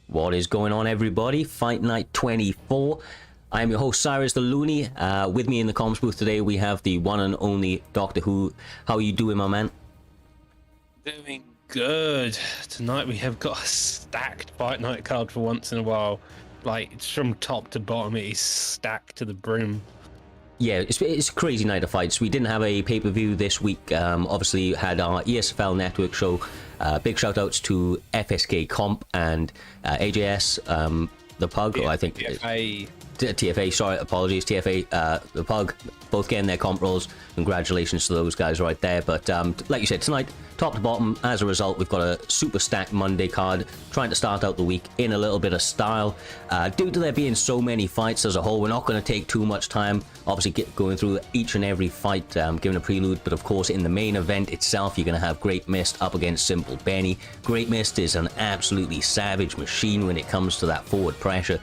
What is going on, everybody? Fight Night 24. I am your host, Cyrus the Looney. With me in the comms booth today, we have the one and only Doctor Who. How are you doing, my man? Doing good. Tonight we have got a stacked Fight Night card for once in a while. Like, it's from top to bottom, it is stacked to the brim. Yeah, it's a crazy night of fights. We didn't have a pay-per-view this week. Obviously, had our ESFL Network show. Big shout-outs to FSK Comp and AJS, the Pug, or I think... TFA, sorry, apologies, TFA, the Pug, both getting their comp rolls. Congratulations to those guys right there. But like you said, tonight, top to bottom, as a result, we've got a super stacked Monday card, trying to start out the week in a little bit of style. Due to there being so many fights as a whole, we're not going to take too much time, obviously going through each and every fight, giving a prelude. But of course, in the main event itself, you're going to have Great Mist up against Simple Benny. Great Mist is an absolutely savage machine when it comes to that forward pressure.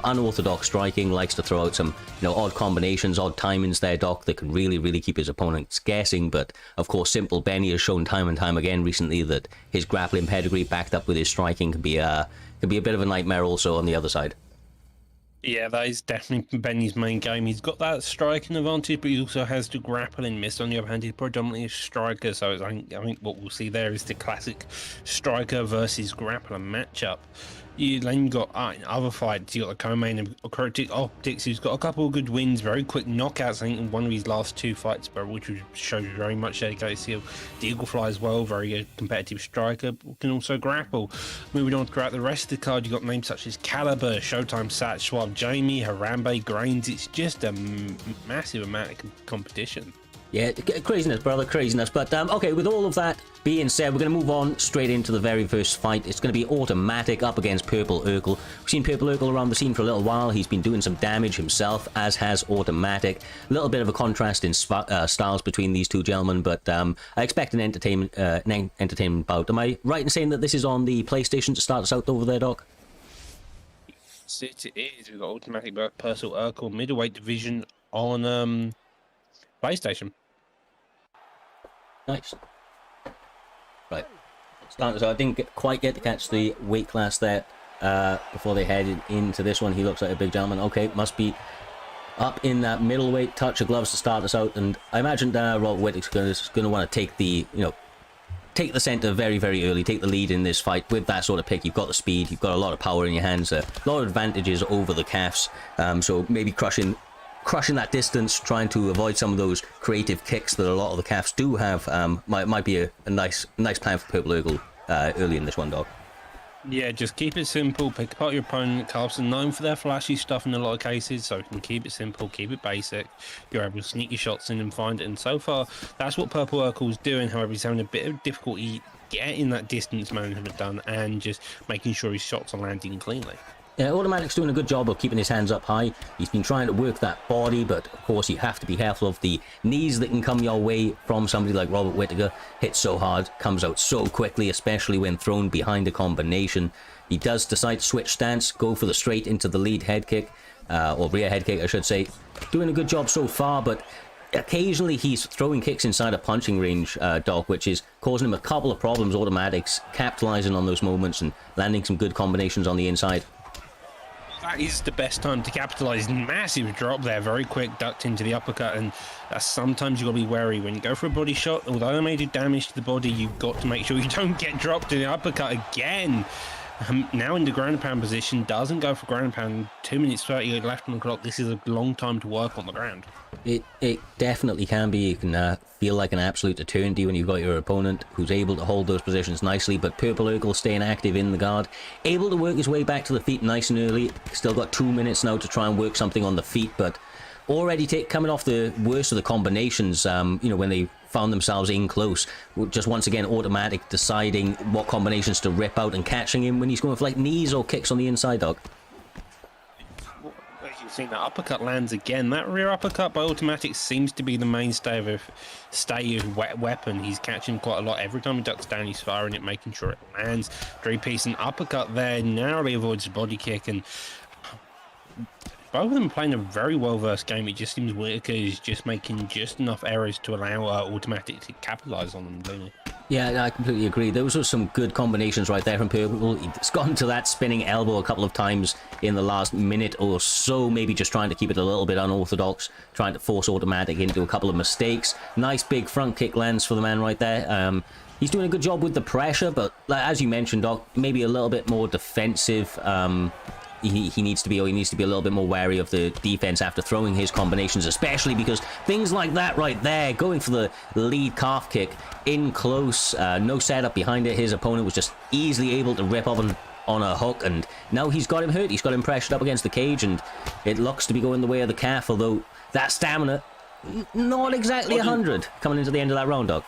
Unorthodox striking, likes to throw out some, odd combinations, odd timings there, Doc, that can really keep his opponents guessing. But of course, Simple Benny has shown time and time again recently that his grappling pedigree, backed up with his striking, can be a bit of a nightmare also on the other side. Yeah, that is definitely Benny's main game. He's got that striking advantage, but he also has the grappling miss. On the other hand, he's predominantly a striker, so I think what we'll see there is the classic striker versus grappler matchup. Then you got in other fights, you got the co-main of Occultic Optics, who's got a couple of good wins, very quick knockouts. I think in one of his last two fights, but which shows very much dedicated skill. The Eaglefly as well, very competitive striker, can also grapple. Moving on throughout the rest of the card, you got names such as Caliber, Showtime, Sat, Schwab, Jamie, Harambe, Grains. It's just a massive amount of competition. Yeah, craziness, brother, craziness. But, okay, with all of that being said, we're going to move on straight into the very first fight. It's going to be Automatic up against Purple Urkel. We've seen Purple Urkel around the scene for a little while. He's been doing some damage himself, as has Automatic. A little bit of a contrast in styles between these two gentlemen, but I expect an entertainment bout. Am I right in saying that this is on the PlayStation to start us out over there, Doc? Yes, it is. We've got Automatic Purple Urkel middleweight division on PlayStation. Nice. Right. So I didn't quite get to catch the weight class there before they headed into this one. He looks like a big gentleman. Okay, must be up in that middleweight, touch of gloves to start us out, and I imagine Robert Whittaker's going to want to take the, take the center very, very early, take the lead in this fight. With that sort of pick, you've got the speed, you've got a lot of power in your hands, a lot of advantages over the calves, so maybe crushing that distance, trying to avoid some of those creative kicks that a lot of the calves do have, might be a nice plan for Purple Urkel early in this one, Doc. Yeah, just keep it simple, pick apart your opponent. Calves are known for their flashy stuff in a lot of cases, so you can keep it simple, keep it basic. You're able to sneak your shots in and find it, and so far, that's what Purple Urkel's doing. However, he's having a bit of difficulty getting that distance management done and just making sure his shots are landing cleanly. Yeah, Automatic's doing a good job of keeping his hands up high. He's been trying to work that body, but of course you have to be careful of the knees that can come your way from somebody like Robert Whittaker. Hits so hard, comes out so quickly, especially when thrown behind a combination. He does decide to switch stance, go for the straight into the lead head kick, or rear head kick I should say. Doing a good job so far, but occasionally he's throwing kicks inside a punching range, Doc, which is causing him a couple of problems. Automatic's capitalizing on those moments and landing some good combinations on the inside. That is the best time to capitalize. Massive drop there, very quick, ducked into the uppercut, and sometimes you've got to be wary when you go for a body shot. Although it made damage to the body, you've got to make sure you don't get dropped in the uppercut again. Now in the ground and pound position, doesn't go for ground and pound. 2 minutes 30 left on the clock. This is a long time to work on the ground. It definitely can be. You can feel like an absolute eternity when you've got your opponent who's able to hold those positions nicely, but Purple Urkel staying active in the guard, able to work his way back to the feet nice and early. Still got 2 minutes now to try and work something on the feet, but already coming off the worst of the combinations, when they found themselves in close. Just once again, Automatic deciding what combinations to rip out and catching him when he's going for like knees or kicks on the inside, Doc. As you've seen, that uppercut lands again. That rear uppercut by Automatic seems to be the mainstay of a weapon. He's catching quite a lot. Every time he ducks down, he's firing it, making sure it lands. Three-piece and uppercut there, narrowly avoids the body kick, and both of them playing a very well-versed game. It just seems Whittaker is just making just enough errors to allow Automatic to capitalize on them, don't he? Yeah, I completely agree. Those are some good combinations right there from Purple. He's gone to that spinning elbow a couple of times in the last minute or so, maybe just trying to keep it a little bit unorthodox, trying to force Automatic into a couple of mistakes. Nice big front kick lands for the man right there. He's doing a good job with the pressure, but as you mentioned, Doc, maybe a little bit more defensive. He needs to be a little bit more wary of the defense after throwing his combinations, especially because things like that right there, going for the lead calf kick in close, no setup behind it. His opponent was just easily able to rip up on a hook, and now he's got him hurt. He's got him pressured up against the cage, and it looks to be going the way of the calf, although that stamina, not exactly 100 coming into the end of that round, Doc.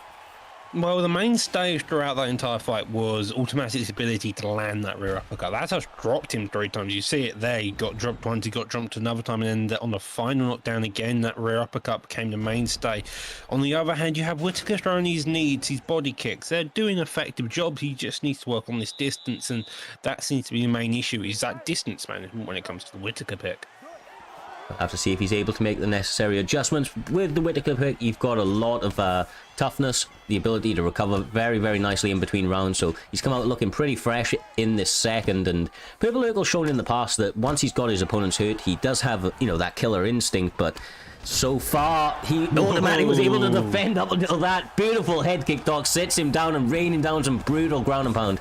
Well, the mainstay throughout that entire fight was Automatic's ability to land that rear uppercut. That's how dropped him 3 times. You see it there. He got dropped once, he got dropped another time, and then on the final knockdown again, that rear uppercut became the mainstay. On the other hand, you have Whittaker throwing his knees, his body kicks. They're doing effective jobs. He just needs to work on this distance, and that seems to be the main issue, is that distance management when it comes to the Whittaker pick. We'll have to see if he's able to make the necessary adjustments. With the Whittaker pick, you've got a lot of toughness, the ability to recover very, very nicely in between rounds, so he's come out looking pretty fresh in this second. And Purple Urkel's shown in the past that once he's got his opponents hurt, he does have, that killer instinct, but so far, he Automatic was able to defend up until that beautiful head kick, Doc, sits him down and raining down some brutal ground and pound.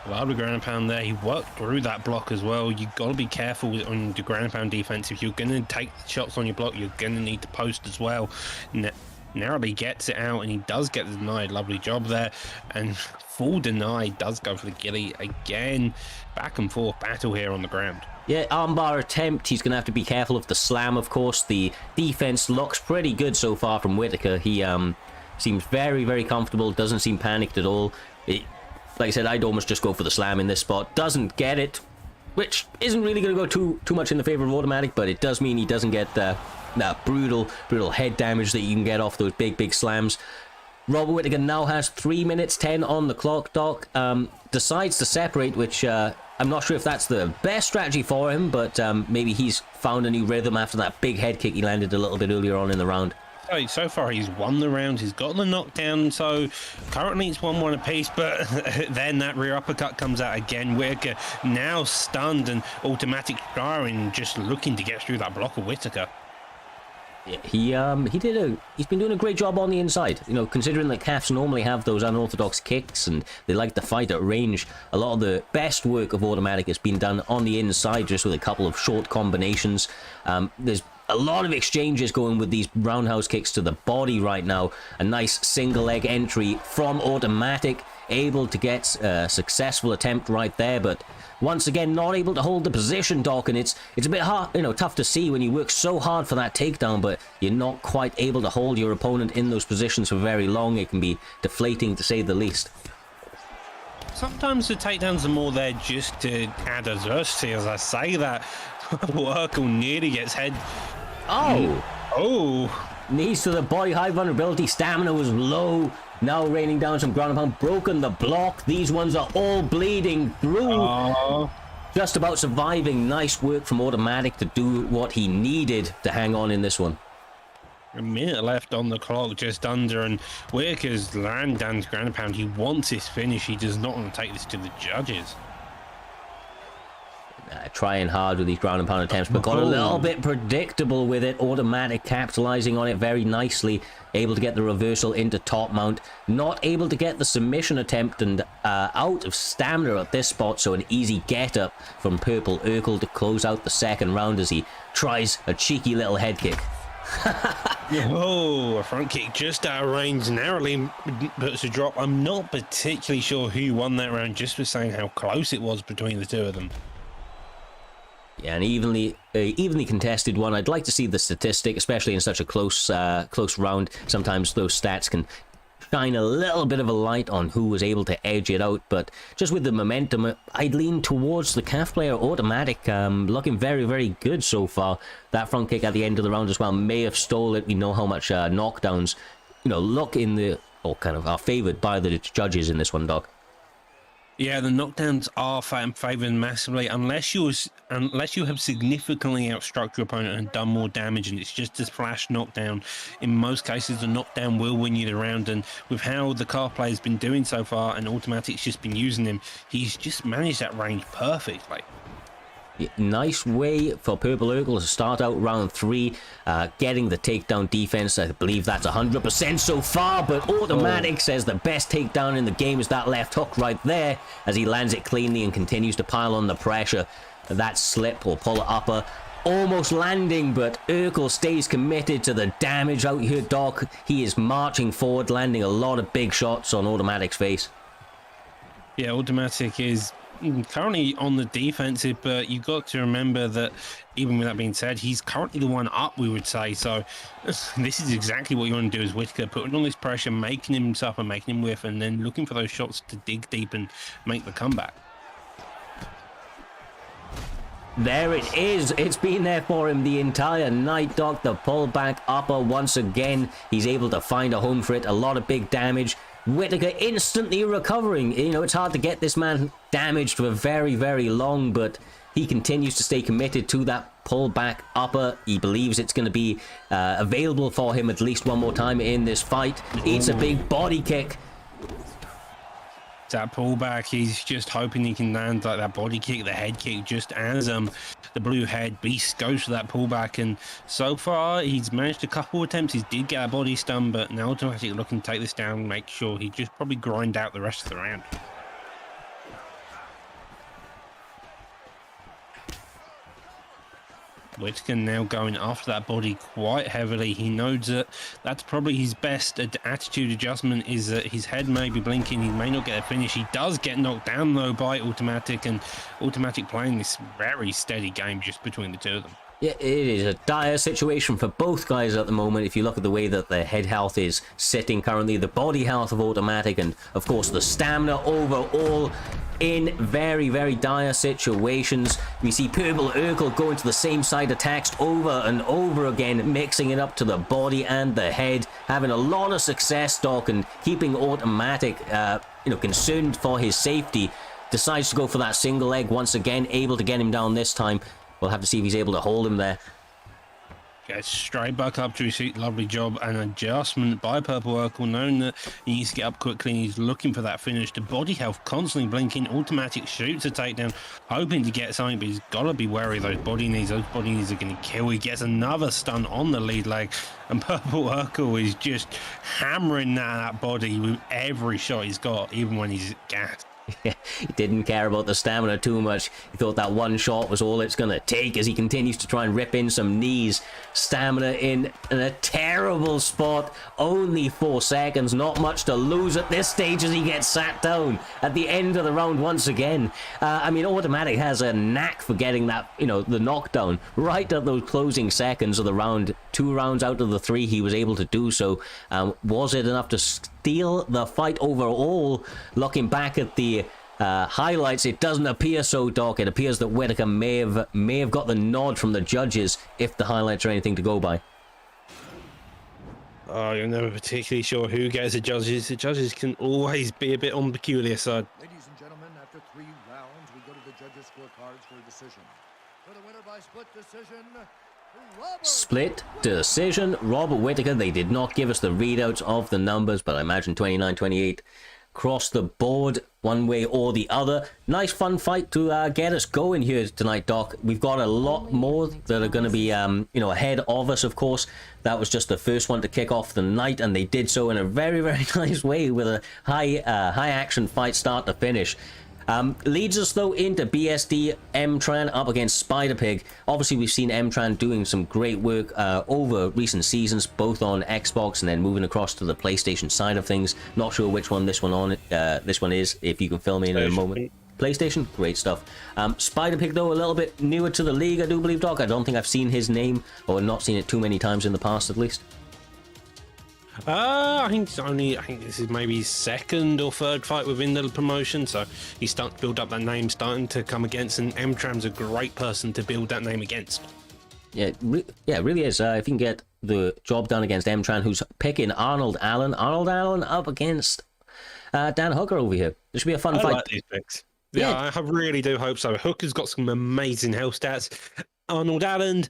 Lovely ground and pound there. He worked through that block as well. You've got to be careful on the ground and pound defense. If you're going to take shots on your block, you're going to need to post as well. Narrowly gets it out, and he does get the denied. Lovely job there. And full deny, does go for the gilly again. Back and forth battle here on the ground. Yeah, armbar attempt. He's going to have to be careful of the slam, of course. The defense looks pretty good so far from Whittaker. He seems very, very comfortable. Doesn't seem panicked at all. Like I said, I'd almost just go for the slam in this spot. Doesn't get it, which isn't really going to go too much in the favor of Automatic, but it does mean he doesn't get that brutal head damage that you can get off those big slams. Robert Whittaker now has 3 minutes 10 on the clock, Doc. Decides to separate, which I'm not sure if that's the best strategy for him, but maybe he's found a new rhythm after that big head kick he landed a little bit earlier on in the round. say, so far he's won the round, he's got the knockdown, so currently it's 1-1 apiece, but then that rear uppercut comes out again. Whittaker now stunned and automatic firing, just looking to get through that block of Whittaker. Yeah, he's been doing a great job on the inside. You know, considering that Cafs normally have those unorthodox kicks and they like to fight at range, a lot of the best work of Automatic has been done on the inside, just with a couple of short combinations. There's a lot of exchanges going with these roundhouse kicks to the body right now. A nice single leg entry from Automatic, able to get a successful attempt right there, but once again not able to hold the position, Doc, and it's a bit hard, tough to see when you work so hard for that takedown, but you're not quite able to hold your opponent in those positions for very long. It can be deflating, to say the least. Sometimes the takedowns are more there just to add adversity. As I say that, Urkel nearly gets head. Oh! Knees to the body, high vulnerability, stamina was low. Now raining down some ground and pound, broken the block. These ones are all bleeding through. Just about surviving. Nice work from Automatic to do what he needed to hang on in this one. A minute left on the clock, just under, and Whittaker's land down to ground and pound. He wants his finish. He does not want to take this to the judges. Trying hard with these ground and pound attempts, but got a little bit predictable with it. Automatic capitalizing on it very nicely, able to get the reversal into top mount, not able to get the submission attempt, and out of stamina at this spot, so an easy get up from Purple Urkel to close out the second round as he tries a cheeky little head kick. Oh, a front kick just out of range, narrowly puts a drop. I'm not particularly sure who won that round, just for saying how close it was between the two of them. Yeah, an evenly contested one. I'd like to see the statistic, especially in such a close round. Sometimes those stats can shine a little bit of a light on who was able to edge it out, but just with the momentum, I'd lean towards the Caf player. Automatic, looking very, very good so far. That front kick at the end of the round as well may have stole it. We know how much knockdowns, look in the, or kind of are favoured by the judges in this one, Doc. Yeah, the knockdowns are favoured massively unless you have significantly outstruck your opponent and done more damage, and it's just a flash knockdown. In most cases, the knockdown will win you the round, and with how the Caf player's been doing so far, and Automatic's just been using him, he's just managed that range perfectly. Nice way for Purple Urkel to start out round 3, getting the takedown defense. I believe that's 100% so far, but Automatic says the best takedown in the game is that left hook right there, as he lands it cleanly and continues to pile on the pressure. That slip or pull upper almost landing, but Urkel stays committed to the damage out here, Doc. He is marching forward, landing a lot of big shots on Automatic's face. Yeah, Automatic is currently on the defensive, but you've got to remember that even with that being said, he's currently the one up, we would say. So this is exactly what you want to do as Whittaker, putting on this pressure, making him suffer, making him whiff, and then looking for those shots to dig deep and make the comeback. There it is. It's been there for him the entire night, Doc. The pullback upper once again. He's able to find a home for it. A lot of big damage. Whittaker instantly recovering. It's hard to get this man damaged for very, very long, but he continues to stay committed to that pullback upper. He believes it's going to be available for him at least one more time in this fight. It's a big body kick. That pullback, he's just hoping he can land like that body kick, the head kick, just as the blue head beast goes for that pullback. And so far he's managed a couple attempts. He did get a body stun, but now Automatic looking to take this down, make sure he just probably grind out the rest of the round. Whittaker now going after that body quite heavily. He knows that that's probably his best attitude adjustment, is that his head may be blinking. He may not get a finish. He does get knocked down though by Automatic, and Automatic playing this very steady game just between the two of them. Yeah, it is a dire situation for both guys at the moment. If you look at the way that their head health is sitting currently, the body health of Automatic, and of course the stamina overall in very, very dire situations. We see Purple Urkel going to the same side attacks over and over again, mixing it up to the body and the head, having a lot of success, Doc, and keeping Automatic concerned for his safety. Decides to go for that single leg once again, able to get him down this time. We'll have to see if he's able to hold him there. Gets straight back up to his feet. Lovely job. An adjustment by Purple Urkel, knowing that he needs to get up quickly and he's looking for that finish. The body health constantly blinking. Automatic shoots a takedown, hoping to get something, but he's got to be wary of those body knees. Those body knees are going to kill. He gets another stun on the lead leg, and Purple Urkel is just hammering that body with every shot he's got, even when he's gassed. He didn't care about the stamina too much. He thought that one shot was all it's going to take as he continues to try and rip in some knees. Stamina in a terrible spot. Only 4 seconds. Not much to lose at this stage as he gets sat down at the end of the round once again. I mean, Automatic has a knack for getting that, the knockdown right at those closing seconds of the round. 2 rounds out of the 3 he was able to do so. Was it enough to steal the fight overall? Looking back at the highlights, it doesn't appear so, Doc. It appears that Whittaker may have got the nod from the judges, if the highlights are anything to go by. Oh, you're never particularly sure who gets the judges. The judges can always be a bit on the peculiar side. Ladies and gentlemen, after 3 rounds, we go to the judges' scorecards for a decision. For the winner by split decision, Split decision, Robert Whittaker. They did not give us the readouts of the numbers, but I imagine 29-28 across the board, one way or the other. Nice fun fight to get us going here tonight, Doc. We've got a lot more that are going to be ahead of us, of course. That was just the first one to kick off the night, and they did so in a very, very nice way with a high action fight start to finish. Leads us though into BSD M-Tran up against Spider-Pig. Obviously we've seen M-Tran doing some great work over recent seasons, both on Xbox and then moving across to the PlayStation side of things. Not sure which one this one is, if you can fill me in a moment. PlayStation, great stuff. Spider-Pig though, a little bit newer to the league, I do believe, Doc. I don't think I've seen his name, or not seen it too many times in the past at least. I think this is maybe his 2nd or 3rd fight within the promotion, so he's starting to build up that name, starting to come against, and M-Tran's a great person to build that name against. Yeah, it really is. If you can get the job done against M-Tran, who's picking Arnold Allen. Arnold Allen up against Dan Hooker over here. This should be a fun fight. I like these picks. Yeah, I really do hope so. Hooker's got some amazing health stats. Arnold Allen,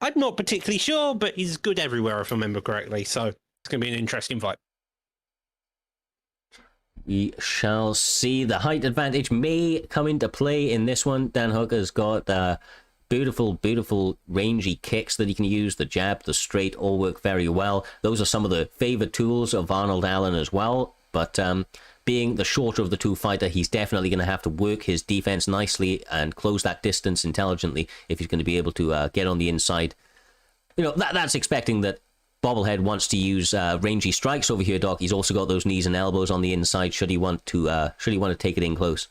I'm not particularly sure, but he's good everywhere if I remember correctly, so it's going to be an interesting fight. We shall see. The height advantage may come into play in this one. Dan Hooker's got beautiful rangy kicks that he can use. The jab, the straight all work very well. Those are some of the favored tools of Arnold Allen as well. But being the shorter of the two fighter, he's definitely going to have to work his defense nicely and close that distance intelligently if he's going to be able to get on the inside. That's expecting that Bobblehead wants to use rangy strikes over here, Doc. He's also got those knees and elbows on the inside should he want to take it in close.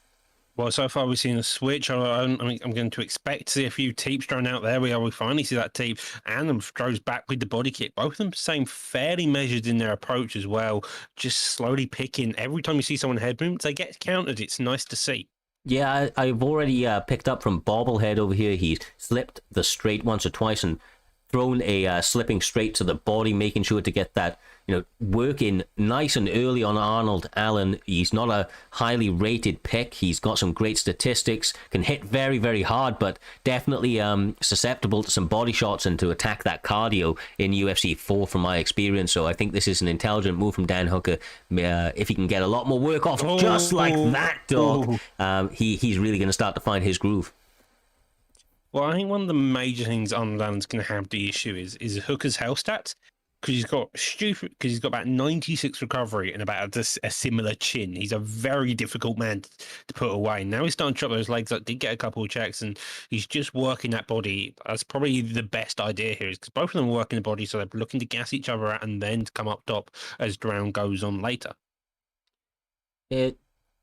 Well, so far we've seen a switch. I'm going to expect to see a few teeps thrown out there. We finally see that teep. Adam throws back with the body kick. Both of them seem fairly measured in their approach as well. Just slowly picking. Every time you see someone head movements, they get countered. It's nice to see. Yeah, I've already picked up from Bobblehead over here. He's slipped the straight once or twice and thrown a slipping straight to the body, making sure to get that, working nice and early on Arnold Allen. He's not a highly rated pick. He's got some great statistics, can hit very, very hard, but definitely susceptible to some body shots and to attack that cardio in UFC 4 from my experience. So I think this is an intelligent move from Dan Hooker. If he can get a lot more work off just like that, dog, he's really going to start to find his groove. Well, I think one of the major things Arnold Allen's going to have the issue is Hooker's health stats, because he's got about 96 recovery and about a similar chin. He's a very difficult man to put away. Now he's starting to chop those legs up, did get a couple of checks, and he's just working that body. That's probably the best idea here, is because both of them are working the body, so they're looking to gas each other out and then to come up top as the round goes on later.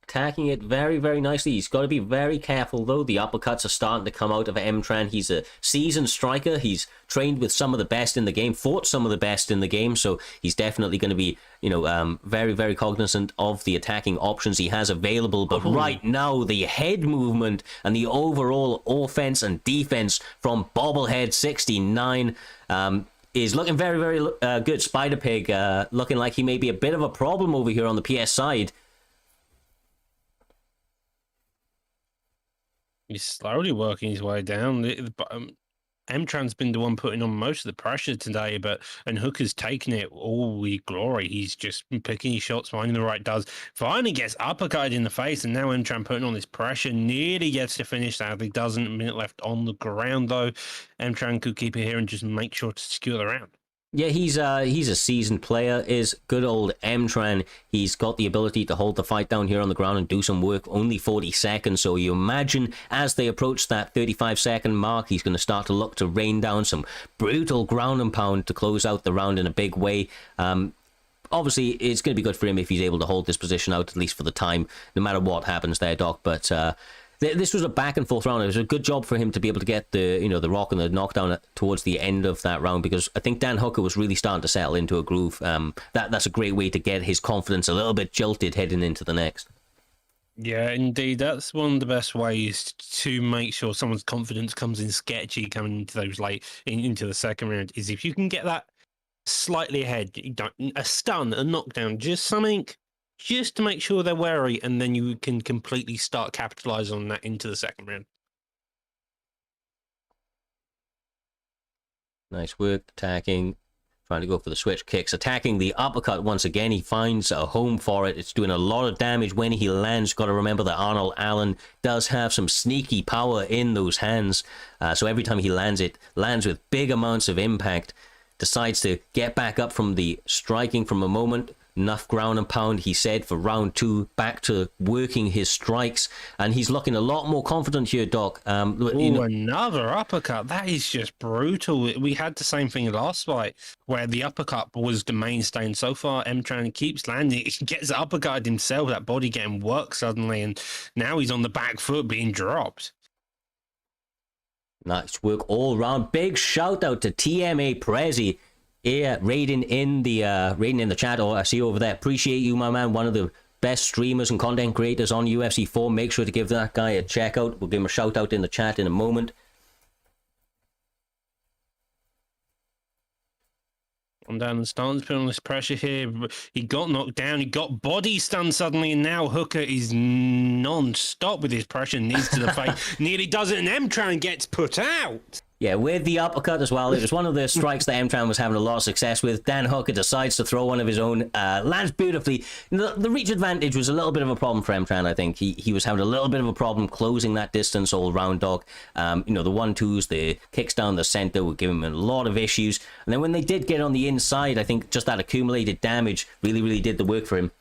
Attacking it very, very nicely. He's got to be very careful, though. The uppercuts are starting to come out of M-Tran. He's a seasoned striker. He's trained with some of the best in the game, fought some of the best in the game, so he's definitely going to be, very, very cognizant of the attacking options he has available. But right now, the head movement and the overall offense and defense from Bobblehead 69 is looking very, very good. Spider-Pig looking like he may be a bit of a problem over here on the PS side. He's slowly working his way down. Emtran's been the one putting on most of the pressure today, and Hooker's taken it all with glory. He's just picking his shots, finding the right does. Finally gets uppercutted in the face, and now Emtran putting on this pressure. Nearly gets to finish, sadly doesn't. A minute left on the ground, though. Emtran could keep it here and just make sure to secure the round. Yeah, he's a seasoned player, is good old Emtran. He's got the ability to hold the fight down here on the ground and do some work. Only 40 seconds, so you imagine as they approach that 35-second mark, he's going to start to look to rain down some brutal ground and pound to close out the round in a big way. Obviously, it's going to be good for him if he's able to hold this position out, at least for the time, no matter what happens there, Doc. But this was a back and forth round. It was a good job for him to be able to get the rock and the knockdown towards the end of that round, because I think Dan Hooker was really starting to settle into a groove. That's a great way to get his confidence a little bit jolted heading into the next. Yeah, indeed. That's one of the best ways to make sure someone's confidence comes in sketchy coming into those into the second round, is if you can get that slightly ahead, a stun, a knockdown, just something just to make sure they're wary, and then you can completely start capitalizing on that into the second round. Nice work, attacking, trying to go for the switch kicks, attacking the uppercut once again. He finds a home for it. It's doing a lot of damage when he lands. Got to remember that Arnold Allen does have some sneaky power in those hands. So every time he lands, it lands with big amounts of impact. Decides to get back up from the striking from a moment. Enough ground and pound, he said, for round two, back to working his strikes, and he's looking a lot more confident here, Doc. Another uppercut. That is just brutal. We had the same thing last fight, where the uppercut was the mainstay, and so far, Emtran keeps landing. He gets uppercutted himself, that body getting worked suddenly, and now he's on the back foot being dropped. Nice work all round. Big shout out to TMA Prezi. Yeah, raiding in the chat. I see you over there. Appreciate you, my man. One of the best streamers and content creators on UFC 4. Make sure to give that guy a check out. We'll give him a shout out in the chat in a moment. On down the stance, put on this pressure here. He got knocked down. He got body stunned suddenly, and now Hooker is non-stop with his pressure. Knees to the face. Nearly does it, and Emtran gets put out. Yeah, with the uppercut as well. It was one of the strikes that Emtran was having a lot of success with. Dan Hooker decides to throw one of his own. Lands beautifully. The reach advantage was a little bit of a problem for Emtran, I think. He was having a little bit of a problem closing that distance all round, Doc. The 1-2s, the kicks down the center would give him a lot of issues. And then when they did get on the inside, I think just that accumulated damage really, really did the work for him.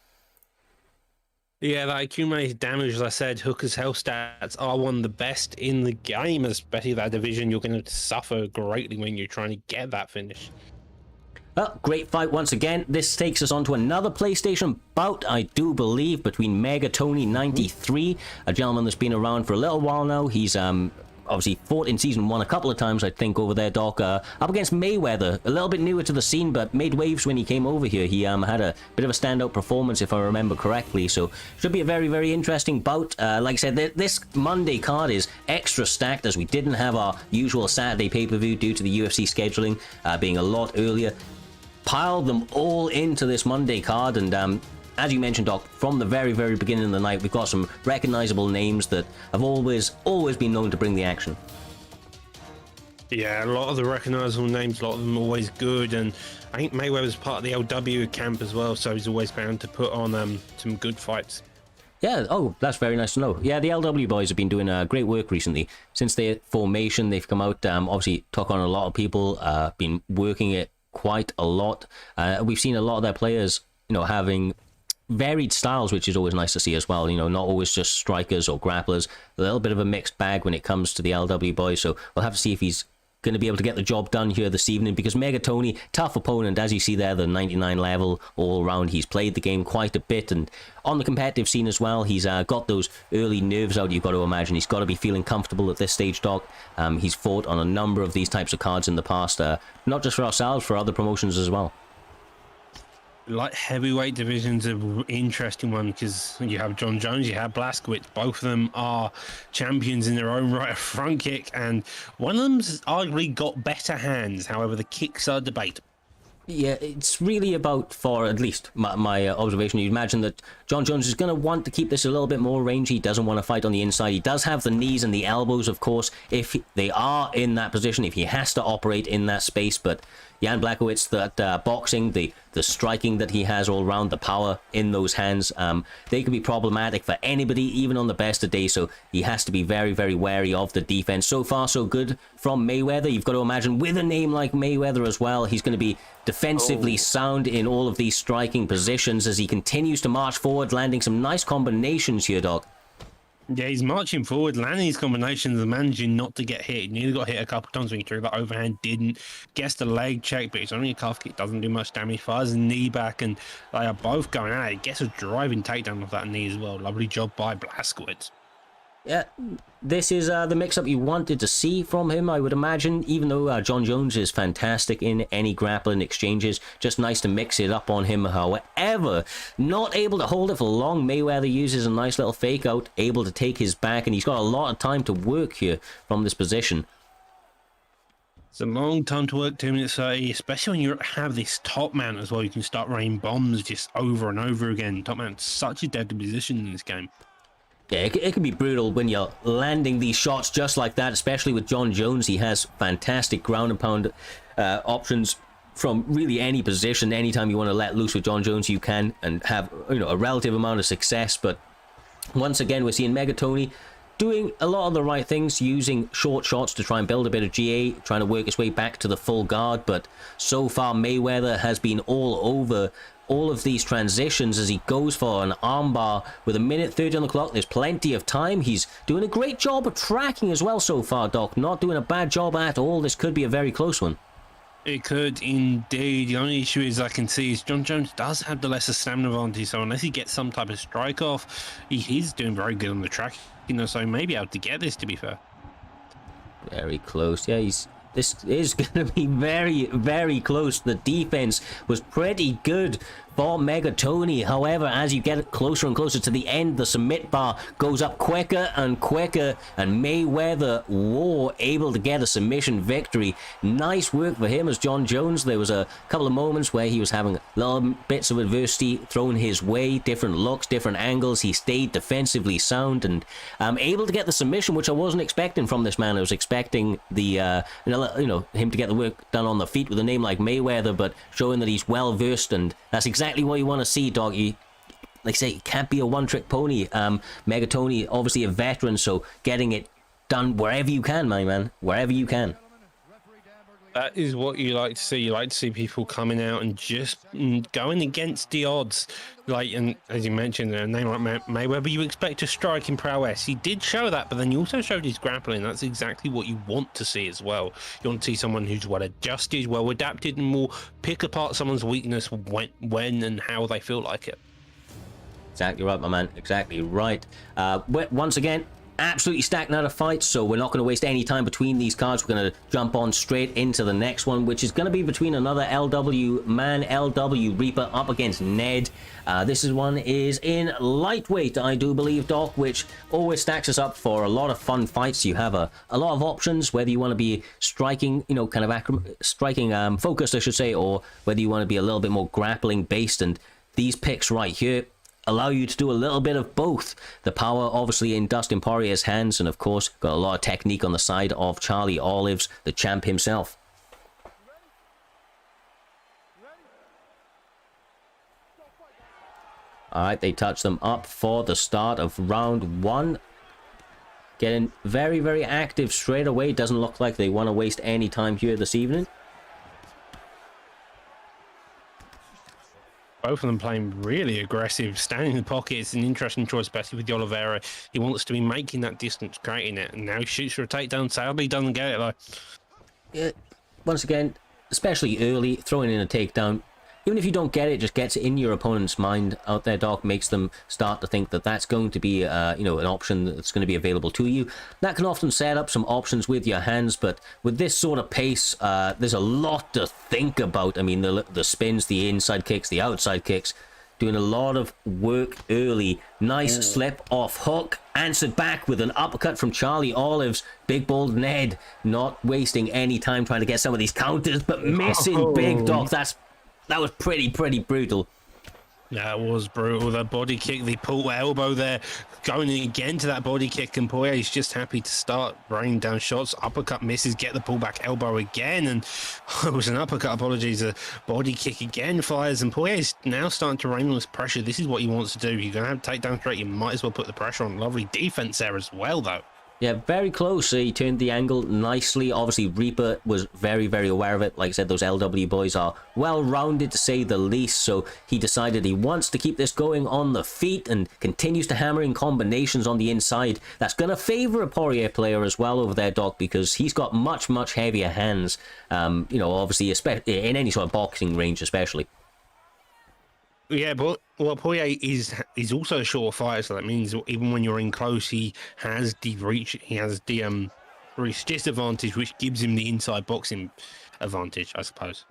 Yeah, that accumulated damage, as I said, Hooker's health stats are one of the best in the game, especially that division. You're going to suffer greatly when you're trying to get that finish. Well, great fight once again. This takes us on to another PlayStation bout, I do believe, between Megatoni 93, a gentleman that's been around for a little while now. He's obviously fought in Season 1 a couple of times, I think, over there, Doc. Up against Mayweather, a little bit newer to the scene, but made waves when he came over here. He had a bit of a standout performance, if I remember correctly, so should be a very, very interesting bout. Like I said, this Monday card is extra stacked, as we didn't have our usual Saturday pay-per-view due to the UFC scheduling being a lot earlier. Piled them all into this Monday card, and as you mentioned, Doc, from the very, very beginning of the night, we've got some recognizable names that have always been known to bring the action. Yeah, a lot of the recognizable names, a lot of them always good, and I think Mayweather's part of the LW camp as well, so he's always bound to put on some good fights. Yeah, oh, that's very nice to know. Yeah, the LW boys have been doing great work recently. Since their formation, they've come out, obviously took on a lot of people, been working it quite a lot. We've seen a lot of their players, having varied styles, which is always nice to see as well. Not always just strikers or grapplers. A little bit of a mixed bag when it comes to the LW boys, so we'll have to see if he's going to be able to get the job done here this evening, because Megatoni, tough opponent, as you see there, the 99 level all around. He's played the game quite a bit, and on the competitive scene as well, he's got those early nerves out. You've got to imagine he's got to be feeling comfortable at this stage, Doc. He's fought on a number of these types of cards in the past, not just for ourselves, for other promotions as well. Light heavyweight division's an interesting one, because you have John Jones, you have Blazkowicz. Both of them are champions in their own right of front kick, and one of them's arguably got better hands. However, the kicks are debatable. Yeah, it's really about, for at least my observation, you'd imagine that John Jones is going to want to keep this a little bit more rangy. He doesn't want to fight on the inside. He does have the knees and the elbows, of course, if they are in that position, if he has to operate in that space. But Jan Blachowicz, that boxing, the striking that he has all around, the power in those hands, they can be problematic for anybody, even on the best of days. So he has to be very, very wary of the defense. So far, so good from Mayweather. You've got to imagine with a name like Mayweather as well, he's going to be defensively sound in all of these striking positions as he continues to march forward, landing some nice combinations here, Doc. Yeah, he's marching forward, landing these combinations and managing not to get hit. He nearly got hit a couple of times when he threw that overhand, didn't. Gets the leg check, but it's only a calf kick, doesn't do much damage. Fires his knee back, and they are both going at it. Gets a driving takedown off that knee as well. Lovely job by Blachowicz. Yeah, this is the mix-up you wanted to see from him, I would imagine, even though John Jones is fantastic in any grappling exchanges. Just nice to mix it up on him. However, not able to hold it for long. Mayweather uses a nice little fake out, able to take his back, and he's got a lot of time to work here from this position. It's a long time to work, 2 minutes 30, especially when you have this top man as well. You can start raining bombs just over and over again. Top man's such a deadly position in this game. Yeah, it can be brutal when you're landing these shots just like that, especially with John Jones. He has fantastic ground and pound options from really any position. Anytime you want to let loose with John Jones, you can, and have, you know, a relative amount of success. But once again, we're seeing Megatoni doing a lot of the right things, using short shots to try and build a bit of GA, trying to work his way back to the full guard. But so far, Mayweather has been all over all of these transitions as he goes for an armbar with 1:30 on the clock. There's plenty of time. He's doing a great job of tracking as well so far, Doc. Not doing a bad job at all. This could be a very close one. It could indeed. The only issue is I can see is John Jones does have the lesser stamina advantage, so unless he gets some type of strike off, he's doing very good on the track, you know, so he may be able to get this, to be fair. Very close. Yeah, this is going to be very, very close. The defense was pretty good for Megatoni. However, as you get closer and closer to the end, the submit bar goes up quicker and quicker, and Mayweather war able to get a submission victory. Nice work for him as John Jones. There was a couple of moments where he was having little bits of adversity thrown his way, different looks, different angles. He stayed defensively sound and able to get the submission, which I wasn't expecting from this man. I was expecting the him to get the work done on the feet with a name like Mayweather, but showing that he's well versed, and that's exactly what you want to see, Dog. Like I say, it can't be a one-trick pony. Megatoni, obviously a veteran, so getting it done wherever you can, my man, wherever you can. That is what you like to see. You like to see people coming out and just going against the odds. Like, and as you mentioned, a name like Mayweather, you expect a striking prowess. He did show that, but then you also showed his grappling. That's exactly what you want to see as well. You want to see someone who's well adjusted, well adapted, and will pick apart someone's weakness when and how they feel like it. Exactly right, my man. Exactly right. Once again, absolutely stacked out of fights, so we're not going to waste any time between these cards. We're going to jump on straight into the next one, which is going to be between another LW man, LW Reaper, up against Ned. This one is in lightweight, I do believe, Doc, which always stacks us up for a lot of fun fights. You have a lot of options, whether you want to be striking, kind of striking focused, I should say, or whether you want to be a little bit more grappling based. And these picks right here allow you to do a little bit of both. The power obviously in Dustin Poirier's hands, and of course got a lot of technique on the side of Charlie Olives, the champ himself. Alright, they touch them up for the start of round one. Getting very, very active straight away. Doesn't look like they want to waste any time here this evening. Both of them playing really aggressive, standing in the pocket. It's an interesting choice, especially with the Oliveira. He wants to be making that distance, creating it, and now he shoots for a takedown. Sadly, doesn't get it though. Yeah, once again, especially early, throwing in a takedown, even if you don't get it, just gets it in your opponent's mind out there, Doc, makes them start to think that that's going to be, an option that's going to be available to you. That can often set up some options with your hands, but with this sort of pace, there's a lot to think about. I mean, the spins, the inside kicks, the outside kicks, doing a lot of work early. Nice slip off hook, answered back with an uppercut from Charlie Olives. Big bold Ned, not wasting any time trying to get some of these counters, but missing big, Doc. That's That was pretty brutal. That was brutal. The body kick, the pull elbow there, going in again to that body kick, and Poirier's just happy to start raining down shots. Uppercut misses, get the pullback elbow again, and it was an uppercut, apologies. A body kick again fires, and Poirier's now starting to rain on this pressure. This is what he wants to do. You're going to have to take down straight. You might as well put the pressure on. Lovely defense there as well, though. Yeah, very close. He turned the angle nicely. Obviously, Reaper was very aware of it. Like I said, those LW boys are well-rounded, to say the least. So he decided he wants to keep this going on the feet and continues to hammer in combinations on the inside. That's going to favor a Poirier player as well over there, Doc, because he's got much heavier hands. You know, obviously, especially in any sort of boxing range, especially. Yeah, but well, Poirier is also a short fighter, so that means even when you're in close, he has the reach, he has the reach disadvantage, which gives him the inside boxing advantage, I suppose.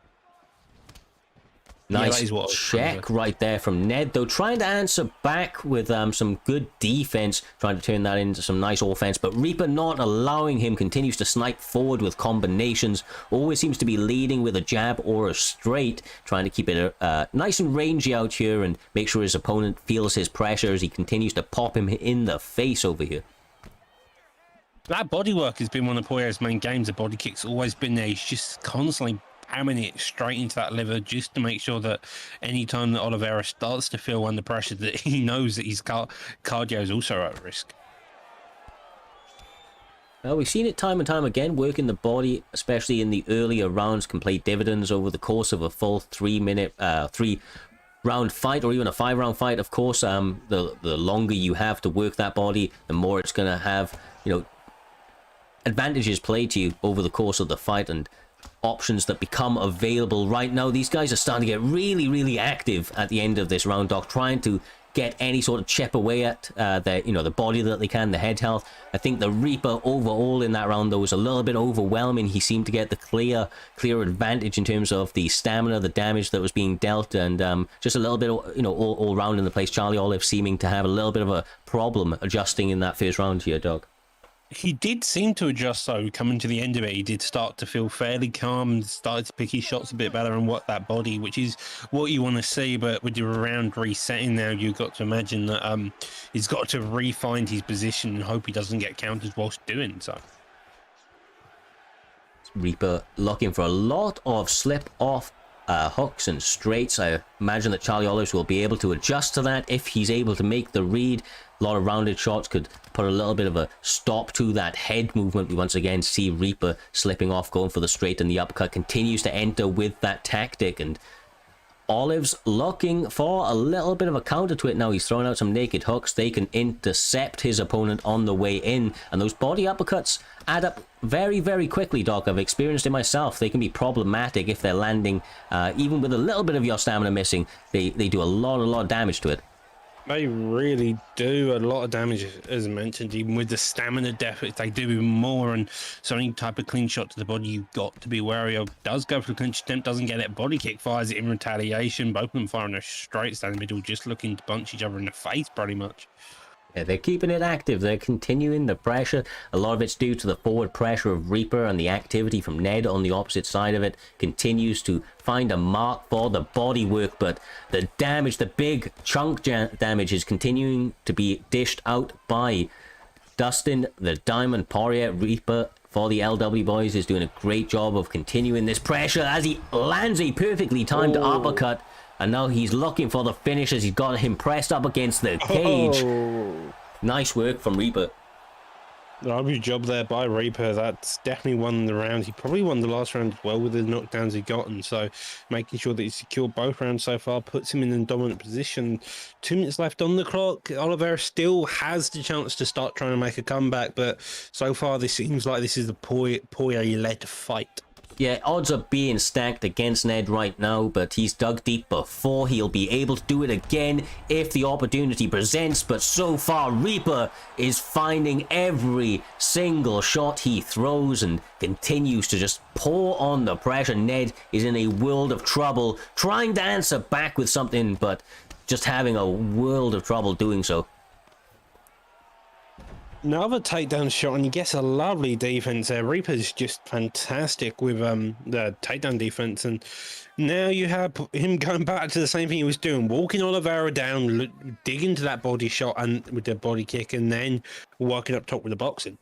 Nice yeah, check right there from Ned, though, trying to answer back with some good defense, trying to turn that into some nice offense, but Reaper not allowing him, continues to snipe forward with combinations, always seems to be leading with a jab or a straight, trying to keep it nice and rangy out here and make sure his opponent feels his pressure as he continues to pop him in the face over here. That bodywork has been one of Poirier's main games. The body kick's always been there. He's just constantly hammering it straight into that liver just to make sure that any time that Oliveira starts to feel under pressure, that he knows that his cardio is also at risk. Well, we've seen it time and time again. Working the body, especially in the earlier rounds, can play dividends over the course of a full 3-round fight, or even a 5-round fight. Of course, the longer you have to work that body, the more it's going to have, you know, advantages played to you over the course of the fight and options that become available. Right now, these guys are starting to get really active at the end of this round, Doc, trying to get any sort of chip away at the body that they can, the head health. I think the Reaper overall in that round, though, was a little bit overwhelming. He seemed to get the clear advantage in terms of the stamina, the damage that was being dealt, and just a little bit, you know, all round in the place. Charlie Olive seeming to have a little bit of a problem adjusting in that first round here, Doc. He did seem to adjust, though, coming to the end of it. He did start to feel fairly calm and started to pick his shots a bit better and work that body, which is what you want to see. But with your round resetting now, you've got to imagine that he's got to re-find his position and hope he doesn't get countered whilst doing so. Reaper looking for a lot of slip-off hooks and straights. I imagine that Charlie Olives will be able to adjust to that if he's able to make the read. A lot of rounded shots could put a little bit of a stop to that head movement. We once again see Reaper slipping off, going for the straight, and the uppercut continues to enter with that tactic. And Olives looking for a little bit of a counter to it now. He's throwing out some naked hooks. They can intercept his opponent on the way in. And those body uppercuts add up very quickly, Doc. I've experienced it myself. They can be problematic if they're landing. Even with a little bit of your stamina missing, they do a lot of damage to it. They really do a lot of damage, as mentioned. Even with the stamina deficit, they do even more. And so any type of clean shot to the body, you've got to be wary of. Does go for the clinch attempt, doesn't get it. Body kick fires it in retaliation. Both of them firing a straight down the middle, just looking to punch each other in the face, pretty much. Yeah, they're keeping it active. They're continuing the pressure. A lot of it's due to the forward pressure of Reaper, and the activity from Ned on the opposite side of it continues to find a mark for the body work. But the damage, the big chunk damage, is continuing to be dished out by Dustin the Diamond Poirier. Reaper for the LW boys is doing a great job of continuing this pressure as he lands a perfectly timed uppercut. And now he's looking for the finish as he's got him pressed up against the cage. Nice work from Reaper. Lovely job there by Reaper. That's definitely won the round. He probably won the last round as well with the knockdowns he gotten. So making sure that he's secured both rounds so far puts him in a dominant position. 2 minutes left on the clock. Oliveira still has the chance to start trying to make a comeback. But so far, this seems like this is the Poirier-led fight. Yeah, odds are being stacked against Ned right now, but he's dug deep before. He'll be able to do it again if the opportunity presents, but so far Reaper is finding every single shot he throws and continues to just pour on the pressure. Ned is in a world of trouble, trying to answer back with something, but just having a world of trouble doing so. Another takedown shot, and he gets a lovely defense there. Reaper's just fantastic with the takedown defense, and now you have him going back to the same thing he was doing, walking Oliveira down, digging to that body shot and with the body kick, and then working up top with the boxing.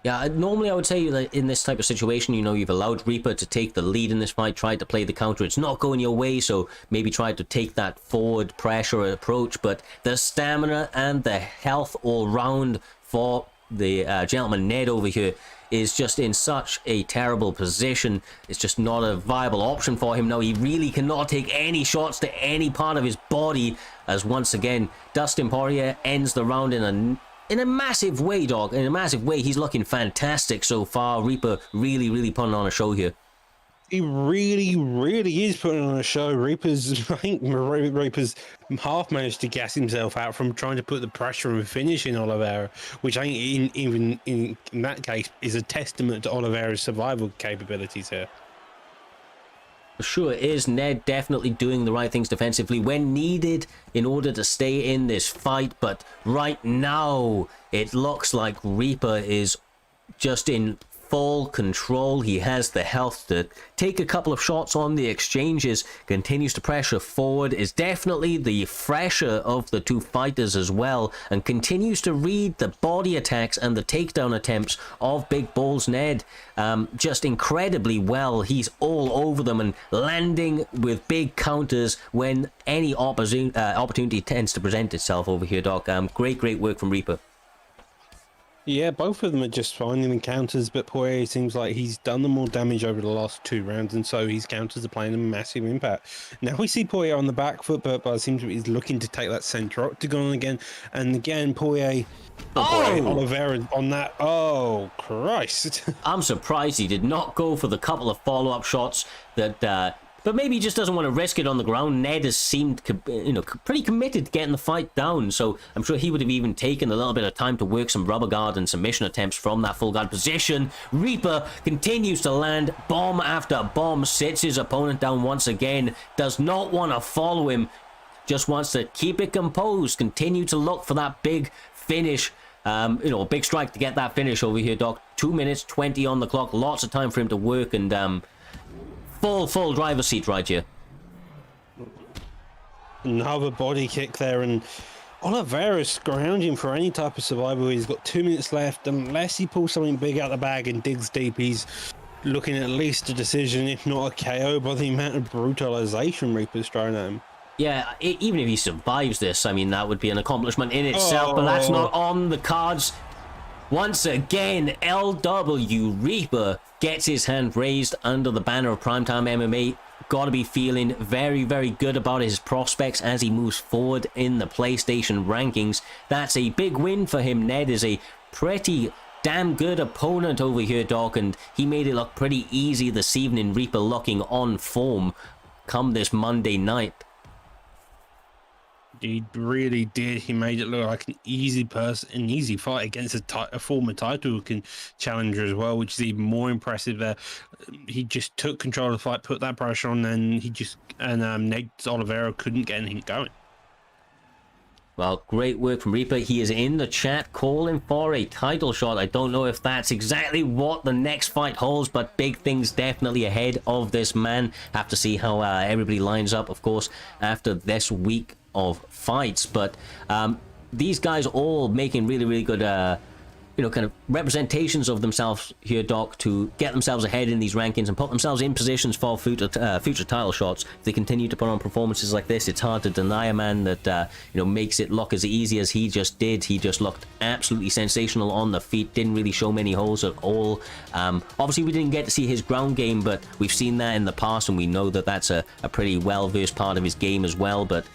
Yeah, normally I would say that in this type of situation, you know, you've allowed Reaper to take the lead in this fight, tried to play the counter. It's not going your way, so maybe try to take that forward pressure approach. But the stamina and the health all round for the gentleman Ned over here is just in such a terrible position. It's just not a viable option for him now. He really cannot take any shots to any part of his body, as once again, Dustin Poirier ends the round in a massive way, dog. In a massive way. He's looking fantastic so far. Reaper really putting on a show here. He really is putting on a show. I think Reaper's half managed to gas himself out from trying to put the pressure and finish in Oliveira, which I think even in that case is a testament to Oliveira's survival capabilities here. Sure is. Ned definitely doing the right things defensively when needed in order to stay in this fight, but right now it looks like Reaper is just in full control. He has the health to take a couple of shots on the exchanges, continues to pressure forward, is definitely the fresher of the two fighters as well, and continues to read the body attacks and the takedown attempts of Big Balls Ned just incredibly well. He's all over them and landing with big counters when any opportunity tends to present itself over here, Doc. Great work from Reaper. Yeah, both of them are just finding encounters, but Poirier seems like he's done them more damage over the last 2 rounds, and so his counters are playing a massive impact. Now we see Poirier on the back foot, but it seems like he's looking to take that center octagon again, and again Poirier Oliveira on that. Oh, Christ. I'm surprised he did not go for the couple of follow-up shots that... but maybe he just doesn't want to risk it on the ground. Ned has seemed, pretty committed to getting the fight down, so I'm sure he would have even taken a little bit of time to work some rubber guard and submission attempts from that full guard position. Reaper continues to land bomb after bomb, sits his opponent down once again, does not want to follow him, just wants to keep it composed, continue to look for that big finish. A big strike to get that finish over here, Doc. 2 minutes 20 on the clock, lots of time for him to work, and full driver's seat right here. Another body kick there, and Oliveira's scrounging for any type of survival. He's got 2 minutes left. Unless he pulls something big out the bag and digs deep, he's looking at least a decision, if not a KO, by the amount of brutalization Reaper's throwing at him. Yeah, even if he survives this, I mean, that would be an accomplishment in itself, but that's not on the cards. Once again, LW Reaper gets his hand raised under the banner of Primetime MMA. Got to be feeling very good about his prospects as he moves forward in the PlayStation rankings. That's a big win for him. Ned is a pretty damn good opponent over here, Doc, and he made it look pretty easy this evening. Reaper looking on form come this Monday night. He really did. He made it look like an easy fight against a former title challenger as well, which is even more impressive there. He just took control of the fight, put that pressure on, and Ned Oliveira couldn't get anything going. Well, great work from Reaper. He is in the chat calling for a title shot. I don't know if that's exactly what the next fight holds, but big things definitely ahead of this man. Have to see how everybody lines up, of course, after this week of fights. But these guys all making really good kind of representations of themselves here, Doc, to get themselves ahead in these rankings and put themselves in positions for future title shots. If they continue to put on performances like this, it's hard to deny a man that makes it look as easy as he just did. He just looked absolutely sensational on the feet, didn't really show many holes at all. Obviously we didn't get to see his ground game, but we've seen that in the past, and we know that that's a pretty well-versed part of his game as well. But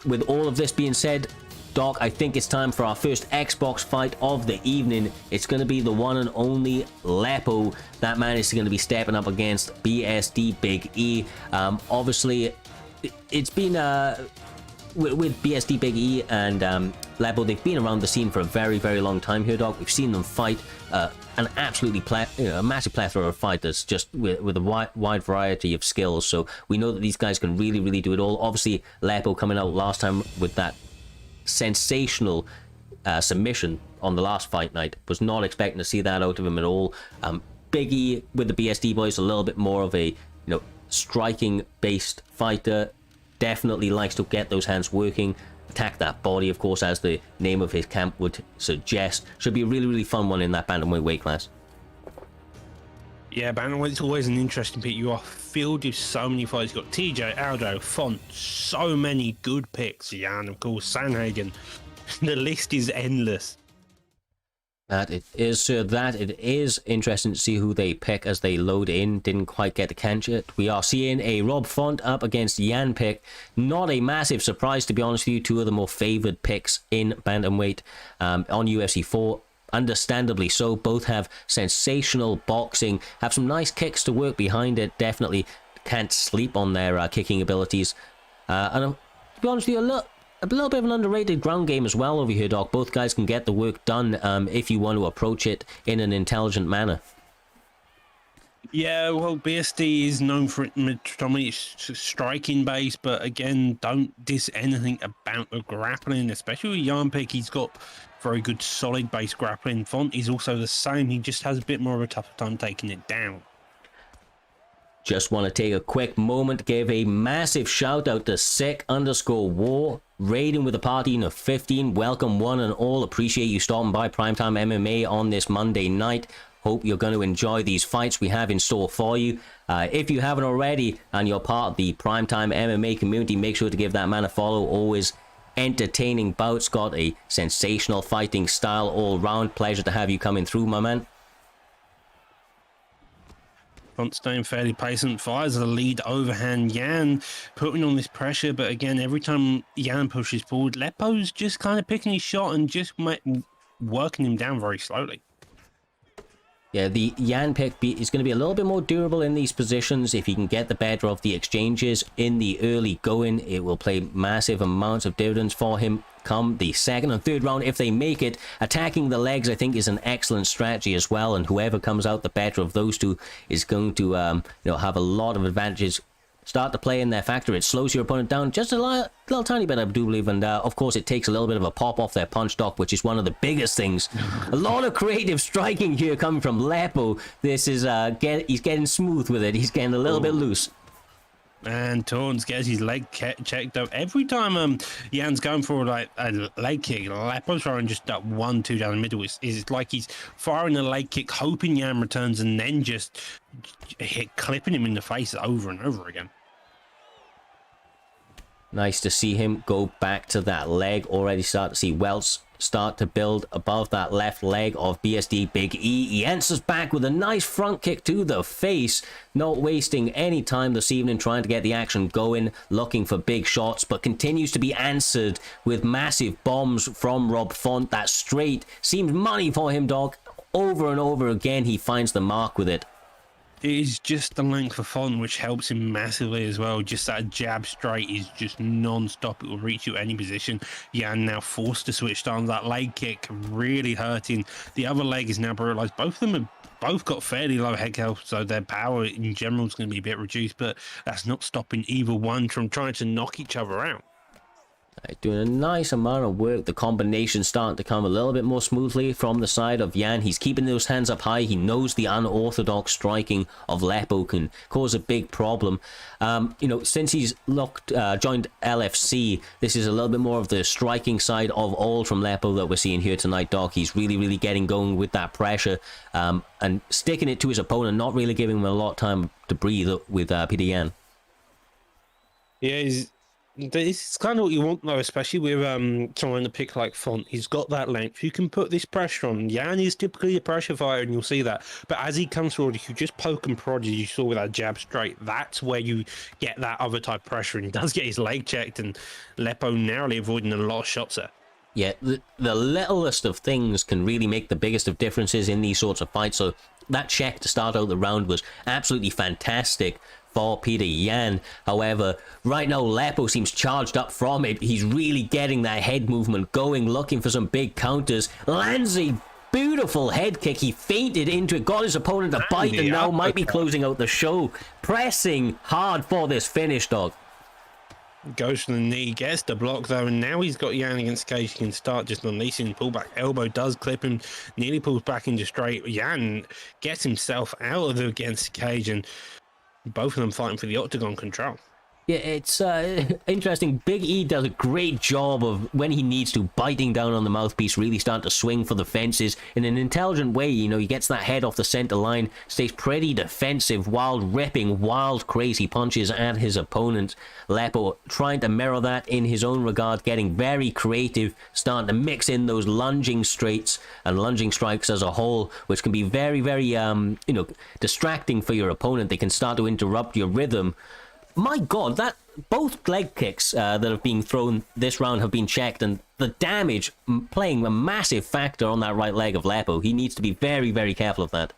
with all of this being said, Doc, I think it's time for our first Xbox fight of the evening. It's going to be the one and only Lepo. That man is going to be stepping up against BSD Big E. Obviously, it's been with BSD Big E and Lepo, they've been around the scene for a very long time here, Doc. We've seen them fight an absolutely massive plethora of fighters, just with a wide variety of skills. So we know that these guys can really do it all. Obviously, Lepo coming out last time with that sensational submission on the last fight night. Was not expecting to see that out of him at all. Biggie with the BSD boys, a little bit more of a striking based fighter. Definitely likes to get those hands working, attack that body, of course, as the name of his camp would suggest. Should be a really, really fun one in that bantamweight weight class. Yeah, bantamweight's always an interesting pick. You are filled with so many fights. You've got TJ, Aldo, Font, so many good picks. Jan, of course, Sanhagen. The list is endless. That it is, sir. That it is interesting to see who they pick as they load in. Didn't quite get to catch it. We are seeing a Rob Font up against Jan pick. Not a massive surprise, to be honest with you. Two of the more favoured picks in bantamweight on UFC 4. Understandably so. Both have sensational boxing. Have some nice kicks to work behind it. Definitely can't sleep on their kicking abilities. And to be honest with you, a little bit of an underrated ground game as well over here, Doc. Both guys can get the work done if you want to approach it in an intelligent manner. Yeah, well, BSD is known for predominantly striking base, but again, don't diss anything about the grappling, especially with Jan Pick. He's got very good solid base grappling. Font is also the same. He just has a bit more of a tougher time taking it down. Just want to take a quick moment to give a massive shout out to Sick_War, raiding with a party of 15. Welcome one and all. Appreciate you stopping by Primetime MMA on this Monday night. Hope you're going to enjoy these fights we have in store for you. If you haven't already and you're part of the Primetime MMA community, make sure to give that man a follow. Always entertaining bouts. Got a sensational fighting style all round. Pleasure to have you coming through, my man. Font staying fairly patient, fires the lead overhand. Jan putting on this pressure, but again, every time Jan pushes forward, Lepo's just kind of picking his shot and just working him down very slowly. Yeah, the Jan pick is going to be a little bit more durable in these positions. If he can get the better of the exchanges in the early going, it will play massive amounts of dividends for him come the second and third round if they make it. Attacking the legs, I think, is an excellent strategy as well, and whoever comes out the better of those two is going to have a lot of advantages start to play in their factor. It slows your opponent down just a little tiny bit, I do believe, and of course it takes a little bit of a pop off their punch, Doc, which is one of the biggest things. A lot of creative striking here coming from Lepo. This is he's getting smooth with it. He's getting a little bit loose. And Torns gets his leg checked out. Every time Jan's going for like a leg kick, Lepo's throwing just that 1-2 down the middle. It's like he's firing a leg kick, hoping Jan returns, and then just clipping him in the face over and over again. Nice to see him go back to that leg. Already start to see welts start to build above that left leg of BSD Big E. He answers back with a nice front kick to the face. Not wasting any time this evening trying to get the action going, looking for big shots, but continues to be answered with massive bombs from Rob Font. That straight seems money for him, Doc. Over and over again, he finds the mark with it. It is just the length of Font which helps him massively as well. Just that jab straight is just non-stop. It will reach you at any position. Jan now forced to switch down. That leg kick really hurting. The other leg is now brutalized. Both of them have both got fairly low head health, so their power in general is going to be a bit reduced, but that's not stopping either one from trying to knock each other out. Doing a nice amount of work. The combination starting to come a little bit more smoothly from the side of Jan. He's keeping those hands up high. He knows the unorthodox striking of Lepo can cause a big problem. Since he's joined LFC, this is a little bit more of the striking side of all from Lepo that we're seeing here tonight, Doc. He's really, really getting going with that pressure and sticking it to his opponent, not really giving him a lot of time to breathe with Peter Yan. Yeah, it's kind of what you want, though, especially with trying to pick like Font. He's got that length. You can put this pressure on. Jan is typically a pressure fighter, and you'll see that. But as he comes forward, if you just poke and prod, as you saw with that jab straight, that's where you get that other type of pressure. And he does get his leg checked, and Lepo narrowly avoiding a lot of shots there. Yeah, the littlest of things can really make the biggest of differences in these sorts of fights. So that check to start out the round was absolutely fantastic for Peter Yan. However, right now Lepo seems charged up from it. He's really getting that head movement going, looking for some big counters. Lands a beautiful head kick. He feinted into it, got his opponent to bite, and now might be closing out the show. Pressing hard for this finish, Dog. Goes for the knee, gets the block though, and now he's got Yan against Cage. He can start just unleashing pullback. Elbow does clip him, nearly pulls back into straight. Yan gets himself out of the against Cage, and both of them fighting for the octagon control. Yeah, it's interesting. Big E does a great job of, when he needs to, biting down on the mouthpiece, really starting to swing for the fences in an intelligent way. You know, he gets that head off the center line, stays pretty defensive, wild ripping, wild crazy punches at his opponent. Lepo trying to mirror that in his own regard, getting very creative, starting to mix in those lunging straights and lunging strikes as a whole, which can be very, very, distracting for your opponent. They can start to interrupt your rhythm. My God, that both leg kicks that have been thrown this round have been checked, and the damage playing a massive factor on that right leg of Lepo. He needs to be very, very careful of that.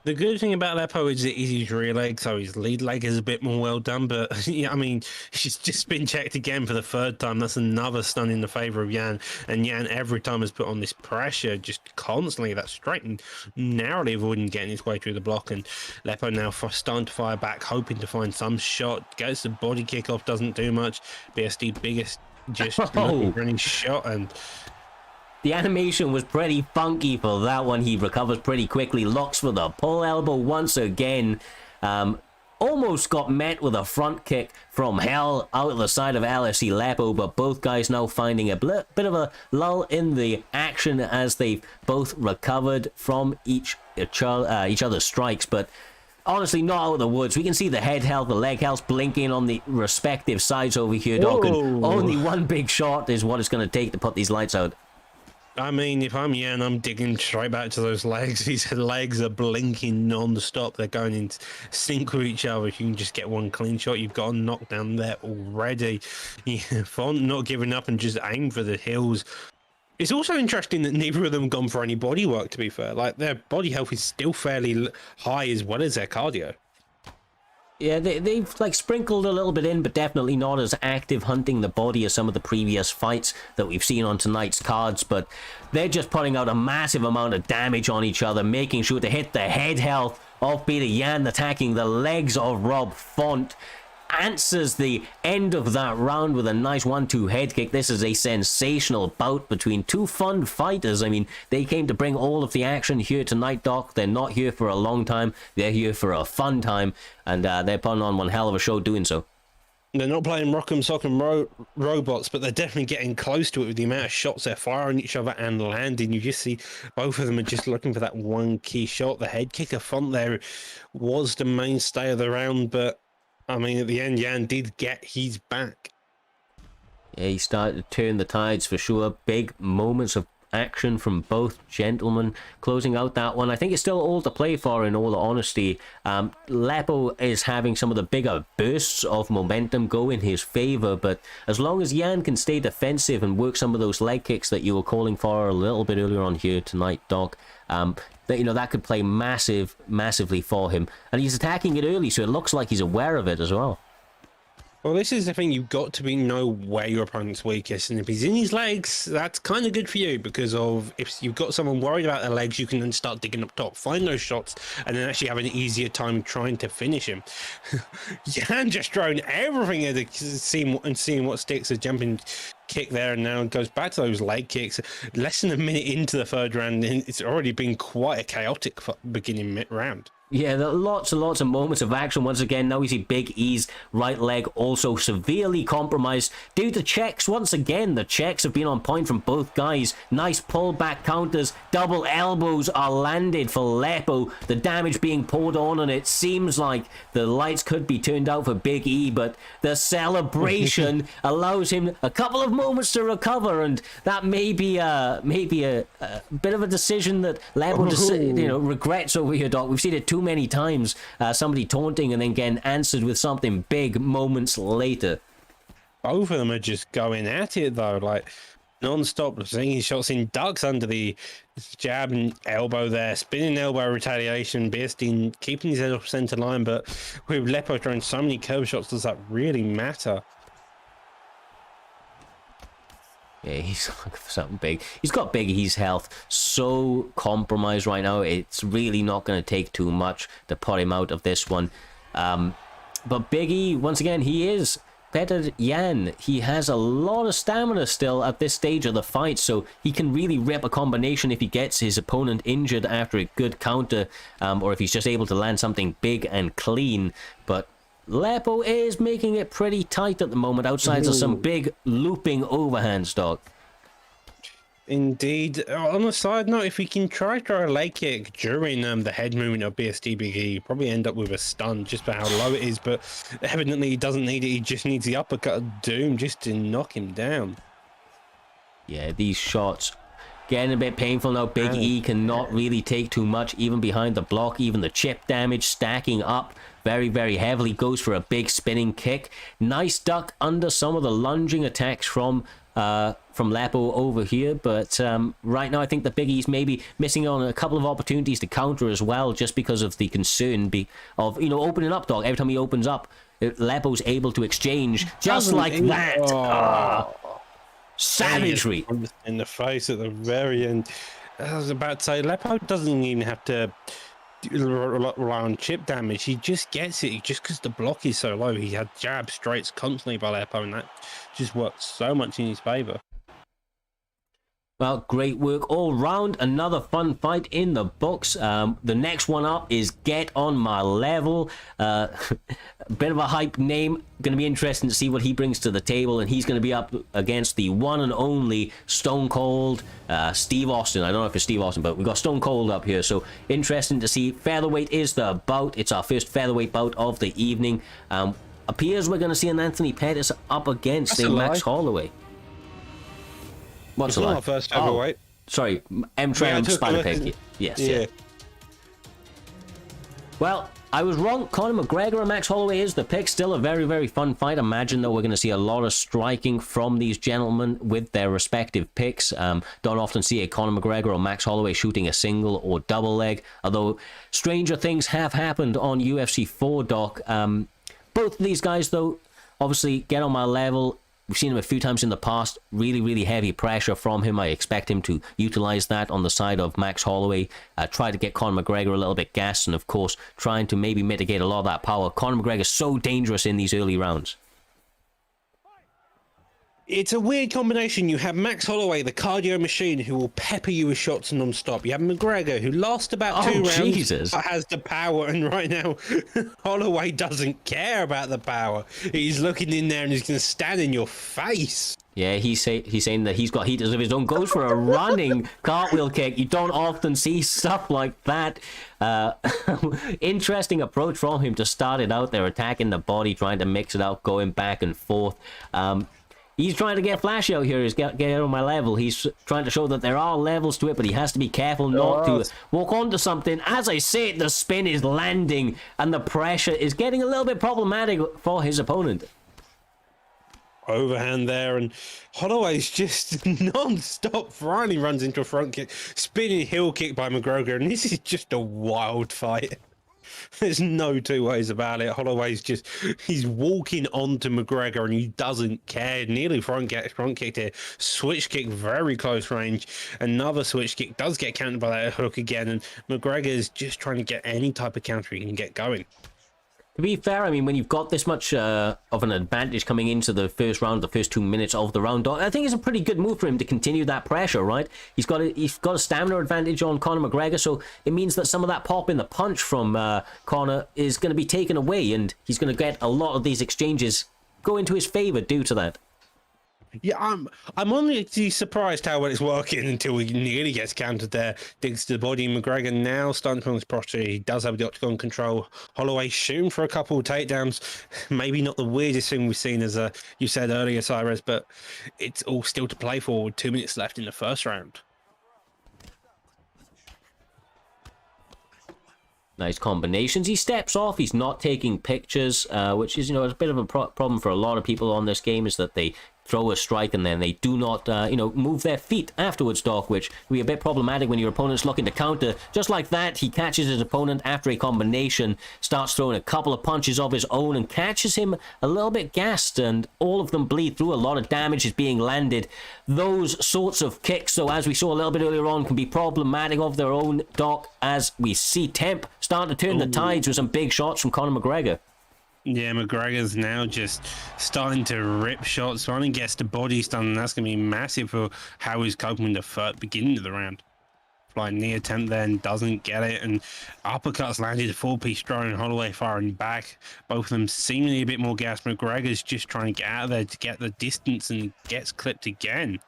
The good thing about Lepo is that he's rear leg, so his lead leg is a bit more well done. But yeah, I mean, he's just been checked again for the third time. That's another stun in the favour of Yan. And Yan every time has put on this pressure, just constantly, that straight and narrowly avoiding getting his way through the block. And Lepo now starting to fire back, hoping to find some shot. Gets the body kick off, doesn't do much. BSD biggest just looking for any shot, and the animation was pretty funky for that one. He recovers pretty quickly, locks for the pull elbow once again. Almost got met with a front kick from hell out of the side of LFC Lepo, but both guys now finding a bit of a lull in the action as they've both recovered from each other's strikes. But honestly, not out of the woods. We can see the head health, the leg health blinking on the respective sides over here, Doc. And only one big shot is what it's going to take to put these lights out. I mean, if I'm Yan, I'm digging straight back to those legs. His legs are blinking non-stop. They're going in sync with each other. If you can just get one clean shot, you've got a knockdown there already. Yeah, Font not giving up and just aim for the hills. It's also interesting that neither of them gone for any body work, to be fair. Like, their body health is still fairly high as well as their cardio. Yeah, they've like sprinkled a little bit in, but definitely not as active hunting the body as some of the previous fights that we've seen on tonight's cards. But they're just putting out a massive amount of damage on each other, making sure to hit the head health of Peter Yan, attacking the legs of Rob Font. Answers the end of that round with a nice 1-2 head kick. This is a sensational bout between two fun fighters. I mean, they came to bring all of the action here tonight, Doc. They're not here for a long time. They're here for a fun time, and they're putting on one hell of a show doing so. They're not playing Rock'em Sock'em Robots, but they're definitely getting close to it with the amount of shots they're firing each other and landing. You just see both of them are just looking for that one key shot. The head kicker Font there was the mainstay of the round, but I mean, at the end, Yan did get his back. Yeah, he started to turn the tides for sure. Big moments of action from both gentlemen closing out that one. I think it's still all to play for, in all honesty. Lepo is having some of the bigger bursts of momentum go in his favor, but as long as Yan can stay defensive and work some of those leg kicks that you were calling for a little bit earlier on here tonight, Doc, that could play massively for him. And he's attacking it early, so it looks like he's aware of it as well. Well, this is the thing. You've got to know where your opponent's weakest. And if he's in his legs, that's kind of good for you, because of if you've got someone worried about their legs, you can then start digging up top, find those shots, and then actually have an easier time trying to finish him. Yan just thrown everything at seeing what sticks. A jumping kick there, and now goes back to those leg kicks. Less than a minute into the third round, and it's already been quite a chaotic beginning mid-round. Yeah, there are lots and lots of moments of action. Once again, now we see Big E's right leg also severely compromised due to checks. Once again, the checks have been on point from both guys. Nice pullback counters. Double elbows are landed for Lepo. The damage being poured on, and it seems like the lights could be turned out for Big E, but the celebration allows him a couple of moments to recover, and that may be a bit of a decision that Lepo regrets over here, Doc. We've seen it too many times, somebody taunting and then getting answered with something big moments later. Both of them are just going at it though, like non-stop, seeing shots in, ducks under the jab and elbow there, spinning elbow retaliation. BSD keeping his head off center line, but with Lepo throwing so many curve shots, does that really matter? Yeah, he's looking for something big. He's got Big E's health so compromised right now. It's really not going to take too much to put him out of this one. But Big E, once again, he is Petr Yan, he has a lot of stamina still at this stage of the fight, so he can really rip a combination if he gets his opponent injured after a good counter, or if he's just able to land something big and clean. But Lepo is making it pretty tight at the moment, outside of some big looping overhands, Doc. Indeed. On a side note, if he can try a leg kick during the head movement of BSD Big E, he'll probably end up with a stun just for how low it is, but evidently he doesn't need it. He just needs the uppercut of Doom just to knock him down. Yeah, these shots getting a bit painful now. Big E cannot really take too much, even behind the block. Even the chip damage stacking up very, very heavily. Goes for a big spinning kick. Nice duck under some of the lunging attacks from Lepo over here, but right now I think the Big E's maybe missing on a couple of opportunities to counter as well, just because of the concern of, you know, opening up, Dog. Every time he opens up, Lepo's able to exchange just like that. Savagery in the face at the very end. I was about to say, Lepo doesn't even have to rely on chip damage. He just gets it just because the block is so low. He had jab straights constantly by Lepo, and that just worked so much in his favor. Well, great work all round. Another fun fight in the books. The next one up is Get On My Level. A bit of a hype name. Going to be interesting to see what he brings to the table. And he's going to be up against the one and only Stone Cold Steve Austin. I don't know if it's Steve Austin, but we've got Stone Cold up here. So interesting to see. Featherweight is the bout. It's our first featherweight bout of the evening. Appears we're going to see an Anthony Pettis up against a Max Holloway. What's it's not our first featherweight. Sorry, M-Tram Spider Pig. Yes, yeah. Well, I was wrong. Conor McGregor and Max Holloway is the pick. Still a very, very fun fight. Imagine, though, we're going to see a lot of striking from these gentlemen with their respective picks. Don't often see a Conor McGregor or Max Holloway shooting a single or double leg, although stranger things have happened on UFC 4, Doc. Both of these guys, though, obviously Get On My Level. We've seen him a few times in the past. Really, really heavy pressure from him. I expect him to utilize that on the side of Max Holloway. Try to get Conor McGregor a little bit gassed, and of course, trying to maybe mitigate a lot of that power. Conor McGregor is so dangerous in these early rounds. It's a weird combination. You have Max Holloway, the cardio machine, who will pepper you with shots non-stop. You have McGregor, who lasts about 2 rounds, but has the power. And right now, Holloway doesn't care about the power. He's looking in there and he's going to stand in your face. Yeah, he's saying that he's got heaters of his own. Goes for a running cartwheel kick. You don't often see stuff like that. Interesting approach from him to start it out there, attacking the body, trying to mix it out, going back and forth. He's trying to get flashy out here. He's get on my level. He's trying to show that there are levels to it, but he has to be careful not to walk onto something. As I say, the spin is landing, and the pressure is getting a little bit problematic for his opponent. Overhand there, and Holloway's just non-stop finally runs into a front kick, spinning heel kick by McGregor, and this is just a wild fight. There's no two ways about it. Holloway's he's walking onto McGregor and he doesn't care. Nearly front kick here. Switch kick, very close range. Another switch kick does get countered by that hook again, and McGregor's just trying to get any type of counter he can get going. To be fair, I mean, when you've got this much of an advantage coming into the first round, the first 2 minutes of the round, I think it's a pretty good move for him to continue that pressure, right? He's got a stamina advantage on Conor McGregor, so it means that some of that pop in the punch from Conor is going to be taken away, and he's going to get a lot of these exchanges go into his favor due to that. Yeah, I'm only surprised how well it's working until he nearly gets countered there. Digs to the body. McGregor now starting from his posture. He does have the octagon control. Holloway shooting for a couple of takedowns. Maybe not the weirdest thing we've seen, as you said earlier, Cyrus, but it's all still to play for with 2 minutes left in the first round. Nice combinations. He steps off. He's not taking pictures, which is, a bit of a problem for a lot of people on this game, is that they throw a strike and then they do not, move their feet afterwards, Doc, which can be a bit problematic when your opponent's looking to counter. Just like that, he catches his opponent after a combination, starts throwing a couple of punches of his own and catches him a little bit gassed, and all of them bleed through. A lot of damage is being landed. Those sorts of kicks, so as we saw a little bit earlier on, can be problematic of their own, Doc, as we see Temp start to turn the tides with some big shots from Conor McGregor. Yeah, McGregor's now just starting to rip shots, trying to get the body stun, and that's going to be massive for how he's coping with the beginning of the round. Flying knee attempt then doesn't get it, and uppercuts landed a four-piece strike, and Holloway firing back. Both of them seemingly a bit more gas. McGregor's just trying to get out of there to get the distance and gets clipped again.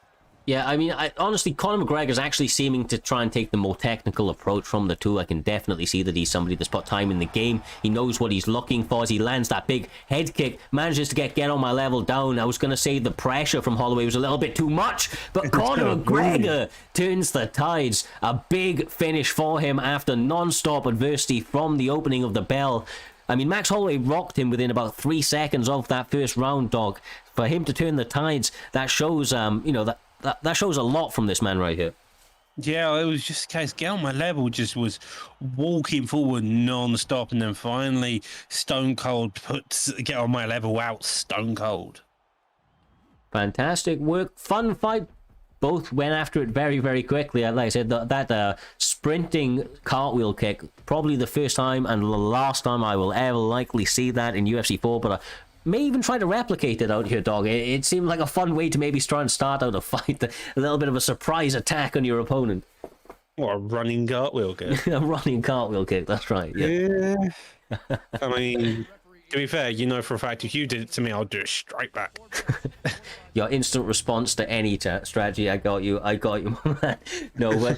Yeah, I mean, honestly, Conor McGregor's actually seeming to try and take the more technical approach from the two. I can definitely see that he's somebody that's put time in the game. He knows what he's looking for as he lands that big head kick, manages to get on my level down. I was going to say the pressure from Holloway was a little bit too much, but Conor McGregor turns the tides. A big finish for him after non-stop adversity from the opening of the bell. I mean, Max Holloway rocked him within about 3 seconds of that first round, dog. For him to turn the tides, that shows, that shows a lot from this man right here. Yeah, it was just a case. Get on my level just was walking forward non-stop, and then finally Stone Cold puts get on my level out Stone Cold. Fantastic work. Fun fight. Both went after it very, very quickly. Like I said, that sprinting cartwheel kick, probably the first time and the last time I will ever likely see that in UFC 4, but may even try to replicate it out here, dog. It seemed like a fun way to maybe try and start out a fight. A little bit of a surprise attack on your opponent. What, a running cartwheel kick? A running cartwheel kick, that's right. Yeah. I mean, to be fair, you know for a fact, if you did it to me, I'll do it straight back. Your instant response to any strategy. I got you. No,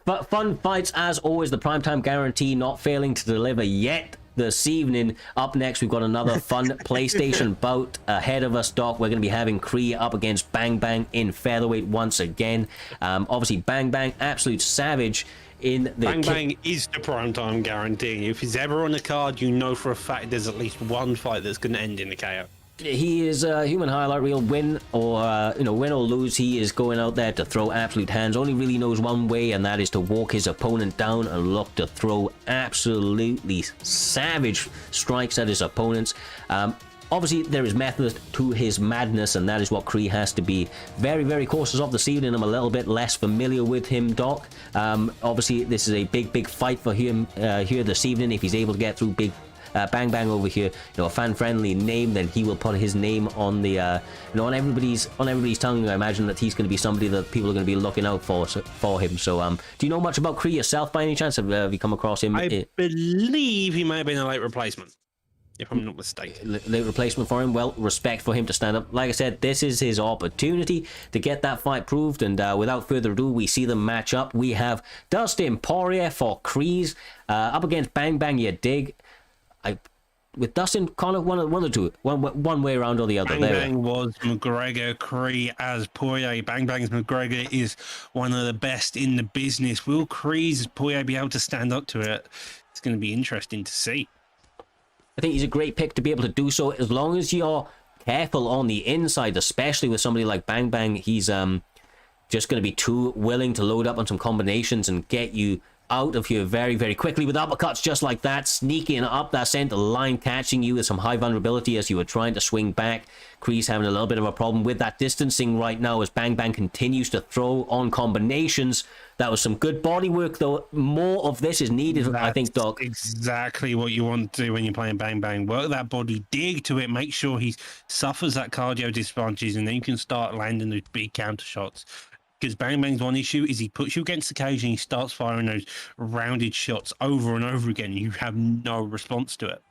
but fun fights as always. The primetime guarantee not failing to deliver yet. This evening, up next, we've got another fun PlayStation bout ahead of us, Doc. We're going to be having Cree up against Bang Bang in featherweight once again. Obviously, Bang Bang, absolute savage in the... Bang Bang is the primetime guarantee. If he's ever on the card, you know for a fact there's at least one fight that's going to end in a KO. He is a human highlight reel. Win or win or lose, he is going out there to throw absolute hands. Only really knows one way, and that is to walk his opponent down and look to throw absolutely savage strikes at his opponents. Obviously, there is method to his madness, and that is what Cree has to be very, very cautious of this evening. I'm a little bit less familiar with him, Doc. Obviously, this is a big, big fight for him here this evening. If he's able to get through Bang Bang over here, a fan-friendly name, then he will put his name on the, on everybody's tongue. I imagine that he's going to be somebody that people are going to be looking out for him. So, do you know much about Cree yourself by any chance? Have you come across him? I believe he may have been a late replacement, if I'm not mistaken. Late replacement for him. Well, respect for him to stand up. Like I said, this is his opportunity to get that fight proved. And without further ado, we see them match up. We have Dustin Poirier for Crees up against Bang Bang. You dig? With Dustin, Conor, one of the two, one way around or the other. Bang Bang was McGregor, Cree as Poirier. Bang Bang's McGregor is one of the best in the business. Will Cree's Poirier be able to stand up to it? It's going to be interesting to see. I think he's a great pick to be able to do so, as long as you're careful on the inside, especially with somebody like Bang Bang. He's just going to be too willing to load up on some combinations and get you out of here very, very quickly with uppercuts just like that, sneaking up that center line, catching you with some high vulnerability as you were trying to swing back. Cree's having a little bit of a problem with that distancing right now as Bang Bang continues to throw on combinations. That was some good body work, though. More of this is needed, I think, Doc. Exactly what you want to do when you're playing Bang Bang. Work that body, dig to it, make sure he suffers that cardio disadvantage, and then you can start landing those big counter shots. Because Bang Bang's one issue is he puts you against the cage and he starts firing those rounded shots over and over again. You have no response to it.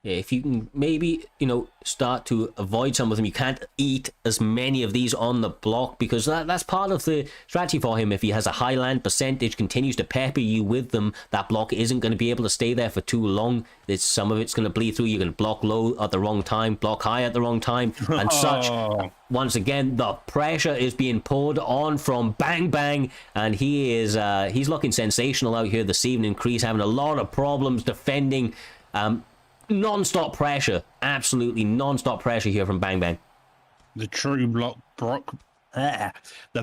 Yeah, if you can maybe, start to avoid some of them, you can't eat as many of these on the block, because that's part of the strategy for him. If he has a high land percentage, continues to pepper you with them, that block isn't going to be able to stay there for too long. Some of it's going to bleed through. You can block low at the wrong time, block high at the wrong time, and such. Once again, the pressure is being poured on from Bang Bang, and he's looking sensational out here this evening. Cree's having a lot of problems defending. Non-stop pressure, absolutely non-stop pressure here from Bang Bang. The true the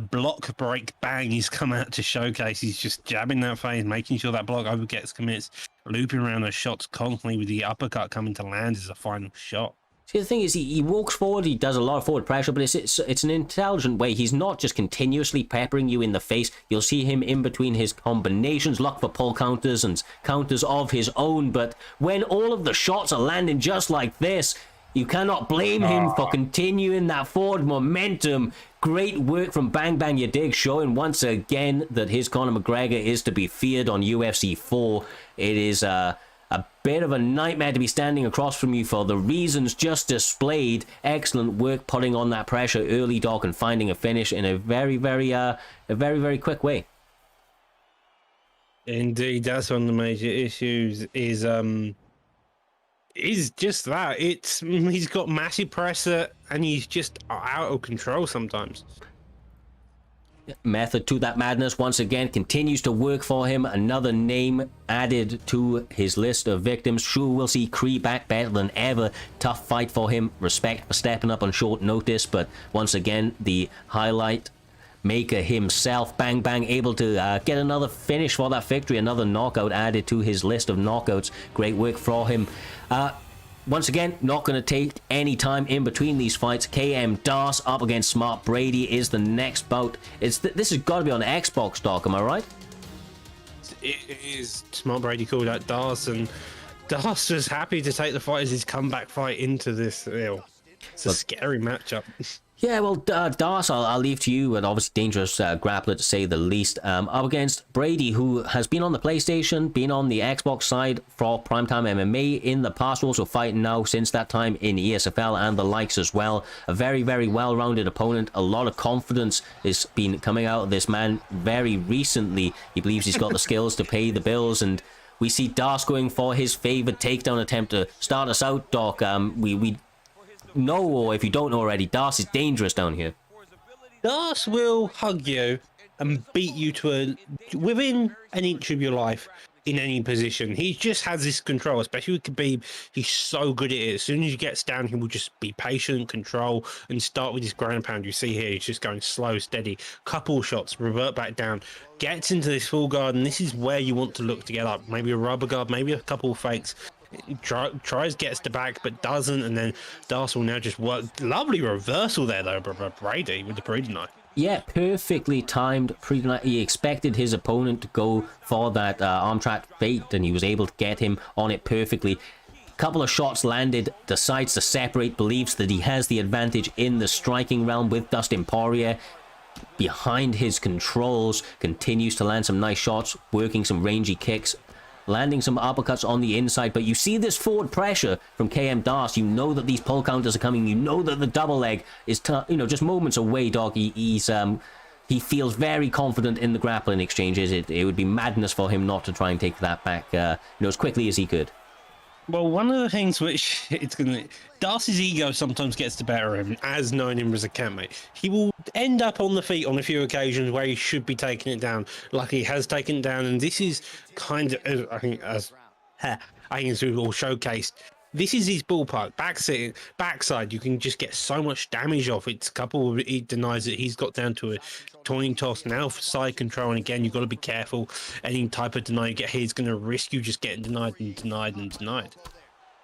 block break Bang he's come out to showcase. He's just jabbing that phase, making sure that block over gets commits, looping around those shots constantly with the uppercut coming to land as a final shot. See, the thing is, he walks forward, he does a lot of forward pressure, but it's an intelligent way. He's not just continuously peppering you in the face. You'll see him in between his combinations, look for pull counters and counters of his own, but when all of the shots are landing just like this, you cannot blame him for continuing that forward momentum. Great work from Bang Bang Ya Dig, showing once again that his Conor McGregor is to be feared on UFC 4. It is a bit of a nightmare to be standing across from you for the reasons just displayed. Excellent work putting on that pressure early, Doc, and finding a finish in a very, very quick way. Indeed, that's one of the major issues. Is just that he's got massive pressure and he's just out of control sometimes. Method to that madness once again continues to work for him. Another name added to his list of victims. Sure, we'll see Cree back better than ever. Tough fight for him. Respect for stepping up on short notice, but once again, the highlight maker himself, Bang Bang, able to get another finish for that victory. Another knockout added to his list of knockouts. Great work for him. Once again, not going to take any time in between these fights. KM Das up against Smart Brady is the next bout. This has got to be on Xbox, Doc, am I right? It is. Smart Brady called out Das, and Das was happy to take the fight as his comeback fight into this. It's a scary matchup. Yeah, well, Das, I'll leave to you, and obviously dangerous grappler to say the least. Up against Brady, who has been on the PlayStation, been on the Xbox side for Primetime MMA in the past, also fighting now since that time in ESFL and the likes as well. A very, very well-rounded opponent. A lot of confidence has been coming out of this man very recently. He believes he's got the skills to pay the bills, and we see Das going for his favored takedown attempt to start us out, Doc. We know, or if you don't know already, Das is dangerous down here. Das will hug you and beat you to within an inch of your life in any position. He just has this control, especially with Khabib. He's so good at it. As soon as he gets down, he will just be patient, control, and start with his ground pound. You see here, he's just going slow, steady, couple shots, revert back down, gets into this full guard, and this is where you want to look to get up. Maybe a rubber guard, maybe a couple of fakes. Tries, gets the back, but doesn't, and then Das will now just work. Lovely reversal there, though, Brady with the Brady knife. Yeah, perfectly timed. He expected his opponent to go for that arm track fate, and he was able to get him on it perfectly. Couple of shots landed, decides to separate, believes that he has the advantage in the striking realm with Dustin Poirier. Behind his controls, continues to land some nice shots, working some rangy kicks, landing some uppercuts on the inside, but you see this forward pressure from KM Das. You know that these pull counters are coming. You know that the double leg is, just moments away, Dog. He feels very confident in the grappling exchanges. It would be madness for him not to try and take that back, as quickly as he could. Well, one of the things which Darcy's ego sometimes gets the better of him, as knowing him as a campmate. He will end up on the feet on a few occasions where he should be taking it down, like he has taken it down, and this is kind of, I think it's all showcased. This is his ballpark. Backside, you can just get so much damage off. It's coupled with, he denies it. He's got down to a tossing toss now for side control. And again, you've got to be careful. Any type of deny you get here is going to risk you just getting denied and denied and denied.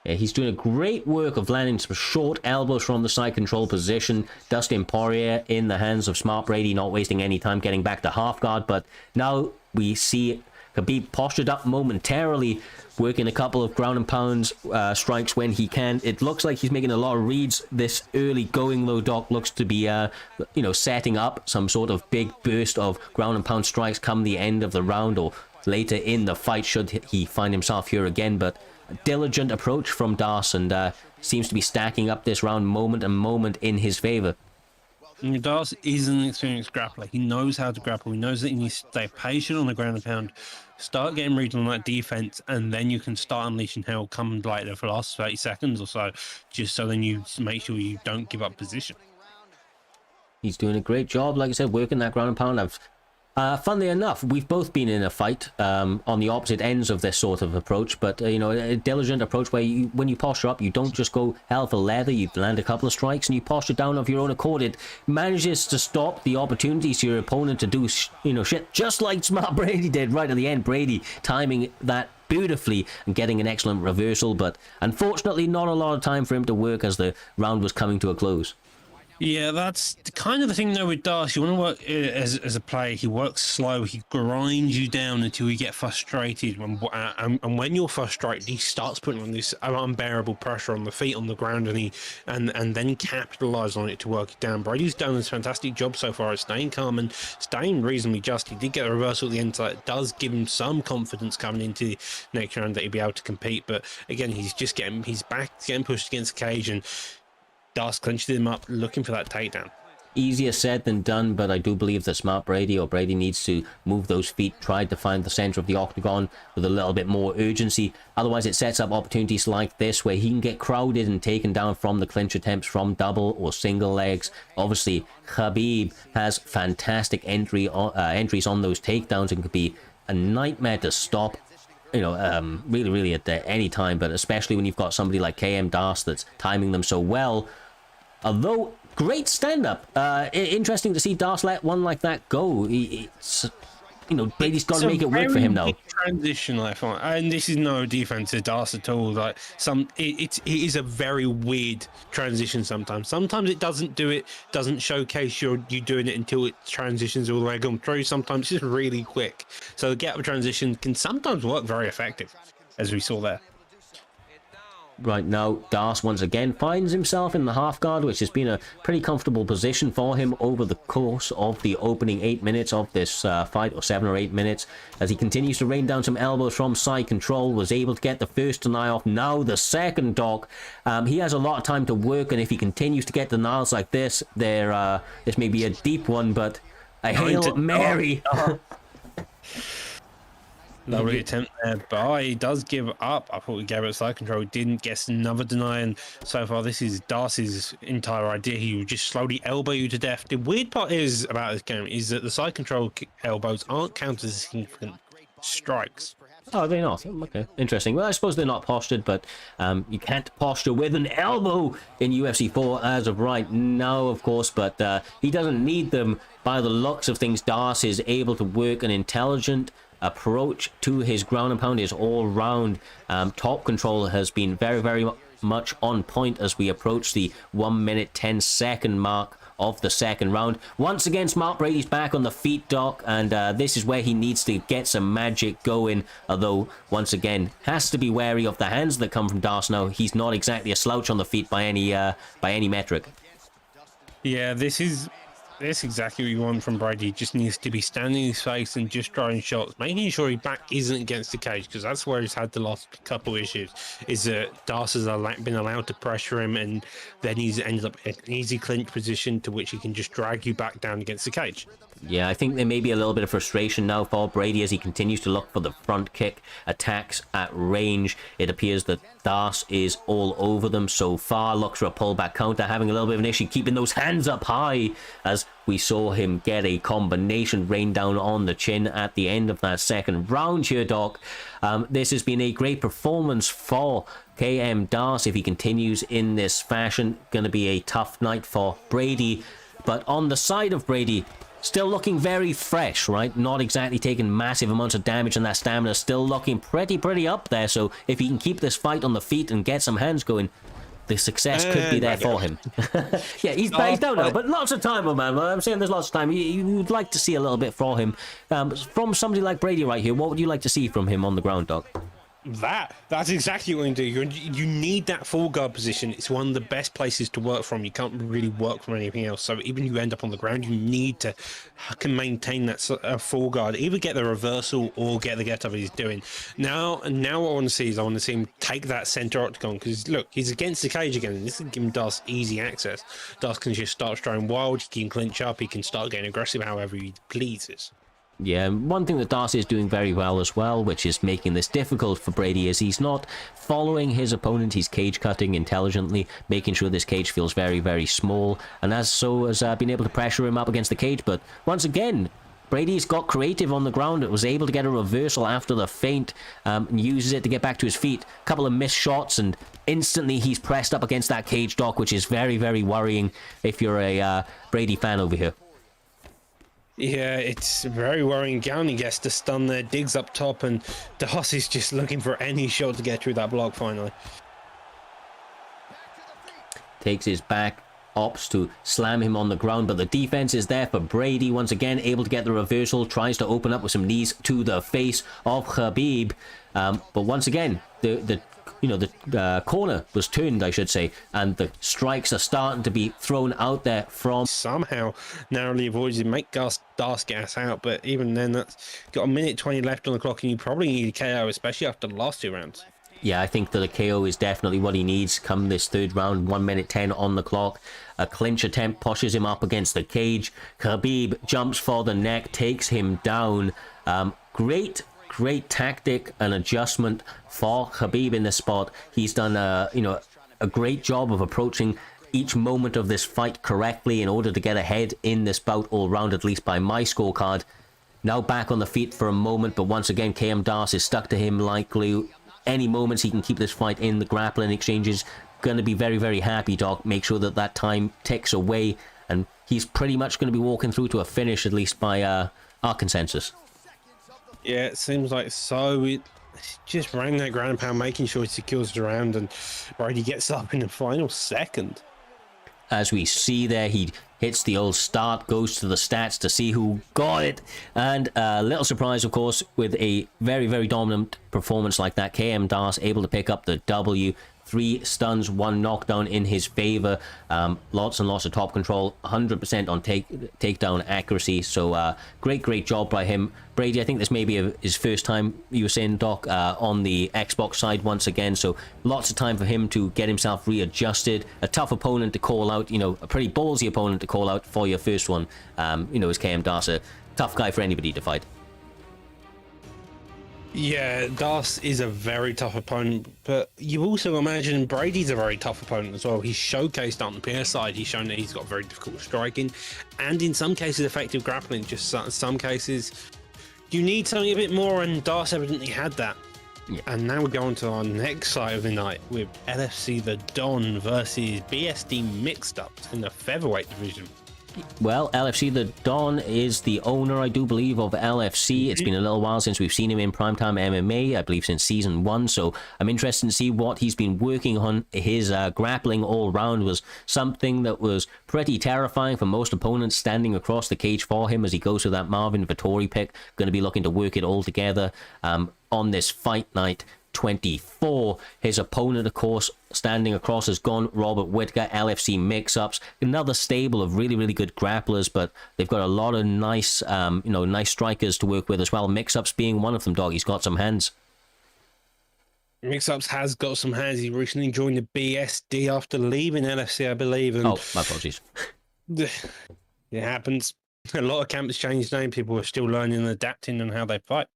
Yeah, he's doing a great work of landing some short elbows from the side control position. Dustin Poirier in the hands of Smart Brady, not wasting any time getting back to half guard. But now we see Khabib postured up momentarily, working a couple of ground and pound strikes when he can. It looks like he's making a lot of reads this early going, though. Doc looks to be, setting up some sort of big burst of ground and pound strikes come the end of the round or later in the fight, should he find himself here again. But a diligent approach from Das, and seems to be stacking up this round moment and moment in his favor. Das is an experienced grappler. He knows how to grapple. He knows that he needs to stay patient on the ground and pound, start getting reads on that defense, and then you can start unleashing hell come like the last 30 seconds or so, just so then you make sure you don't give up position. He's doing a great job, like I said, working that ground and pound. Funnily enough, we've both been in a fight on the opposite ends of this sort of approach, but a diligent approach where when you posture up, you don't just go hell for leather. You land a couple of strikes and you posture down of your own accord. It manages to stop the opportunities to your opponent to do shit just like Smart Brady did right at the end. Brady timing that beautifully and getting an excellent reversal, but unfortunately not a lot of time for him to work as the round was coming to a close. Yeah, that's kind of the thing though with Das. You want to work as a player. He works slow. He grinds you down until you get frustrated. And when you're frustrated, he starts putting on this unbearable pressure on the feet, on the ground, and then capitalize on it to work it down. Brady's done a fantastic job so far at staying calm and staying reasonably just. He did get a reversal at the end, so it does give him some confidence coming into next round that he'll be able to compete. But again, he's back getting pushed against the cage, and Das clinched him up, looking for that takedown. Easier said than done, but I do believe that Smart Brady needs to move those feet, try to find the center of the octagon with a little bit more urgency. Otherwise, it sets up opportunities like this where he can get crowded and taken down from the clinch attempts from double or single legs. Obviously, Khabib has fantastic entries on those takedowns and could be a nightmare to stop. Really at any time, but especially when you've got somebody like KM Das that's timing them so well. Although, great stand-up. Interesting to see Das let one like that go. Brady's got to make it work for him now. Transition, and this is no defense to Das at all. Like it is a very weird transition sometimes. Sometimes it doesn't showcase you doing it until it transitions all the way going through. Sometimes it's just really quick. So the get-up transition can sometimes work very effective, as we saw there. Right now, Das once again finds himself in the half guard, which has been a pretty comfortable position for him over the course of the opening 8 minutes of this fight, or 7 or 8 minutes, as he continues to rain down some elbows from side control, was able to get the first deny off, now the second, Doc. He has a lot of time to work, and if he continues to get denials like this, this may be a deep one, but a Hail Mary. Lovely attempt there, but he does give up. I thought we gave it side control. Didn't get another deny, and so far this is Das's entire idea. He will just slowly elbow you to death. The weird part about this game is that the side control elbows aren't counted as significant strikes. Oh, they're not? Okay, interesting. Well, I suppose they're not postured, but you can't posture with an elbow in UFC 4 as of right now, of course, but he doesn't need them. By the looks of things, Das is able to work an intelligent approach to his ground and pound. His all-round top control has been very, very much on point as we approach the 1 minute 10 second mark of the second round. Once again, Smart Brady's back on the feet, Doc, and this is where he needs to get some magic going, although once again has to be wary of the hands that come from Das now. He's not exactly a slouch on the feet by any metric. Yeah, this is exactly what you want from Brady. He just needs to be standing in his face and just throwing shots, making sure his back isn't against the cage, because that's where he's had the last couple issues, is that Das has been allowed to pressure him, and then he's ended up in an easy clinch position to which he can just drag you back down against the cage. Yeah, I think there may be a little bit of frustration now for Brady as he continues to look for the front kick attacks at range. It appears that Das is all over them so far, looks for a pullback counter, having a little bit of an issue keeping those hands up high, as we saw him get a combination rain down on the chin at the end of that second round here, Doc. This has been a great performance for KM Das. If he continues in this fashion, going to be a tough night for Brady. But on the side of Brady, still looking very fresh, right? Not exactly taking massive amounts of damage, and that stamina still looking pretty up there. So if he can keep this fight on the feet and get some hands going, the success could be there for him. Yeah, he's down now, but lots of time, man. I'm saying there's lots of time. You'd like to see a little bit for him. From somebody like Brady right here, what would you like to see from him on the ground, Doc? That's exactly what you do. You need that full guard position. It's one of the best places to work from. You can't really work from anything else. So even if you end up on the ground, you need to can maintain that full guard. Either get the reversal or get the get up he's doing. Now what I want to see is him take that center octagon, because look, he's against the cage again, and this can give him Das easy access. Das can just start throwing wild. He can clinch up. He can start getting aggressive however he pleases. Yeah, one thing that Darcy is doing very well as well, which is making this difficult for Brady, is he's not following his opponent. He's cage cutting intelligently, making sure this cage feels very, very small, and has been able to pressure him up against the cage. But once again, Brady's got creative on the ground. It was able to get a reversal after the feint, and uses it to get back to his feet. A couple of missed shots, and instantly he's pressed up against that cage, Doc, which is very, very worrying if you're a Brady fan over here. Yeah, it's very worrying. Gowney gets to stun there, digs up top, and Darcy's just looking for any shot to get through that block finally. Takes his back, opts to slam him on the ground, but the defense is there for Brady. Once again, able to get the reversal, tries to open up with some knees to the face of Khabib. But once again, the corner was turned, I should say, and the strikes are starting to be thrown out there from... Somehow narrowly avoids it, make Darce gas out, but even then, that's got a minute 20 left on the clock, and you probably need a KO, especially after the last 2 rounds. Yeah, I think that a KO is definitely what he needs come this third round. 1 minute 10 on the clock. A clinch attempt pushes him up against the cage. Khabib jumps for the neck, takes him down. Great tactic and adjustment for Khabib in this spot. He's done a great job of approaching each moment of this fight correctly in order to get ahead in this bout all round, at least by my scorecard. Now back on the feet for a moment, but once again KM Darce is stuck to him like glue. Any moments he can keep this fight in the grappling exchanges, going to be very, very happy, Doc. Make sure that that time ticks away, and he's pretty much going to be walking through to a finish, at least by our consensus. Yeah, it seems like so. It just rang that ground and pound, making sure he secures the round, and Brady gets up in the final second. As we see there, he hits the old start, goes to the stats to see who got it. And a little surprise, of course, with a very, very dominant performance like that. KM Darce able to pick up the W. 3 stuns, 1 knockdown in his favor. Lots and lots of top control, 100% on takedown accuracy. So great job by him. Brady, I think this may be his first time, you were saying, Doc, on the Xbox side once again. So lots of time for him to get himself readjusted. A tough opponent to call out, a pretty ballsy opponent to call out for your first one. Is KM Darce a tough guy for anybody to fight. Yeah, Darce is a very tough opponent, but you also imagine Brady's a very tough opponent as well. He's showcased on the PS side. He's shown that he's got very difficult striking, and in some cases effective grappling. Just some cases you need something a bit more, and Darce evidently had that. Yeah. And now we go on to our next fight of the night with LFC The Don versus BSD Mixed Ups in the featherweight division. Well, LFC The Don is the owner, I do believe, of LFC. It's been a little while since we've seen him in Primetime MMA, I believe since season 1, so I'm interested to see what he's been working on. His grappling all round was something that was pretty terrifying for most opponents standing across the cage for him as he goes to that Marvin Vettori pick. Going to be looking to work it all together on this fight night 24. His opponent, of course, standing across has gone Robert Whittaker, LFC Mix-Ups. Another stable of really good grapplers, but they've got a lot of nice strikers to work with as well. Mix-Ups being one of them, Dog. He's got some hands. Mix-Ups has got some hands. He recently joined the BSD after leaving LFC, I believe. And oh, my apologies. It happens. A lot of camps changed name. People are still learning and adapting on how they fight.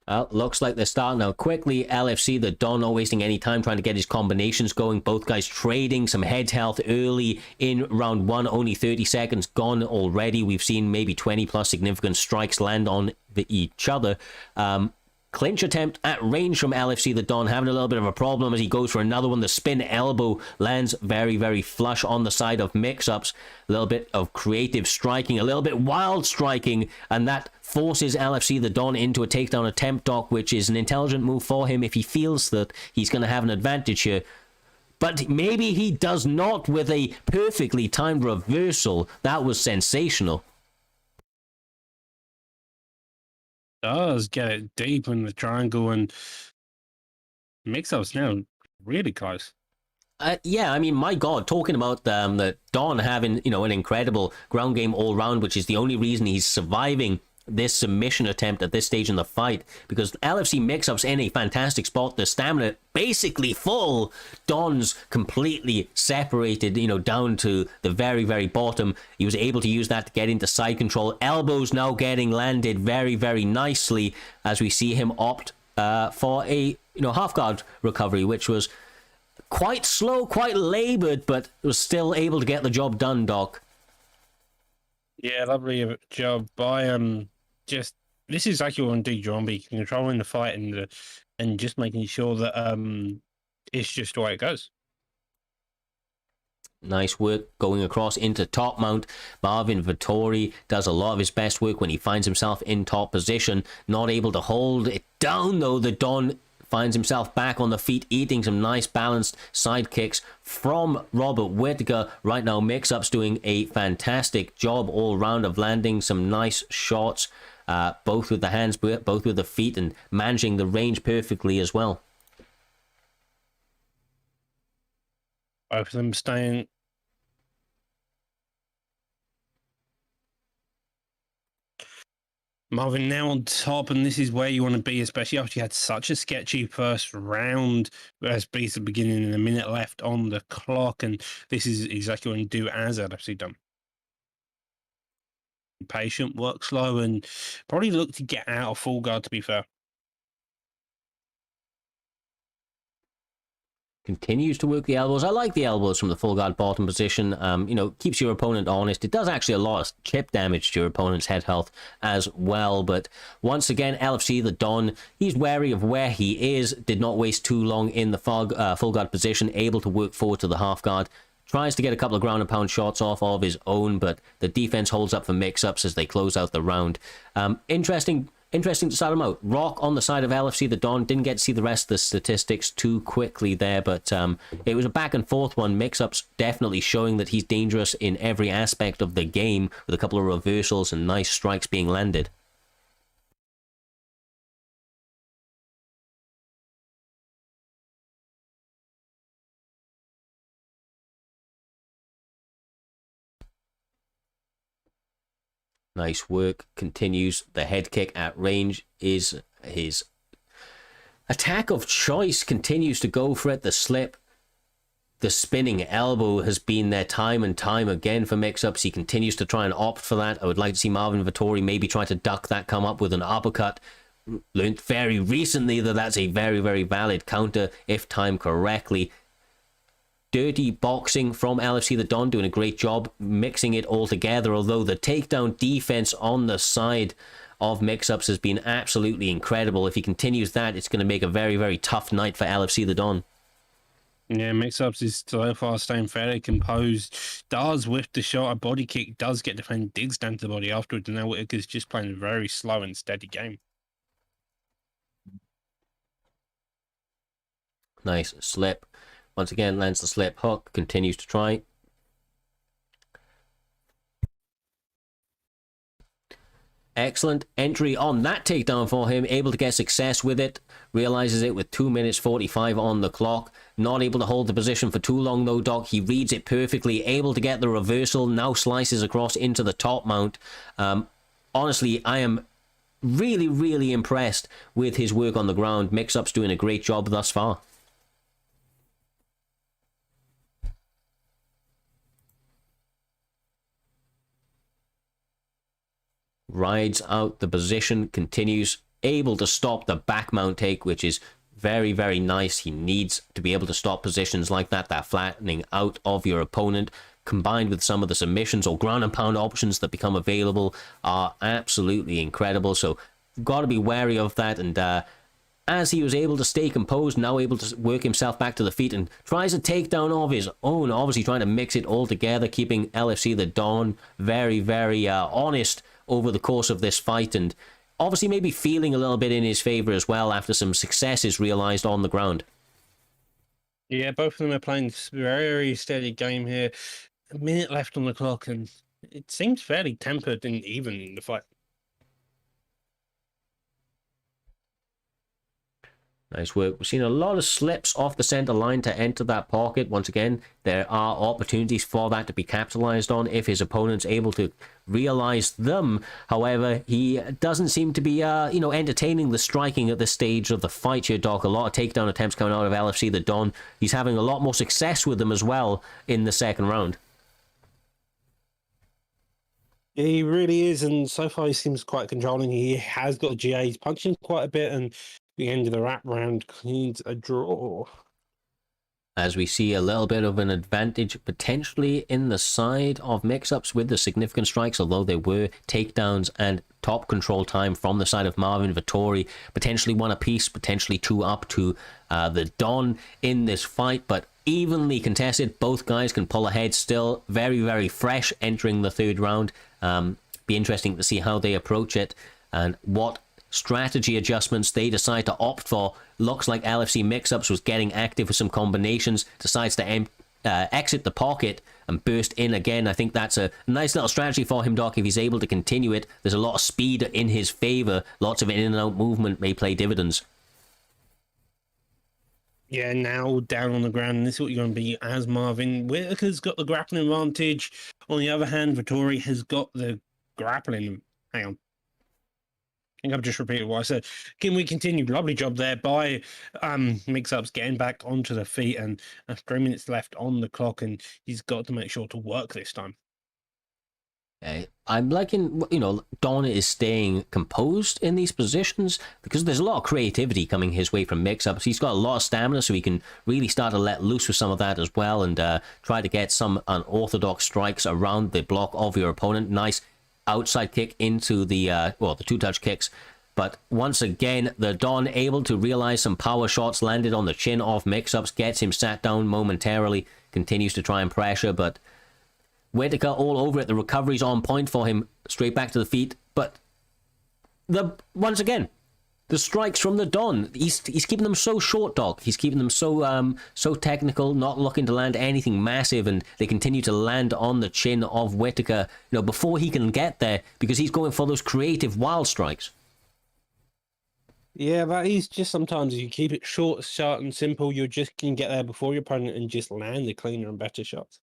Well, looks like they're starting out quickly. LFC, The Don, not wasting any time trying to get his combinations going. Both guys trading some head health early in round 1. Only 30 seconds gone already. We've seen maybe 20 plus significant strikes land on each other. Clinch attempt at range from LFC The Don, having a little bit of a problem as he goes for another one. The spin elbow lands very flush on the side of Mix-Ups. A little bit of creative striking, a little bit wild striking, and that forces LFC The Don into a takedown attempt, Doc, which is an intelligent move for him if he feels that he's going to have an advantage here. But maybe he does not with a perfectly timed reversal. That was sensational. Does get it deep in the triangle, and Mix-Ups now really close. Yeah, I mean, my God, talking about the Don having, an incredible ground game all round, which is the only reason he's surviving this submission attempt at this stage in the fight, because LFC Mix-Ups in a fantastic spot. The stamina basically full. Don's completely separated, down to the very bottom. He was able to use that to get into side control. Elbows now getting landed very nicely as we see him opt for a half guard recovery, which was quite slow, quite labored, but was still able to get the job done, Doc. Yeah, lovely job by this is exactly what I want to do, John. Be controlling the fight and just making sure that it's just the way it goes. Nice work going across into top mount. Marvin Vettori does a lot of his best work when he finds himself in top position. Not able to hold it down though. The Don finds himself back on the feet, eating some nice balanced side kicks from Robert Whittaker. Right now, Mix-Up's doing a fantastic job all round of landing some nice shots, both with the hands, both with the feet, and managing the range perfectly as well. Both of them staying. Marvin now on top, and this is where you want to be, especially after you had such a sketchy first round. As beats the beginning and a minute left on the clock, and this is exactly what you do as LFC done. Patient, work slow, and probably look to get out of full guard, to be fair. Continues to work the elbows. I like the elbows from the full guard bottom position. Keeps your opponent honest. It does actually a lot of chip damage to your opponent's head health as well. But once again, LFC, the Don, he's wary of where he is. Did not waste too long in the full guard position. Able to work forward to the half guard. Tries to get a couple of ground and pound shots off of his own, but the defense holds up for Mix-Ups as they close out the round. Interesting to start him out. Rock on the side of LFC, the Don. Didn't get to see the rest of the statistics too quickly there, but it was a back and forth one. Mix-Up's definitely showing that he's dangerous in every aspect of the game, with a couple of reversals and nice strikes being landed. Nice work. Continues. The head kick at range is his attack of choice. Continues to go for it. The slip. The spinning elbow has been there time and time again for Mix-Ups. He continues to try and opt for that. I would like to see Marvin Vettori maybe try to duck that, come up with an uppercut. Learned very recently that that's a very, very valid counter if timed correctly. Dirty boxing from LFC the Don, doing a great job mixing it all together, although the takedown defense on the side of Mix-Ups has been absolutely incredible. If he continues that, it's going to make a very, very tough night for LFC the Don. Yeah, Mix-Ups is so far staying fairly composed. Does whiff the shot, a body kick, does get defended, digs down to the body afterwards, and now Whittaker's just playing a very slow and steady game. Nice slip. Once again, lands the slip hook, continues to try. Excellent entry on that takedown for him. Able to get success with it. Realizes it with 2 minutes 45 on the clock. Not able to hold the position for too long though, Doc. He reads it perfectly. Able to get the reversal. Now slices across into the top mount. Honestly, I am really, really impressed with his work on the ground. Mix-Up's doing a great job thus far. Rides out the position, continues, able to stop the back mount take, which is very, very nice. He needs to be able to stop positions like that, that flattening out of your opponent, combined with some of the submissions or ground and pound options that become available are absolutely incredible. So got to be wary of that. And as he was able to stay composed, now able to work himself back to the feet and tries a takedown of his own, obviously trying to mix it all together, keeping LFC the Don very, very honest over the course of this fight, and obviously maybe feeling a little bit in his favor as well after some successes realized on the ground. Yeah, both of them are playing very steady game here. A minute left on the clock, and it seems fairly tempered and even in the fight. Nice work. We've seen a lot of slips off the center line to enter that pocket. Once again, there are opportunities for that to be capitalized on if his opponent's able to realize them. However, he doesn't seem to be, entertaining the striking at this stage of the fight here, Doc. A lot of takedown attempts coming out of LFC the Don. He's having a lot more success with them as well in the second round. Yeah, he really is, and so far he seems quite controlling. He has got the GA. He's punching quite a bit, and the end of the wrap round cleans a draw. as we see a little bit of an advantage potentially in the side of mix-ups with the significant strikes, although there were takedowns and top control time from the side of Marvin Vettori, potentially one apiece, potentially two up to the Don in this fight, but evenly contested. Both guys can pull ahead still, very, very fresh entering the third round. Be interesting to see how they approach it and what strategy adjustments they decide to opt for. Looks like LFC Mix-Ups was getting active with some combinations, decides to exit the pocket and burst in again. I think that's a nice little strategy for him, Doc, if he's able to continue it. There's a lot of speed in his favor. Lots of in and out movement may play dividends. Yeah, now down on the ground, and this is what you're going to be as Marvin. Whitaker's got the grappling advantage. On the other hand, Vettori has got the grappling. Hang on. I think I've just repeated what I said. Can we continue? Lovely job there by Mix-Ups getting back onto the feet, and 3 minutes left on the clock, and he's got to make sure to work this time. I'm liking, Don is staying composed in these positions because there's a lot of creativity coming his way from Mix-Ups. He's got a lot of stamina, so he can really start to let loose with some of that as well and try to get some unorthodox strikes around the block of your opponent. Nice outside kick into the two-touch kicks. But once again, the Don able to realize some power shots landed on the chin of Mix-Ups, gets him sat down momentarily, continues to try and pressure, but Whitaker all over it. The recovery's on point for him, straight back to the feet. But once again, the strikes from the Don, he's keeping them so short, Doc. He's keeping them so technical, not looking to land anything massive, and they continue to land on the chin of Whitaker, before he can get there, because he's going for those creative wild strikes. Yeah, but he's just sometimes you keep it short, and simple, you just can get there before your opponent and just land the cleaner and better shots.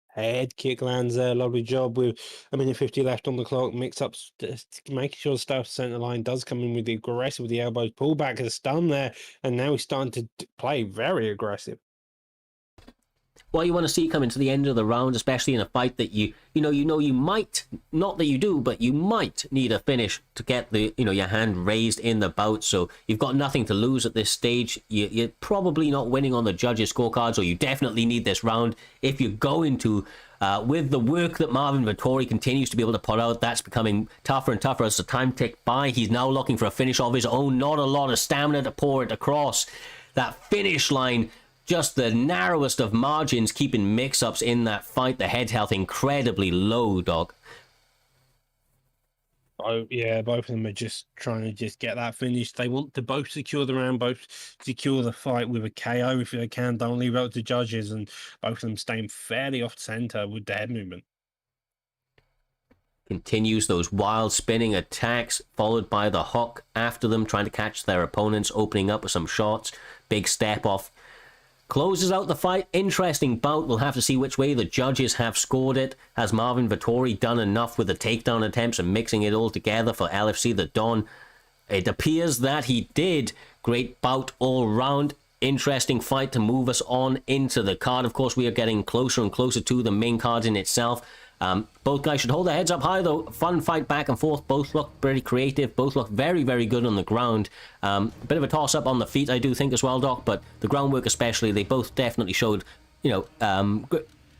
Head kick lands there. Lovely job with a minute 50 left on the clock. Mix-Ups, making sure the staff center line does come in with the aggressive with the elbows. Pull back a stun there, and now he's starting to play very aggressive. What you want to see coming to the end of the round, especially in a fight that you might, not that you do, but you might need a finish to get the your hand raised in the bout. So you've got nothing to lose at this stage. You're probably not winning on the judges' scorecards, or you definitely need this round if you're going to. With the work that Marvin Vettori continues to be able to put out, that's becoming tougher and tougher as the time ticks by. He's now looking for a finish of his own. Not a lot of stamina to pour it across that finish line. Just the narrowest of margins, keeping Mix-Ups in that fight. The head health incredibly low, Dog. Oh yeah, both of them are just trying to just get that finish. They want to both secure the round, both secure the fight with a KO if they can. Don't leave it up to judges, and both of them staying fairly off center with the head movement. Continues those wild spinning attacks, followed by the hook after them, trying to catch their opponents, opening up with some shots. Big step off. Closes out the fight. Interesting bout. We'll have to see which way the judges have scored it. Has Marvin Vettori done enough with the takedown attempts and mixing it all together for LFC the Don? It appears that he did. Great bout all round. Interesting fight to move us on into the card. Of course, we are getting closer and closer to the main card in itself. Both guys should hold their heads up high, though. Fun fight back and forth. Both look pretty creative. Both look very, very good on the ground. A bit of a toss-up on the feet, I do think, as well, Doc. But the groundwork especially, they both definitely showed,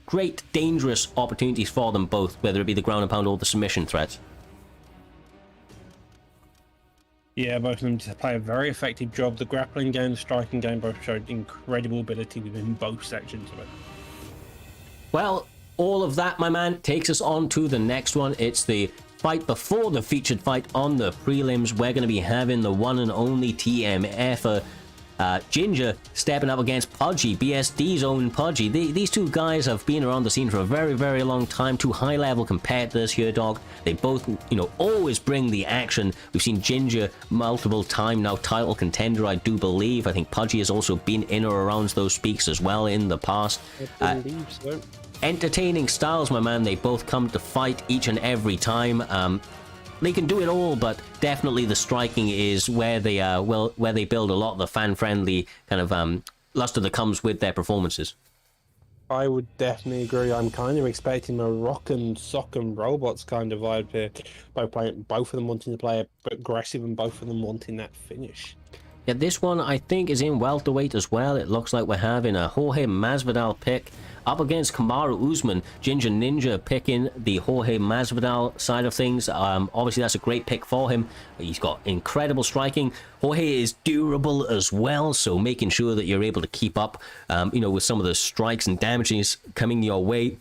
great, dangerous opportunities for them both, whether it be the ground and pound or the submission threats. Yeah, both of them just play a very effective job. The grappling game, the striking game both showed incredible ability within both sections of it. Well, all of that, my man, takes us on to the next one. It's the fight before the featured fight on the prelims. We're going to be having the one and only TMF Ginger stepping up against Pudgy, BSD's own Pudgy. These two guys have been around the scene for a very, very long time. Two high-level competitors here, Dog. They both, always bring the action. We've seen Ginger multiple time now title contender, I do believe. I think Pudgy has also been in or around those speaks as well in the past. I believe so. Entertaining styles, my man. They both come to fight each and every time. They can do it all, but definitely the striking is where they where they build a lot of the fan-friendly kind of luster that comes with their performances. I would definitely agree. I'm kind of expecting a rock and sock and robots kind of vibe here. Both of them wanting to play aggressive and both of them wanting that finish. Yeah, this one I think is in welterweight as well. It looks like we're having a Jorge Masvidal pick up against Kamaru Usman. Ginger Ninja picking the Jorge Masvidal side of things. Obviously, that's a great pick for him. He's got incredible striking. Jorge is durable as well, so making sure that you're able to keep up, with some of the strikes and damages coming your way.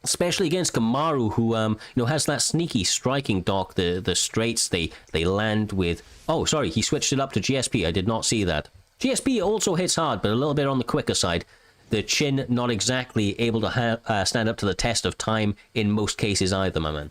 Especially against Kamaru, who has that sneaky striking, Doc. The straights they land with. Oh, sorry, he switched it up to GSP. I did not see that. GSP also hits hard, but a little bit on the quicker side. The chin not exactly able to stand up to the test of time in most cases either, my man.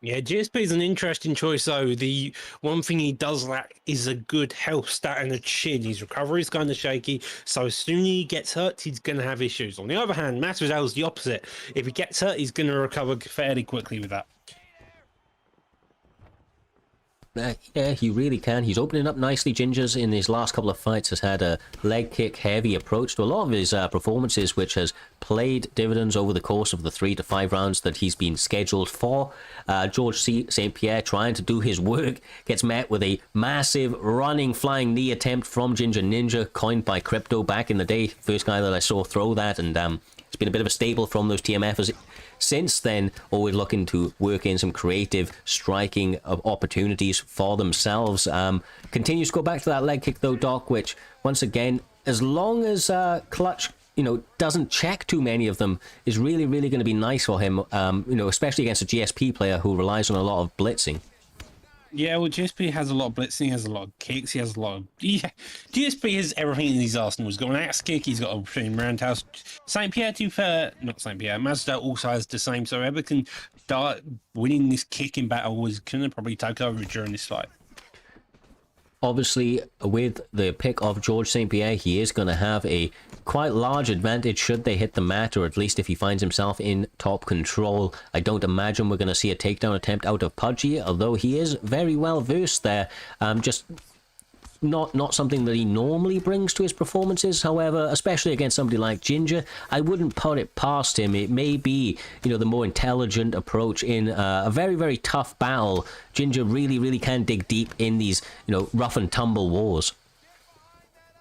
Yeah, GSP is an interesting choice, though. The one thing he does lack is a good health stat and a chin. His recovery is kind of shaky, so as soon as he gets hurt, he's going to have issues. On the other hand, Masvidal is the opposite. If he gets hurt, he's going to recover fairly quickly with that. Yeah, he really can. He's opening up nicely. Ginger's in his last couple of fights has had a leg kick heavy approach to a lot of his performances, which has played dividends over the course of the 3 to 5 rounds that he's been scheduled for. George St. Pierre trying to do his work gets met with a massive running flying knee attempt from Ginger Ninja, coined by Crypto back in the day. First guy that I saw throw that, and it's been a bit of a staple from those TMFs since then, always looking to work in some creative striking of opportunities for themselves. Continues to go back to that leg kick though, Doc, which once again, as long as Clutch doesn't check too many of them, is really going to be nice for him, especially against a GSP player who relies on a lot of blitzing. Yeah, well, GSP has a lot of blitzing, he has a lot of kicks, he has a lot of... Yeah, GSP has everything in his arsenal. He's got an axe kick, he's got a roundhouse. St. Pierre, to be fair, not St. Pierre, Masvidal also has the same, so whoever can start winning this kicking battle was going to probably take over during this fight. Obviously, with the pick of George St. Pierre, he is going to have a quite large advantage should they hit the mat, or at least if he finds himself in top control. I don't imagine we're going to see a takedown attempt out of Pudgy, although he is very well versed there. Just not something that he normally brings to his performances. However, especially against somebody like Ginger, I wouldn't put it past him. It may be, the more intelligent approach in a very tough battle. Ginger really can dig deep in these, rough and tumble wars.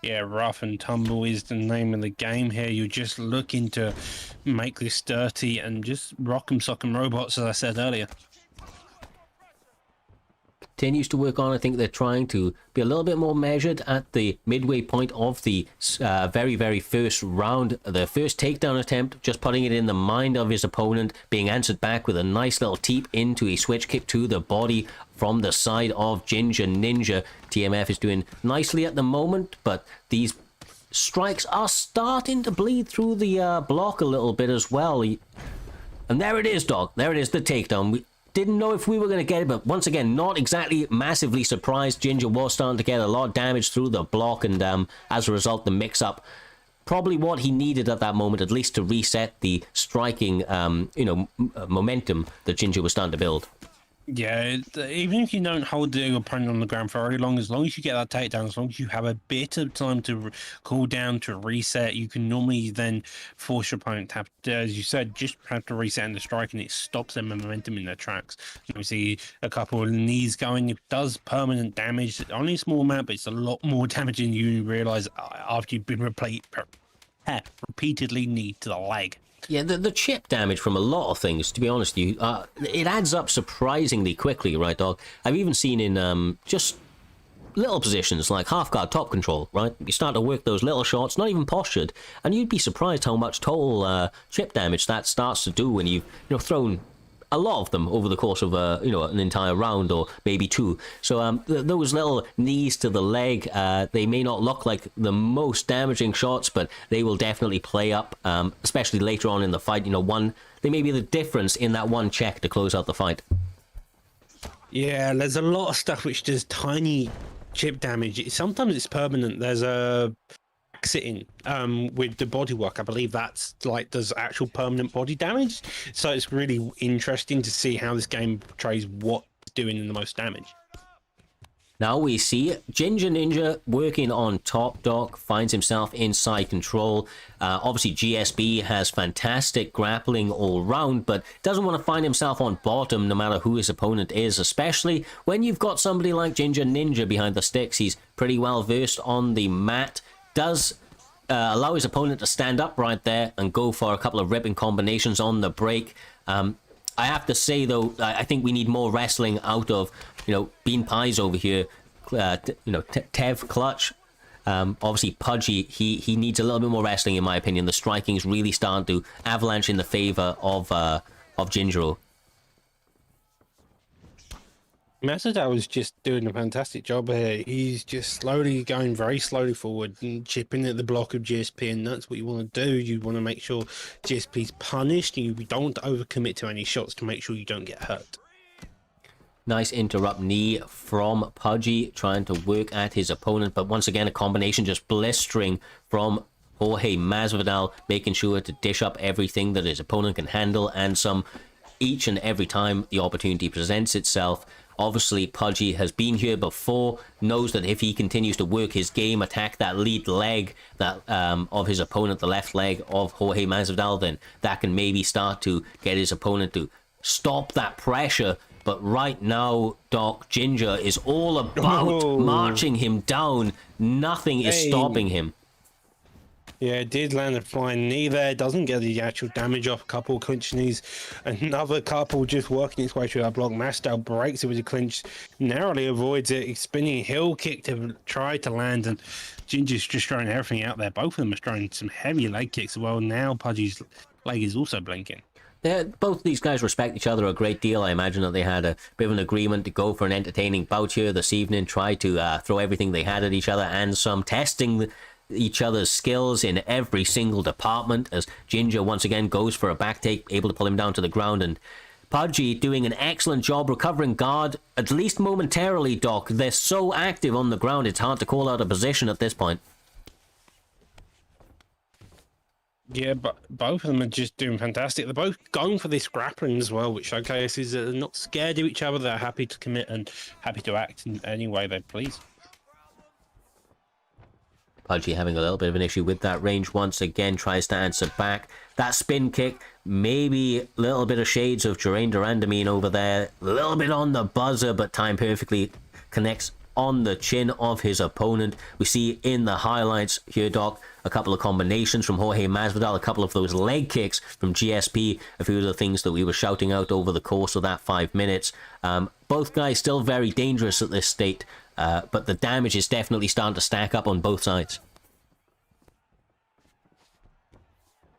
Yeah, rough and tumble is the name of the game here. You're just looking to make this dirty and just rock 'em, sock 'em robots, as I said earlier. Continues to work on. I think they're trying to be a little bit more measured at the midway point of the very first round. The first takedown attempt, just putting it in the mind of his opponent, being answered back with a nice little teep into a switch kick to the body from the side of Ginger Ninja. TMF is doing nicely at the moment, but these strikes are starting to bleed through the block a little bit as well. And there it is, Doc. There it is, the takedown. Didn't know if we were going to get it, but once again, not exactly massively surprised. Ginger was starting to get a lot of damage through the block, and as a result, the mix-up, probably what he needed at that moment, at least to reset the striking, momentum that Ginger was starting to build. Yeah, even if you don't hold the opponent on the ground for very long, as long as you get that takedown, as long as you have a bit of time to cool down, to reset, you can normally then force your opponent to have, as you said, just have to reset in the strike, and it stops their momentum in their tracks. You see a couple of knees going, it does permanent damage, only a small amount, but it's a lot more damage than you realise after you've been repeatedly kneed to the leg. Yeah, the chip damage from a lot of things, to be honest with you, it adds up surprisingly quickly, right, Dog? I've even seen in just little positions like half guard, top control, right? You start to work those little shots, not even postured, and you'd be surprised how much total chip damage that starts to do when you've thrown a lot of them over the course of an entire round or maybe two. So those little knees to the leg, they may not look like the most damaging shots, but they will definitely play up, especially later on in the fight. They may be the difference in that one check to close out the fight. Yeah, there's a lot of stuff which does tiny chip damage. Sometimes it's permanent. There's a sitting with the bodywork, I believe that's does actual permanent body damage, so it's really interesting to see how this game portrays what's doing the most damage. Now we see Ginger Ninja working on top, Doc, finds himself inside control. Obviously, GSP has fantastic grappling all round, but doesn't want to find himself on bottom no matter who his opponent is, especially when you've got somebody like Ginger Ninja behind the sticks. He's pretty well versed on the mat, does allow his opponent to stand up right there and go for a couple of ripping combinations on the break. I have to say, though, I think we need more wrestling out of, Bean Pies over here. Tev Clutch. Obviously, Pudgy, he needs a little bit more wrestling, in my opinion. The striking is really starting to avalanche in the favor of Gingero. Masvidal was just doing a fantastic job here. He's just slowly going very slowly forward and chipping at the block of GSP, and that's what you want to do. You want to make sure GSP's punished, and you don't want to overcommit to any shots to make sure you don't get hurt. Nice interrupt knee from Pudgy, trying to work at his opponent, but once again, a combination just blistering from Jorge Masvidal, making sure to dish up everything that his opponent can handle, and some each and every time the opportunity presents itself. Obviously, Pudgy has been here before, knows that if he continues to work his game, attack that lead leg of his opponent, the left leg of Jorge Masvidal, then that can maybe start to get his opponent to stop that pressure. But right now, Doc, Ginger is all about marching him down. Nothing is stopping him. Yeah, did land a flying knee there. Doesn't get the actual damage off. A couple clinch knees. Another couple just working its way through that block. Masvidal breaks it with a clinch. Narrowly avoids it. Spinning heel kick to try to land. And Ginger's just throwing everything out there. Both of them are throwing some heavy leg kicks as well. Now Pudgy's leg is also blinking. Both these guys respect each other a great deal. I imagine that they had a bit of an agreement to go for an entertaining bout here this evening. Try to throw everything they had at each other, and some testing each other's skills in every single department, as Ginger once again goes for a back take, able to pull him down to the ground, and Pudgy doing an excellent job recovering guard, at least momentarily, Doc. They're so active on the ground, it's hard to call out a position at this point. Yeah, but both of them are just doing fantastic. They're both going for this grappling as well, which showcases that they're not scared of each other. They're happy to commit and happy to act in any way they please. Pudgy having a little bit of an issue with that range once again, tries to answer back. That spin kick, maybe a little bit of shades of Jermaine Durandamine over there. A little bit on the buzzer, but timed perfectly, connects on the chin of his opponent. We see in the highlights here, Doc, a couple of combinations from Jorge Masvidal, a couple of those leg kicks from GSP, a few of the things that we were shouting out over the course of that 5 minutes. Both guys still very dangerous at this state, but the damage is definitely starting to stack up on both sides.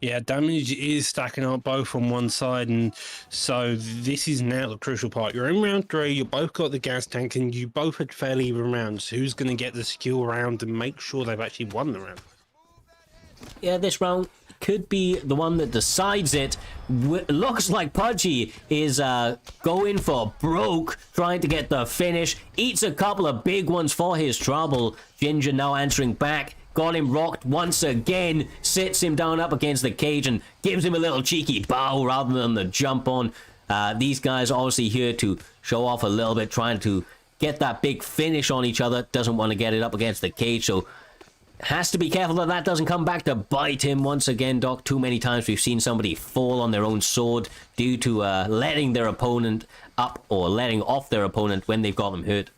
Yeah, damage is stacking up both on one side, and so this is now the crucial part. You're in round 3, you both got the gas tank, and you both had fairly even rounds. Who's going to get the secure round and make sure they've actually won the round? Yeah, this round could be the one that decides it. Looks like Pudgy is going for broke, trying to get the finish. Eats a couple of big ones for his trouble. Ginger now answering back. Got him rocked once again, sits him down up against the cage and gives him a little cheeky bow rather than the jump on. These guys are obviously here to show off a little bit, trying to get that big finish on each other. Doesn't want to get it up against the cage, so has to be careful that that doesn't come back to bite him once again, Doc. Too many times we've seen somebody fall on their own sword due to letting their opponent up or letting off their opponent when they've got them hurt.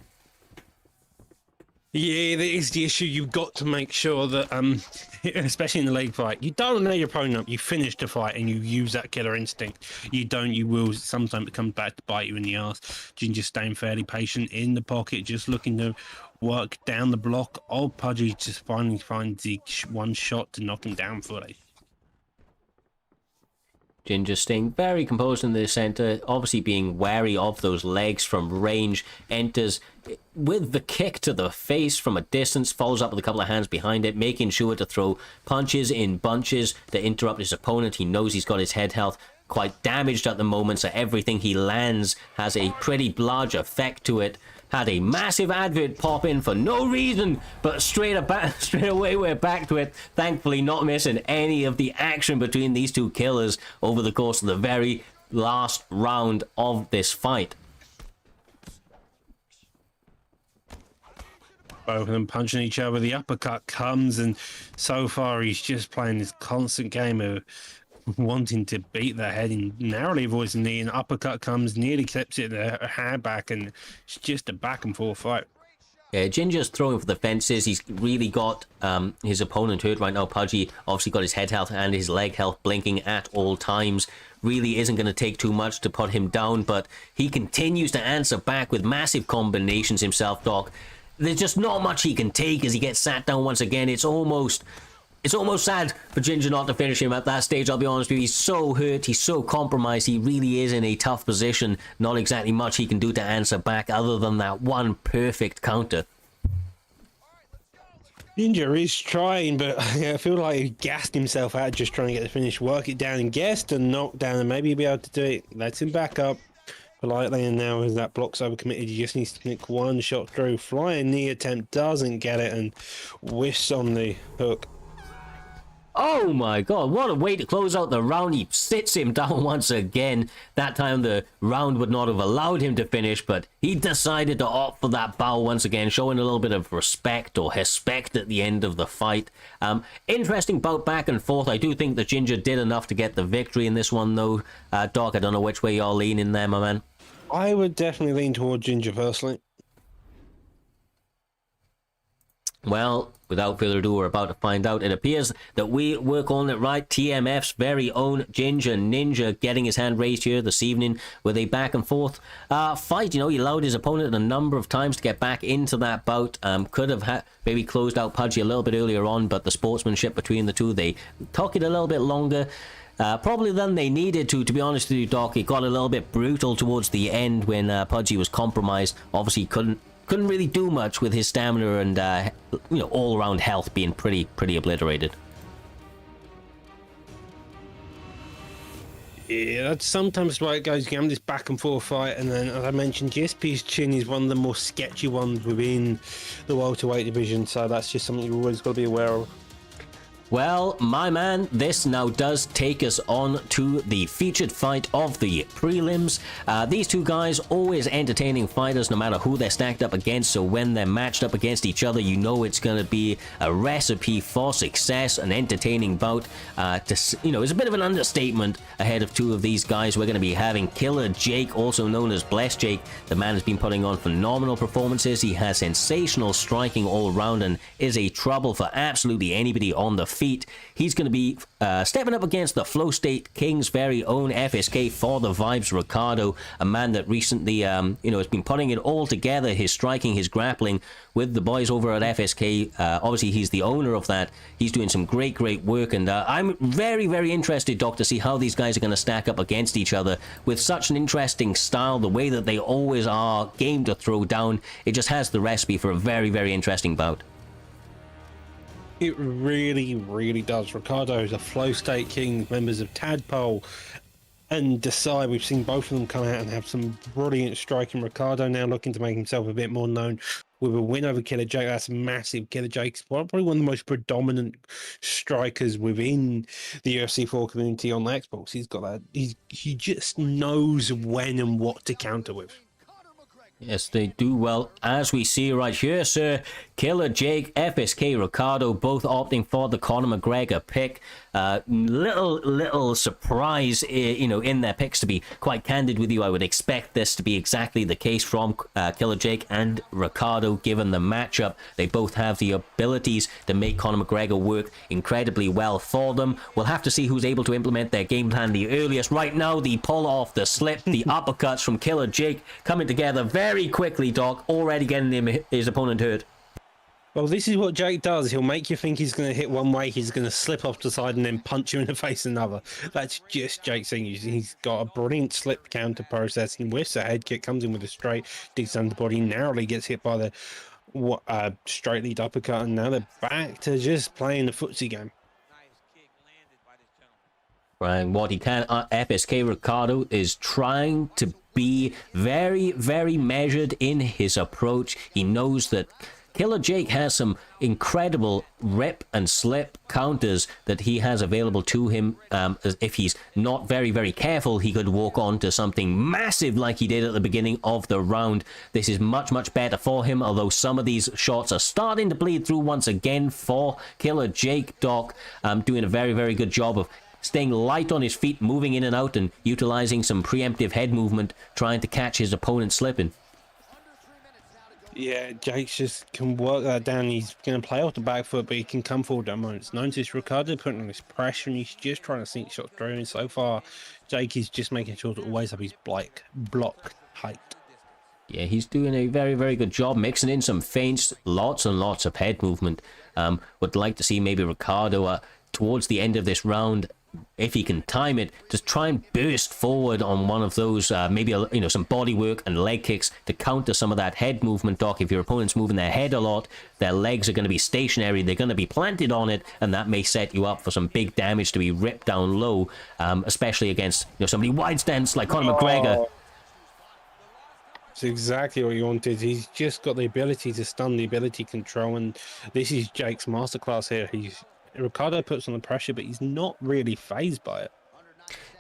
Yeah, that is the issue. You've got to make sure that, especially in the leg fight, you don't let your opponent up. You finish the fight and you use that killer instinct. You don't, you will. Sometimes it comes back to bite you in the ass. Ginger staying fairly patient in the pocket, just looking to work down the block. Old Pudgy just finally finds the one shot to knock him down fully. Ginger staying very composed in the center, obviously being wary of those legs from range, enters with the kick to the face from a distance, follows up with a couple of hands behind it, making sure to throw punches in bunches to interrupt his opponent. He knows he's got his head health quite damaged at the moment, so everything he lands has a pretty large effect to it. Had a massive advert pop in for no reason, but straight away we're back to it. Thankfully not missing any of the action between these two killers over the course of the very last round of this fight. Both of them punching each other. The uppercut comes, and so far he's just playing this constant game of wanting to beat the head and narrowly avoids the knee. An uppercut comes, nearly clips it the hand back, and it's just a back and forth fight. Yeah, Ginger's throwing for the fences. He's really got his opponent hurt right now. Pudgy obviously got his head health and his leg health blinking at all times. Really isn't going to take too much to put him down, but he continues to answer back with massive combinations himself, Doc. There's just not much he can take as he gets sat down once again. It's almost sad for Ginger not to finish him at that stage, I'll be honest with you. He's so hurt, he's so compromised, he really is in a tough position. Not exactly much he can do to answer back other than that one perfect counter. Ginger is trying, but I feel like he gassed himself out just trying to get the finish, work it down and guessed and knock down, and maybe he'll be able to do it. Lets him back up politely, and now as that block's overcommitted, he just needs to nick one shot through. Flying knee attempt, doesn't get it, and whiffs on the hook. Oh my god, what a way to close out the round. He sits him down once again. That time the round would not have allowed him to finish, but he decided to opt for that bow once again, showing a little bit of respect or respect at the end of the fight. Interesting bout back and forth. I do think that Ginger did enough to get the victory in this one though. Doc, I don't know which way you're leaning there, my man. I would definitely lean toward Ginger personally. Well, without further ado, we're about to find out. It appears that we're calling it right. TMF's very own Ginger Ninja getting his hand raised here this evening with a back and forth fight. You know, he allowed his opponent a number of times to get back into that bout. Could have maybe closed out Pudgy a little bit earlier on, but the sportsmanship between the two, they took it a little bit longer. Probably than they needed to be honest with you, Doc. It got a little bit brutal towards the end when Pudgy was compromised. Obviously, couldn't really do much with his stamina and all-around health being pretty obliterated. Yeah, that's sometimes the way it goes. You have this back and forth fight, and then, as I mentioned, GSP's chin is one of the more sketchy ones within the welterweight division, so that's just something you've always got to be aware of. Well, my man, this now does take us on to the featured fight of the prelims. These two guys, always entertaining fighters no matter who they're stacked up against, so when they're matched up against each other, you know it's going to be a recipe for success, an entertaining bout. It's a bit of an understatement ahead of two of these guys. We're going to be having Killer Jake, also known as Blessed Jake. The man has been putting on phenomenal performances. He has sensational striking all around and is a trouble for absolutely anybody on the feet. He's going to be stepping up against the Flow State King's very own FSK for the Vibes Ricardo, a man that recently has been putting it all together, his striking, his grappling with the boys over at FSK. Obviously he's the owner of that. He's doing some great work, and I'm very interested, Doc, to see how these guys are going to stack up against each other with such an interesting style, the way that they always are game to throw down. It just has the recipe for a very interesting bout. It really does. Ricardo is a Flow State King, members of Tadpole and Decide. We've seen both of them come out and have some brilliant striking. Ricardo now looking to make himself a bit more known with a win over Killer Jake. That's massive. Killer Jake's probably one of the most predominant strikers within the UFC 4 community on the Xbox. He's got that. He just knows when and what to counter with. Yes, they do. Well, as we see right here, sir, Killer Jake, FSK Ricardo, both opting for the Conor McGregor pick. Little surprise, in their picks, to be quite candid with you. I would expect this to be exactly the case from Killer Jake and Ricardo, given the matchup. They both have the abilities to make Conor McGregor work incredibly well for them. We'll have to see who's able to implement their game plan the earliest. Right now, the pull off, the slip, the uppercuts from Killer Jake coming together very quickly, Doc, already getting his opponent hurt. Well, this is what Jake does. He'll make you think he's going to hit one way, he's going to slip off to the side and then punch you in the face another. That's just Jake's thing. He's got a brilliant slip counter process. He whiffs a head kick, comes in with a straight, digs under the body, narrowly gets hit by the straight lead uppercut, and now they're back to just playing the footsie game. And what he can, FSK Ricardo is trying to be very measured in his approach. He knows that Killer Jake has some incredible rip and slip counters that he has available to him. If he's not very, very careful, he could walk on to something massive like he did at the beginning of the round. This is much, much better for him, although some of these shots are starting to bleed through once again for Killer Jake. Doc doing a very, very good job of staying light on his feet, moving in and out, and utilizing some preemptive head movement, trying to catch his opponent slipping. Yeah, Jake just can work that down. He's going to play off the back foot, but he can come forward at moments. Notice Ricardo putting on this pressure, and he's just trying to sink shots through. And so far, Jake is just making sure to always have his block tight. Yeah, he's doing a very, very good job mixing in some feints, lots and lots of head movement. Would like to see maybe Ricardo towards the end of this round, if he can time it, just try and burst forward on one of those, maybe some body work and leg kicks to counter some of that head movement, Doc. If your opponent's moving their head a lot, their legs are going to be stationary, they're going to be planted on it, and that may set you up for some big damage to be ripped down low, especially against somebody wide stance like Conor McGregor. It's exactly what he wanted. He's just got the ability to stun, the ability to control, and this is Jake's masterclass here. Ricardo puts on the pressure, but he's not really phased by it.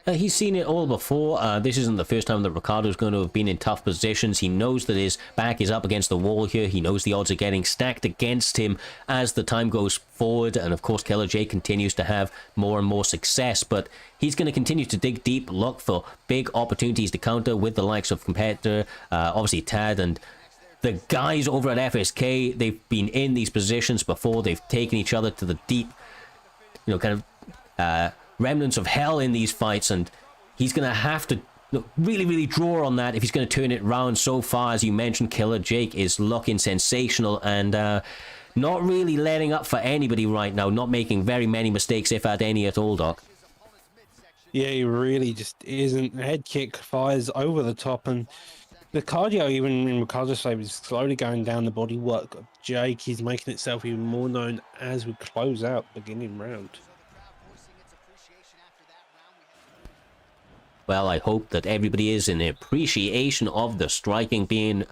He's seen it all before. This isn't the first time that Ricardo's going to have been in tough positions. He knows that his back is up against the wall here. He knows the odds are getting stacked against him as the time goes forward. And of course, Killer Jake continues to have more and more success. But he's going to continue to dig deep, look for big opportunities to counter with the likes of competitor, obviously Tad, and the guys over at FSK. They've been in these positions before. They've taken each other to the deep, kind of remnants of hell in these fights, and he's going to have to really, really draw on that if he's going to turn it around. So far, as you mentioned, Killer Jake is looking sensational and not really letting up for anybody right now, not making very many mistakes, if at any at all, Doc. Yeah, he really just isn't. Head kick fires over the top, and the cardio, even in Ricardo's favor, is slowly going down. The body work of Jake is making itself even more known as we close out the beginning round. Well, I hope that everybody is in appreciation of the striking being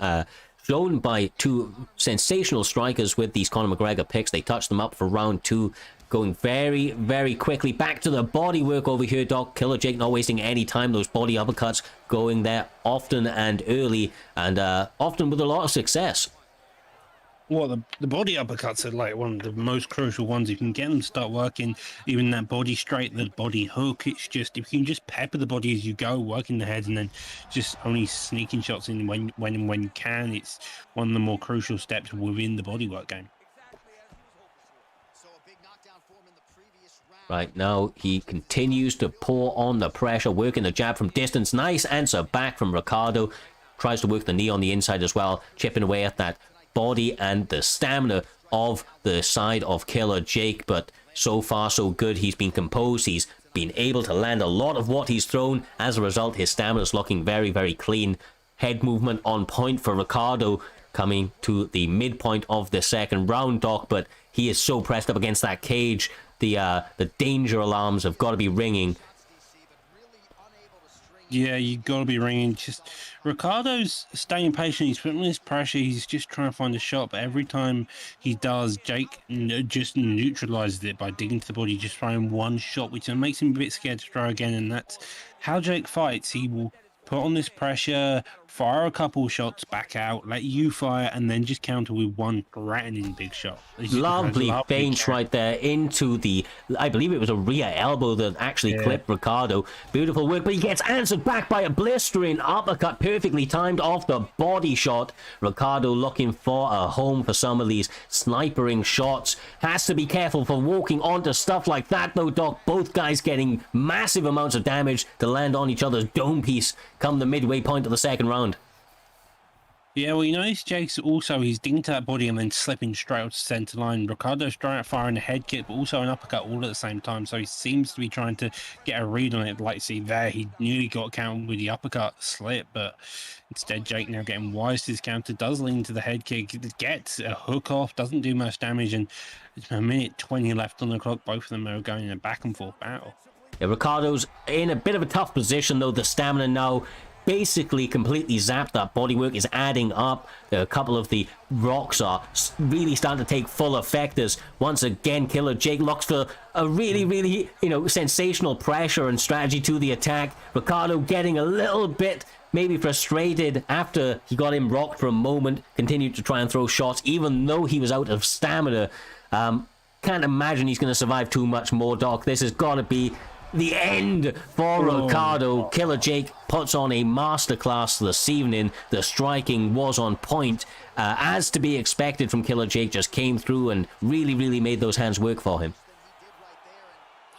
shown by two sensational strikers with these Conor McGregor picks. They touched them up for round two, going very, very quickly. Back to the body work over here, Doc. Killer Jake not wasting any time. Those body uppercuts going there often and early, and often with a lot of success. Well, the body uppercuts are like one of the most crucial ones. You can get them to start working, even that body straight, the body hook. It's just, if you can just pepper the body as you go, working the head, and then just only sneaking shots in when you can, it's one of the more crucial steps within the bodywork game. Right now, he continues to pour on the pressure, working the jab from distance. Nice answer back from Ricardo. Tries to work the knee on the inside as well, chipping away at that body and the stamina of the side of Killer Jake. But so far, so good. He's been composed. He's been able to land a lot of what he's thrown. As a result, his stamina is looking very, very clean. Head movement on point for Ricardo, coming to the midpoint of the second round, Doc. But he is so pressed up against that cage. The danger alarms have got to be ringing. Yeah, you got to be ringing. Just Ricardo's staying patient. He's putting this pressure. He's just trying to find a shot. But every time he does, Jake just neutralizes it by digging to the body, just throwing one shot, which makes him a bit scared to throw again. And that's how Jake fights. He will put on this pressure, fire a couple shots back out, let you fire, and then just counter with one threatening big shot. Lovely feint right there into the, I believe it was a rear elbow that actually clipped Ricardo. Beautiful work, but he gets answered back by a blistering uppercut, perfectly timed off the body shot. Ricardo looking for a home for some of these snipering shots. Has to be careful for walking onto stuff like that though, Doc. Both guys getting massive amounts of damage to land on each other's dome piece come the midway point of the second round. Yeah, well, you notice Jake's also, he's digging to that body and then slipping straight out to center line. Ricardo's trying to fire in a head kick, but also an uppercut all at the same time. So he seems to be trying to get a read on it. Like, see there, he nearly got counted with the uppercut slip, but instead Jake now getting wise to his counter, does lean to the head kick, gets a hook off, doesn't do much damage, and it's a minute 20 left on the clock. Both of them are going in a back and forth battle. Yeah, Ricardo's in a bit of a tough position though. The stamina now basically completely zapped. That bodywork is adding up. A couple of the rocks are really starting to take full effect as once again Killer Jake looks for a really, sensational pressure and strategy to the attack. Ricardo getting a little bit maybe frustrated after he got him rocked for a moment, continued to try and throw shots even though he was out of stamina. Can't imagine he's going to survive too much more, Doc. This has got to be the end for Ricardo. Killer Jake puts on a masterclass this evening. The striking was on point. As to be expected from Killer Jake, just came through and really made those hands work for him.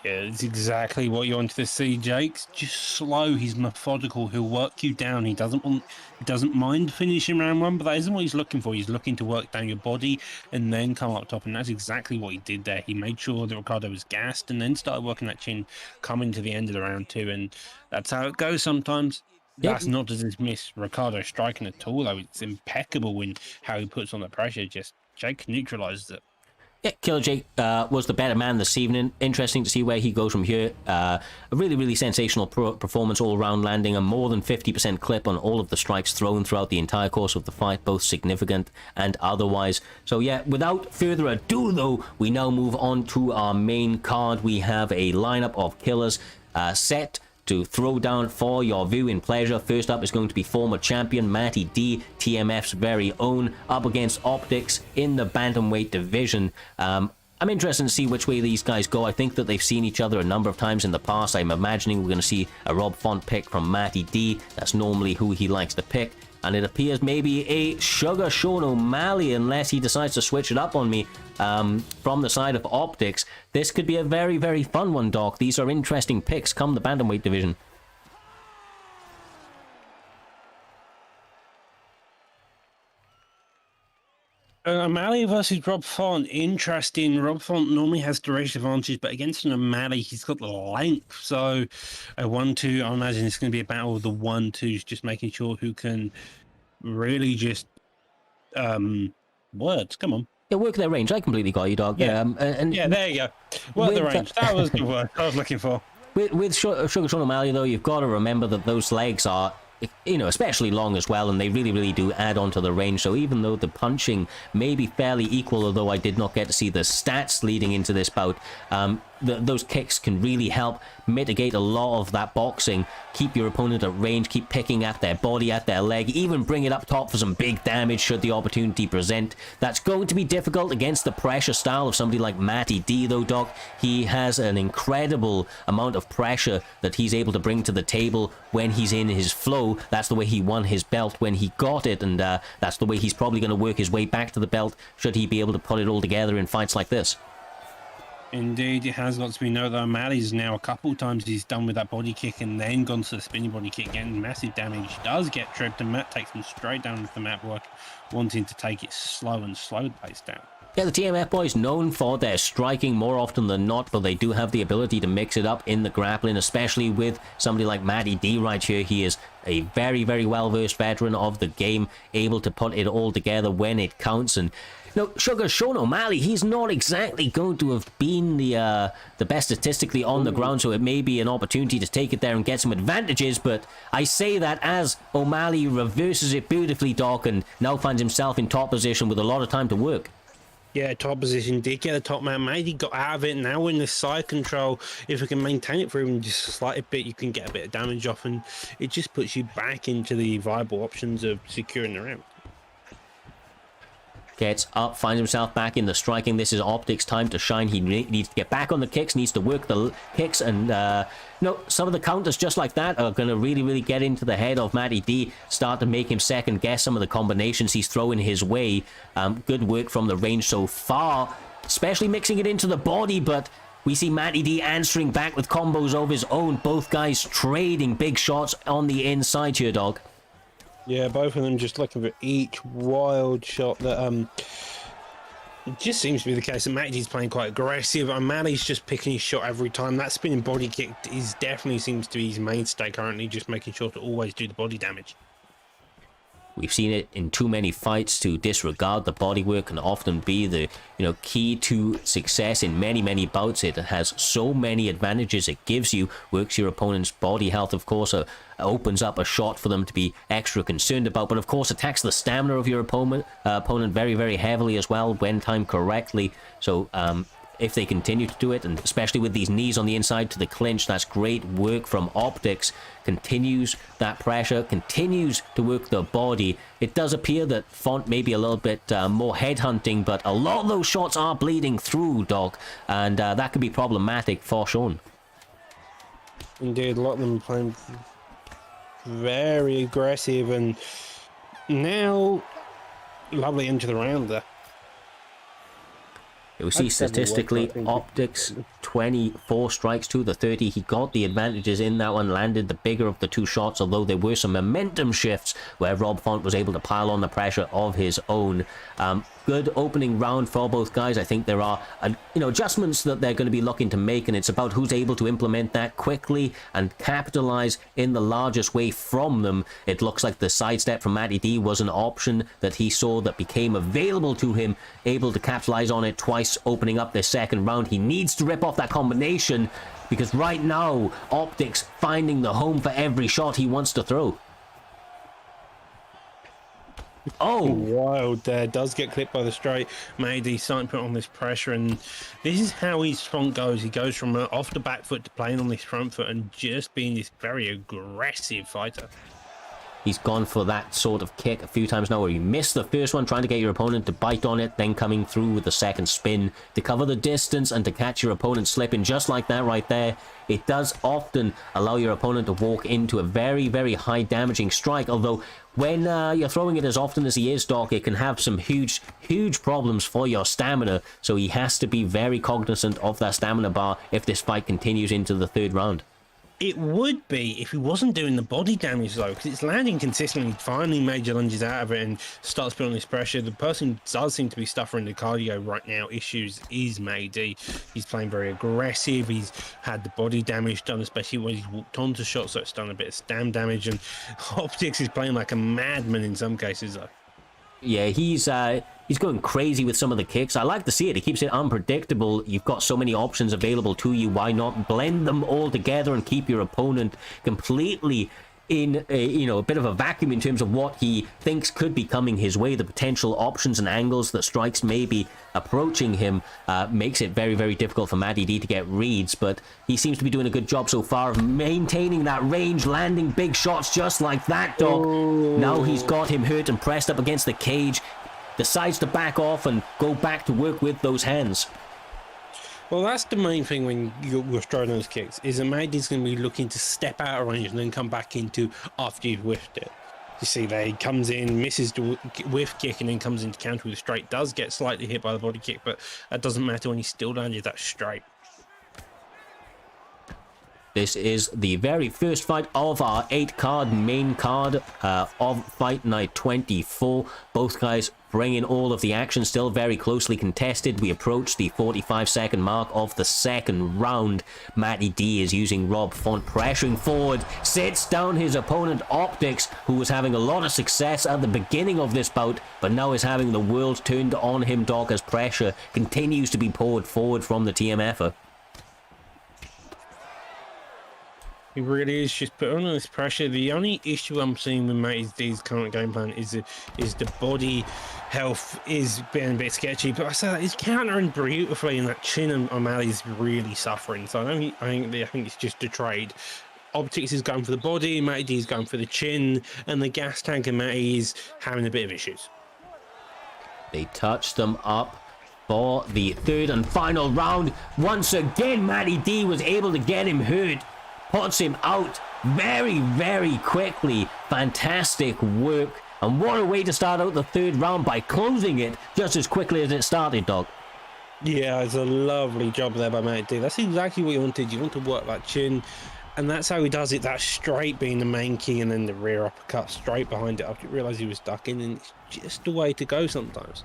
Yeah, it's exactly what you wanted to see, Jake. Just slow. He's methodical. He'll work you down. He doesn't mind finishing round one, but that isn't what he's looking for. He's looking to work down your body and then come up top, and that's exactly what he did there. He made sure that Ricardo was gassed and then started working that chin coming to the end of the round two, and that's how it goes sometimes. Yep. That's not to dismiss Ricardo striking at all, though. It's impeccable in how he puts on the pressure. Just Jake neutralizes it. Yeah, Killer Jake was the better man this evening. Interesting to see where he goes from here. A really sensational performance all around, landing a more than 50% clip on all of the strikes thrown throughout the entire course of the fight, both significant and otherwise. So yeah, without further ado though, we now move on to our main card. We have a lineup of killers set to throw down for your viewing pleasure. First up is going to be former champion Matty D, TMF's very own, up against Optics in the bantamweight division. I'm interested to see which way these guys go. I think that they've seen each other a number of times in the past. I'm imagining we're going to see a Rob Font pick from Matty D. That's normally who he likes to pick. And it appears maybe a Sugar Sean O'Malley, unless he decides to switch it up on me from the side of Optics. This could be a very fun one, Doc. These are interesting picks come the bantamweight division. O'Malley versus Rob Font. Interesting. Rob Font normally has duration advantage, but against an O'Malley, he's got the length. So a 1-2, I imagine it's going to be a battle of the 1-2s, just making sure who can really just words. Come on. Yeah, work their range. I completely got you, Dog. Yeah, yeah, there you go. Work the range. That was the word I was looking for. With Sugar Sean O'Malley, though, you've got to remember that those legs are, especially long as well, and they really do add on to the range. So even though the punching may be fairly equal, although I did not get to see the stats leading into this bout, those kicks can really help mitigate a lot of that boxing, keep your opponent at range, keep picking at their body, at their leg, even bring it up top for some big damage should the opportunity present. That's going to be difficult against the pressure style of somebody like Matty D, though, Doc. He has an incredible amount of pressure that he's able to bring to the table when he's in his flow. That's the way he won his belt when he got it, and that's the way he's probably going to work his way back to the belt should he be able to put it all together in fights like this. Indeed, it has got to be noted that O'Malley's now a couple times he's done with that body kick and then gone to the spinning body kick again. Massive damage, does get tripped, and Matt takes him straight down with the mat work, wanting to take it slow the pace down. Yeah, the TMF boys known for their striking more often than not, but they do have the ability to mix it up in the grappling, especially with somebody like Matty D right here. He is a very well-versed veteran of the game, able to put it all together when it counts. And Sugar Sean O'Malley, he's not exactly going to have been the best statistically on the ground, so it may be an opportunity to take it there and get some advantages, but I say that as O'Malley reverses it beautifully, Doc, and now finds himself in top position with a lot of time to work. Yeah, top position, did get a top man. Maybe got out of it. Now in the side control, if we can maintain it for even just a slight bit, you can get a bit of damage off, and it just puts you back into the viable options of securing the round. Gets up, finds himself back in the striking. This is Optics' time to shine. He needs to get back on the kicks, needs to work the kicks, and some of the counters just like that are going to really get into the head of Matty D, start to make him second guess some of the combinations he's throwing his way. Good work from the range so far, especially mixing it into the body, but we see Matty D answering back with combos of his own. Both guys trading big shots on the inside here, Dog. Yeah, both of them just looking for each wild shot that it just seems to be the case that Matty's playing quite aggressive, and Matty's just picking his shot every time. That spinning body kick definitely seems to be his mainstay currently, just making sure to always do the body damage. We've seen it in too many fights to disregard the bodywork can often be the key to success in many bouts. It has so many advantages it gives you. Works your opponent's body health, of course, opens up a shot for them to be extra concerned about, but of course attacks the stamina of your opponent very heavily as well when timed correctly. So if they continue to do it, and especially with these knees on the inside to the clinch, that's great work from Optics. Continues that pressure, continues to work the body. It does appear that Font may be a little bit more headhunting, but a lot of those shots are bleeding through, Doc, and that could be problematic for Sean. Indeed, a lot of them playing very aggressive, and now lovely into the round there. You'll see statistically, Optics 24 strikes to the 30. He got the advantages in that one, landed the bigger of the two shots, although there were some momentum shifts where Rob Font was able to pile on the pressure of his own. Good opening round for both guys. I think there are adjustments that they're going to be looking to make, and it's about who's able to implement that quickly and capitalize in the largest way from them. It looks like the sidestep from Matty D was an option that he saw that became available to him, able to capitalize on it twice, opening up this second round. He needs to rip off that combination, because right now Optics finding the home for every shot he wants to throw. Oh, wild there. Does get clipped by the straight. Matty starting to put on this pressure, and this is how his front goes. He goes from off the back foot to playing on this front foot and just being this very aggressive fighter. He's gone for that sort of kick a few times now where you miss the first one, trying to get your opponent to bite on it, then coming through with the second spin to cover the distance and to catch your opponent slipping just like that right there. It does often allow your opponent to walk into a very high damaging strike, although when you're throwing it as often as he is, Doc, it can have some huge problems for your stamina, so he has to be very cognizant of that stamina bar if this fight continues into the third round. It would be if he wasn't doing the body damage, though, because it's landing consistently. Finally major lunges out of it and starts putting this pressure. The person who does seem to be suffering the cardio right now issues is Matty. He's playing very aggressive. He's had the body damage done, especially when he's walked onto shots, so it's done a bit of stam damage. And Optics is playing like a madman in some cases, though. Yeah, he's going crazy with some of the kicks. I like to see it. It keeps it unpredictable. You've got so many options available to you. Why not blend them all together and keep your opponent completely in a bit of a vacuum in terms of what he thinks could be coming his way. The potential options and angles that strikes may be approaching him makes it very difficult for Matty D to get reads, but he seems to be doing a good job so far of maintaining that range, landing big shots just like that, Doc. Now he's got him hurt and pressed up against the cage, decides to back off and go back to work with those hands. Well, that's the main thing when you're throwing those kicks, is that Matty's going to be looking to step out of range and then come back into after you've whiffed it. You see there, he comes in, misses the whiff kick, and then comes into counter with a straight. Does get slightly hit by the body kick, but that doesn't matter when he still landed that straight. This is the very first fight of our 8-card main card of Fight Night 24. Both guys bringing all of the action, still very closely contested. We approach the 45-second mark of the second round. Matty D is using Rob Font, pressuring forward, sits down his opponent Optics, who was having a lot of success at the beginning of this bout, but now is having the world turned on him, Doc, as pressure continues to be poured forward from the TMFer. He really is just putting on this pressure. The only issue I'm seeing with Matty D's current game plan is the body health is being a bit sketchy. But I say that he's countering beautifully, and that chin on Matty's really suffering. So I think it's just a trade. Optics is going for the body, Matty D is going for the chin, and the gas tank and Matty is having a bit of issues. They touch them up for the third and final round. Once again, Matty D was able to get him hurt. Puts him out very quickly. Fantastic work. And what a way to start out the third round, by closing it just as quickly as it started, Doc. Yeah, it's a lovely job there by Matty D. That's exactly what you wanted. You want to work that chin, and that's how he does it. That straight being the main key, and then the rear uppercut straight behind it. I didn't realise he was ducking, and it's just the way to go sometimes.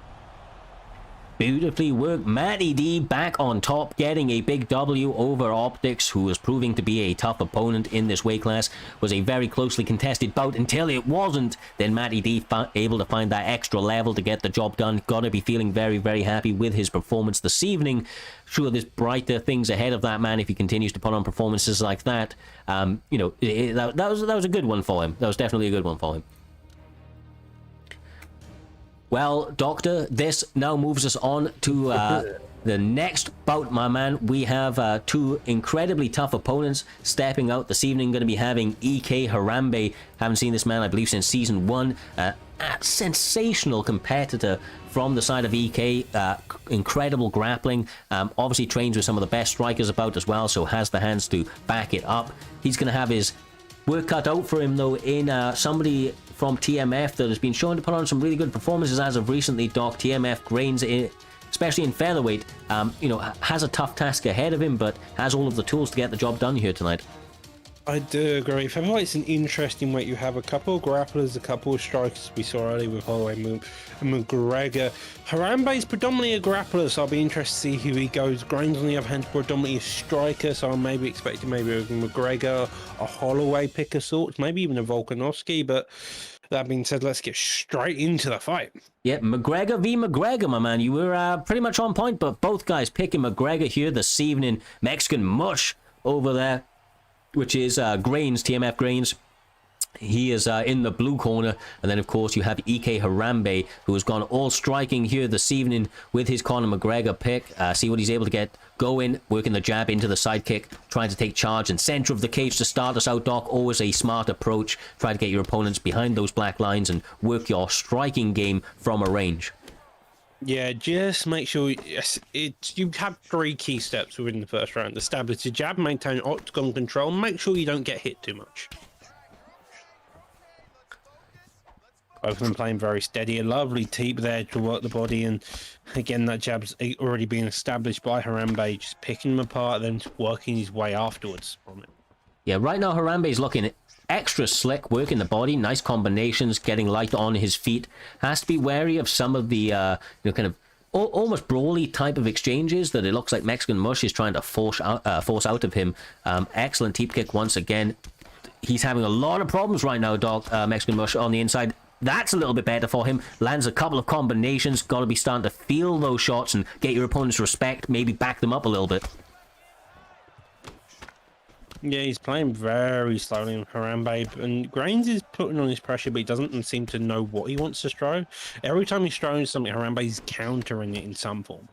Beautifully worked. Matty D back on top, getting a big W over Optics, who was proving to be a tough opponent in this weight class. Was a very closely contested bout until it wasn't. Then Matty D able to find that extra level to get the job done. Gotta be feeling very, very happy with his performance this evening. Sure, there's brighter things ahead of that man if he continues to put on performances like that. You know, that was a good one for him. That was definitely a good one for him. Well, Doctor, this now moves us on to the next bout, my man. We have two incredibly tough opponents stepping out this evening. Going to be having EK Harambe. Haven't seen this man, I believe, since Season 1. A sensational competitor from the side of EK. Incredible grappling. Obviously trains with some of the best strikers about as well, so has the hands to back it up. He's going to have his work cut out for him, though, in somebody from TMF that has been shown to put on some really good performances as of recently, Doc. TMF Grains, especially in featherweight, you know, has a tough task ahead of him, but has all of the tools to get the job done here tonight. I do agree. Featherweight's an interesting weight. You have a couple of grapplers, a couple of strikers we saw earlier with Holloway and McGregor. Harambe's predominantly a grappler, so I'll be interested to see who he goes. Grains, on the other hand, predominantly a striker, so I'm maybe expecting maybe a McGregor, a Holloway pick of sorts, maybe even a Volkanovski. But that being said, let's get straight into the fight. Yeah, McGregor v. McGregor, my man. You were pretty much on point, but both guys picking McGregor here this evening. Mexican Mush over there, which is Grains, TMF Grains. He is in the blue corner. And then, of course, you have EK Harambe, who has gone all striking here this evening with his Conor McGregor pick. See what he's able to get going, working the jab into the sidekick, trying to take charge in center of the cage to start us out, Doc. Always a smart approach. Try to get your opponents behind those black lines and work your striking game from a range. Yeah, just make sure you have 3 key steps within the first round. Establish a jab, maintain octagon control, make sure you don't get hit too much. Both of them playing very steady. A lovely teep there to work the body, and again, that jab's already been established by Harambe, just picking them apart, then working his way afterwards from it. Yeah, right now Harambe's looking extra slick, working the body, nice combinations, getting light on his feet. Has to be wary of some of the, you know, kind of almost brawly type of exchanges that it looks like Mexican Mush is trying to force out of him. Excellent teep kick once again. He's having a lot of problems right now, Doc. Mexican Mush on the inside. That's a little bit better for him. Lands a couple of combinations. Got to be starting to feel those shots and get your opponent's respect. Maybe back them up a little bit. Yeah, he's playing very slowly on Harambe, and Grains is putting on his pressure, but he doesn't seem to know what he wants to throw. Every time he's throwing something, Harambe's countering it in some form.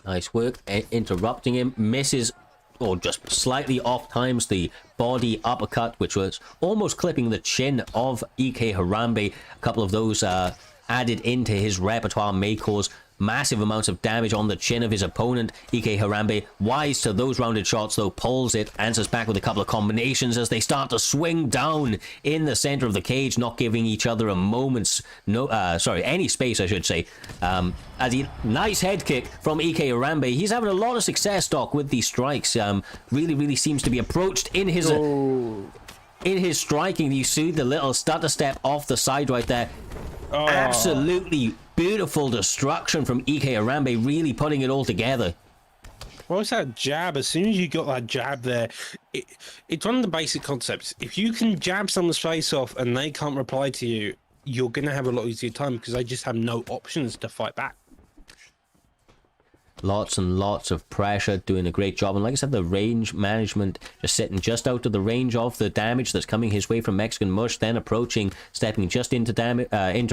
Nice work. Interrupting him. Misses, or just slightly off times, the body uppercut, which was almost clipping the chin of EK Harambe. A couple of those added into his repertoire may cause massive amounts of damage on the chin of his opponent. EK Harambe, wise to those rounded shots, though, pulls it, answers back with a couple of combinations as they start to swing down in the center of the cage, not giving each other a moment's any space, I should say. Nice head kick from EK Harambe. He's having a lot of success, Doc, with these strikes. Really seems to be approached in his striking. You see the little stutter step off the side right there. Oh. Absolutely beautiful destruction from EK Harambe, really putting it all together. Well, it's that jab. As soon as you got that jab there, it's one of the basic concepts. If you can jab someone's face off and they can't reply to you, you're going to have a lot easier time because they just have no options to fight back. Lots and lots of pressure, doing a great job. And like I said, the range management, just sitting just out of the range of the damage that's coming his way from Mexican Mush, then approaching, stepping just into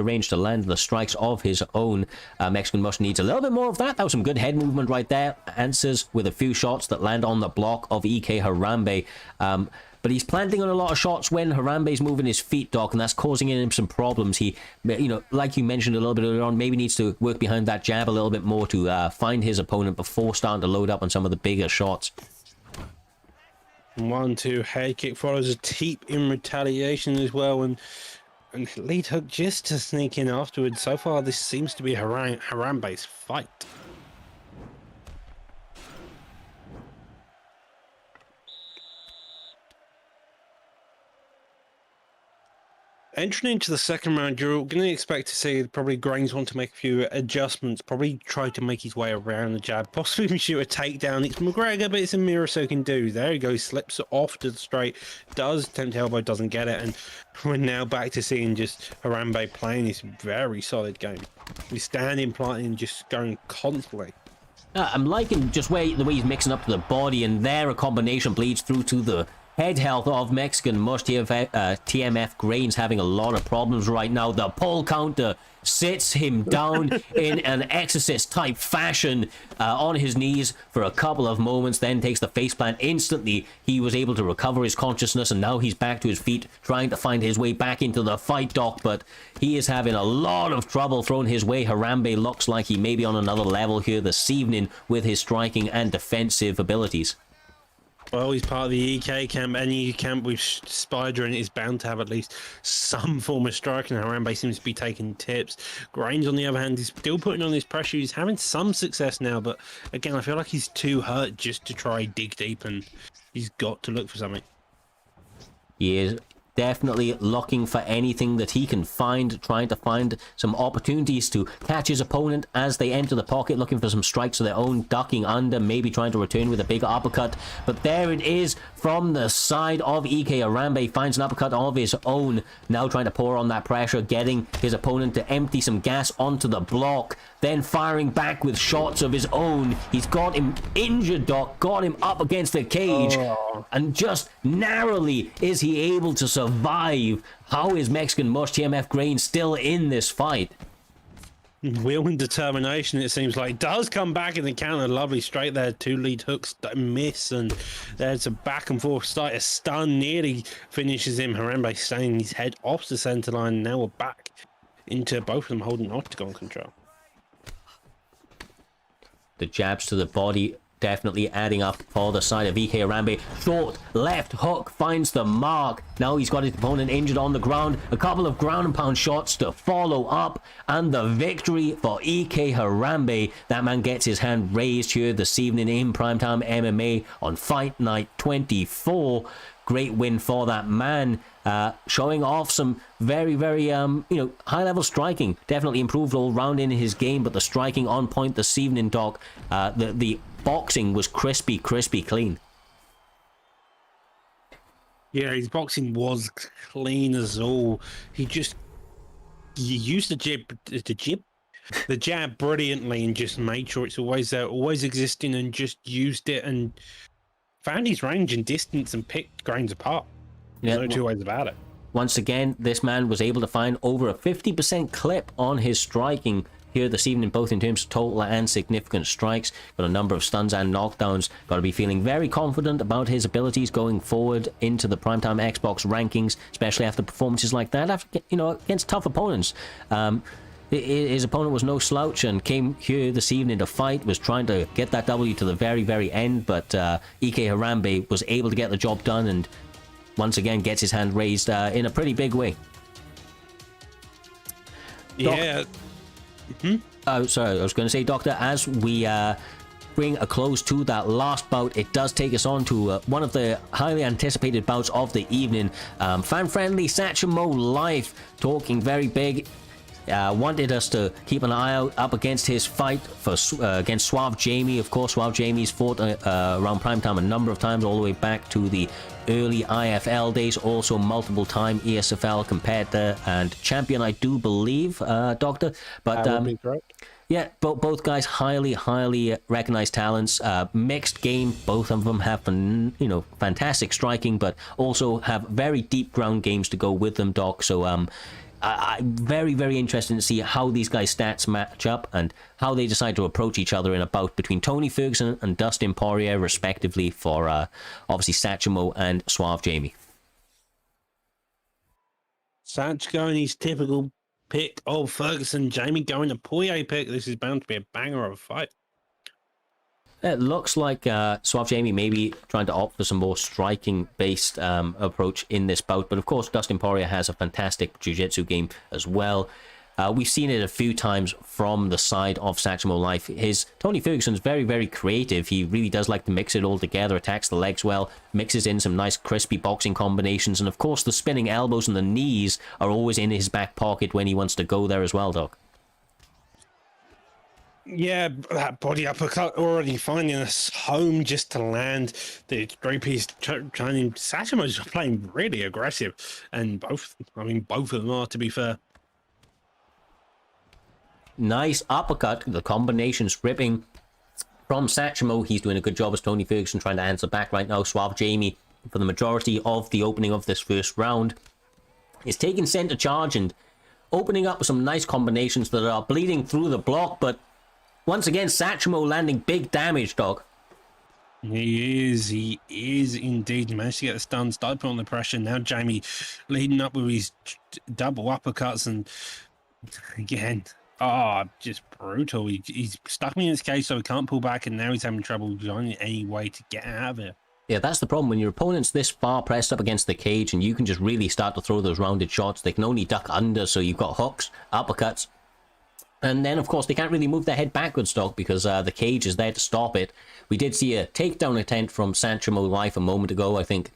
range to land the strikes of his own. Mexican Mush needs a little bit more of that. That was some good head movement right there. Answers with a few shots that land on the block of EK Harambe. But he's planting on a lot of shots when Harambe's moving his feet, Doc, and that's causing him some problems. He, you know, like you mentioned a little bit earlier on, maybe needs to work behind that jab a little bit more to find his opponent before starting to load up on some of the bigger shots. 1-2 head kick follows a teep in retaliation as well, and lead hook just to sneak in afterwards. So far, this seems to be Harambe's fight. Entering into the second round, you're going to expect to see probably Grains want to make a few adjustments, probably try to make his way around the jab, possibly shoot a takedown. It's McGregor, but it's a Miraso can do. There he goes, slips it off to the straight, does tempt elbow, doesn't get it, and we're now back to seeing just Harambe playing this very solid game. He's standing, planting, just going constantly. I'm liking just the way he's mixing up to the body, and there a combination bleeds through to the head health of Mexican Mush. TMF Grains having a lot of problems right now. The pull counter sits him down in an exorcist type fashion on his knees for a couple of moments, then takes the face plant. Instantly he was able to recover his consciousness, and now he's back to his feet trying to find his way back into the fight, Doc, but he is having a lot of trouble thrown his way. Harambe looks like he may be on another level here this evening with his striking and defensive abilities. Well, he's part of the EK camp. Any camp with Spider in it is bound to have at least some form of striking. Harambe seems to be taking tips. Grains, on the other hand, is still putting on this pressure. He's having some success now, but again, I feel like he's too hurt just to try dig deep, and he's got to look for something. He is definitely looking for anything that he can find, trying to find some opportunities to catch his opponent as they enter the pocket, looking for some strikes of their own, ducking under, maybe trying to return with a big uppercut. But there it is from the side of EK. Harambe finds an uppercut of his own, now trying to pour on that pressure, getting his opponent to empty some gas onto the block, then firing back with shots of his own. He's got him injured, Doc, got him up against the cage, and just narrowly is he able to survive. How is Mexican Mush TMF Grain still in this fight? Will and determination, it seems like, does come back in the counter. Lovely straight there, two lead hooks miss, and there's a back and forth start. A stun nearly finishes him. Harambe staying his head off the center line. Now we're back into both of them holding octagon control. The jabs to the body definitely adding up for the side of EK Harambe. Short left hook finds the mark. Now he's got his opponent injured on the ground. A couple of ground and pound shots to follow up, and the victory for EK Harambe. That man gets his hand raised here this evening in Primetime MMA on Fight Night 24. Great win for that man, showing off some very, very, high-level striking. Definitely improved all round in his game, but the striking on point this evening, Doc. The boxing was crispy clean. Yeah, his boxing was clean as all. He used the jab brilliantly, and just made sure it's always there, always existing, and just used it and found his range and distance and picked Grains apart. Yeah. No two ways about it. Once again, this man was able to find over a 50% clip on his striking here this evening, both in terms of total and significant strikes. Got a number of stuns and knockdowns. Got to be feeling very confident about his abilities going forward into the Primetime Xbox rankings, especially after performances like that, after, against tough opponents. His opponent was no slouch and came here this evening to fight, was trying to get that W to the very, very end, but EK Harambe was able to get the job done, and once again gets his hand raised in a pretty big way. Yeah. Sorry, I was going to say, Doctor, as we bring a close to that last bout, it does take us on to one of the highly anticipated bouts of the evening. Fan-friendly Sachamo Life talking very big. Wanted us to keep an eye out up against his fight against Suave Jamie. Of course, Suave Jamie's fought around Primetime a number of times, all the way back to the early IFL days, also multiple-time ESFL competitor and champion, I do believe, Doctor. But yeah, both guys highly recognized talents. Mixed game, both of them have fantastic striking, but also have very deep ground games to go with them, Doc. So I'm very, very interested to see how these guys' stats match up and how they decide to approach each other in a bout between Tony Ferguson and Dustin Poirier, respectively, for obviously Sachamo and Suave Jamie. Sach going his typical pick of Ferguson. Jamie going to Poirier pick. This is bound to be a banger of a fight. It looks like Suave Jamie may be trying to opt for some more striking-based approach in this bout. But, of course, Dustin Poirier has a fantastic jiu-jitsu game as well. We've seen it a few times from the side of Satchmo Life. Tony Ferguson's very, very creative. He really does like to mix it all together, attacks the legs well, mixes in some nice crispy boxing combinations, and of course the spinning elbows and the knees are always in his back pocket when he wants to go there as well, Doc. Yeah, that body uppercut already finding us home just to land the three-piece training. Satchmo's playing really aggressive, and both of them are, to be fair. Nice uppercut, the combination's ripping from Satchmo. He's doing a good job as Tony Ferguson trying to answer back right now. Suave Jamie, for the majority of the opening of this first round, is taking center charge and opening up with some nice combinations that are bleeding through the block, but once again, Satchmo landing big damage, Doc. He is indeed. He managed to get the stun, started putting on the pressure. Now Jamie leading up with his double uppercuts, and again, just brutal. He's stuck me in his cage, so he can't pull back, and now he's having trouble finding any way to get out of it. Yeah, that's the problem. When your opponent's this far pressed up against the cage and you can just really start to throw those rounded shots, they can only duck under, so you've got hooks, uppercuts, and then, of course, they can't really move their head backwards, Doc, because the cage is there to stop it. We did see a takedown attempt from Satchmo Life a moment ago, I think.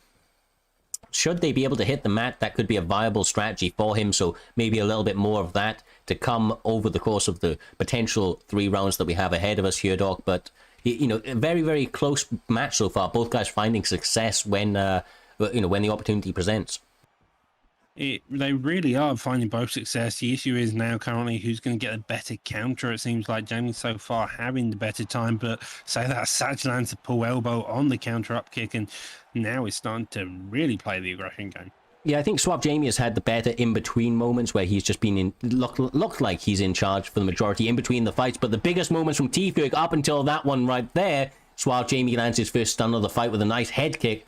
Should they be able to hit the mat, that could be a viable strategy for him, so maybe a little bit more of that to come over the course of the potential 3 rounds that we have ahead of us here, Doc. But, you know, a very, very close match so far. Both guys finding success when the opportunity presents. They really are finding both success. The issue is now currently who's going to get a better counter. It seems like Jamie so far having the better time, but say that Satch lands a pull elbow on the counter up kick, and now he's starting to really play the aggression game. Yeah, I think Suave Jamie has had the better in-between moments where he's just been looked like he's in charge for the majority in between the fights, but the biggest moments from T-Ferg up until that one right there, Suave Jamie lands his first stun of the fight with a nice head kick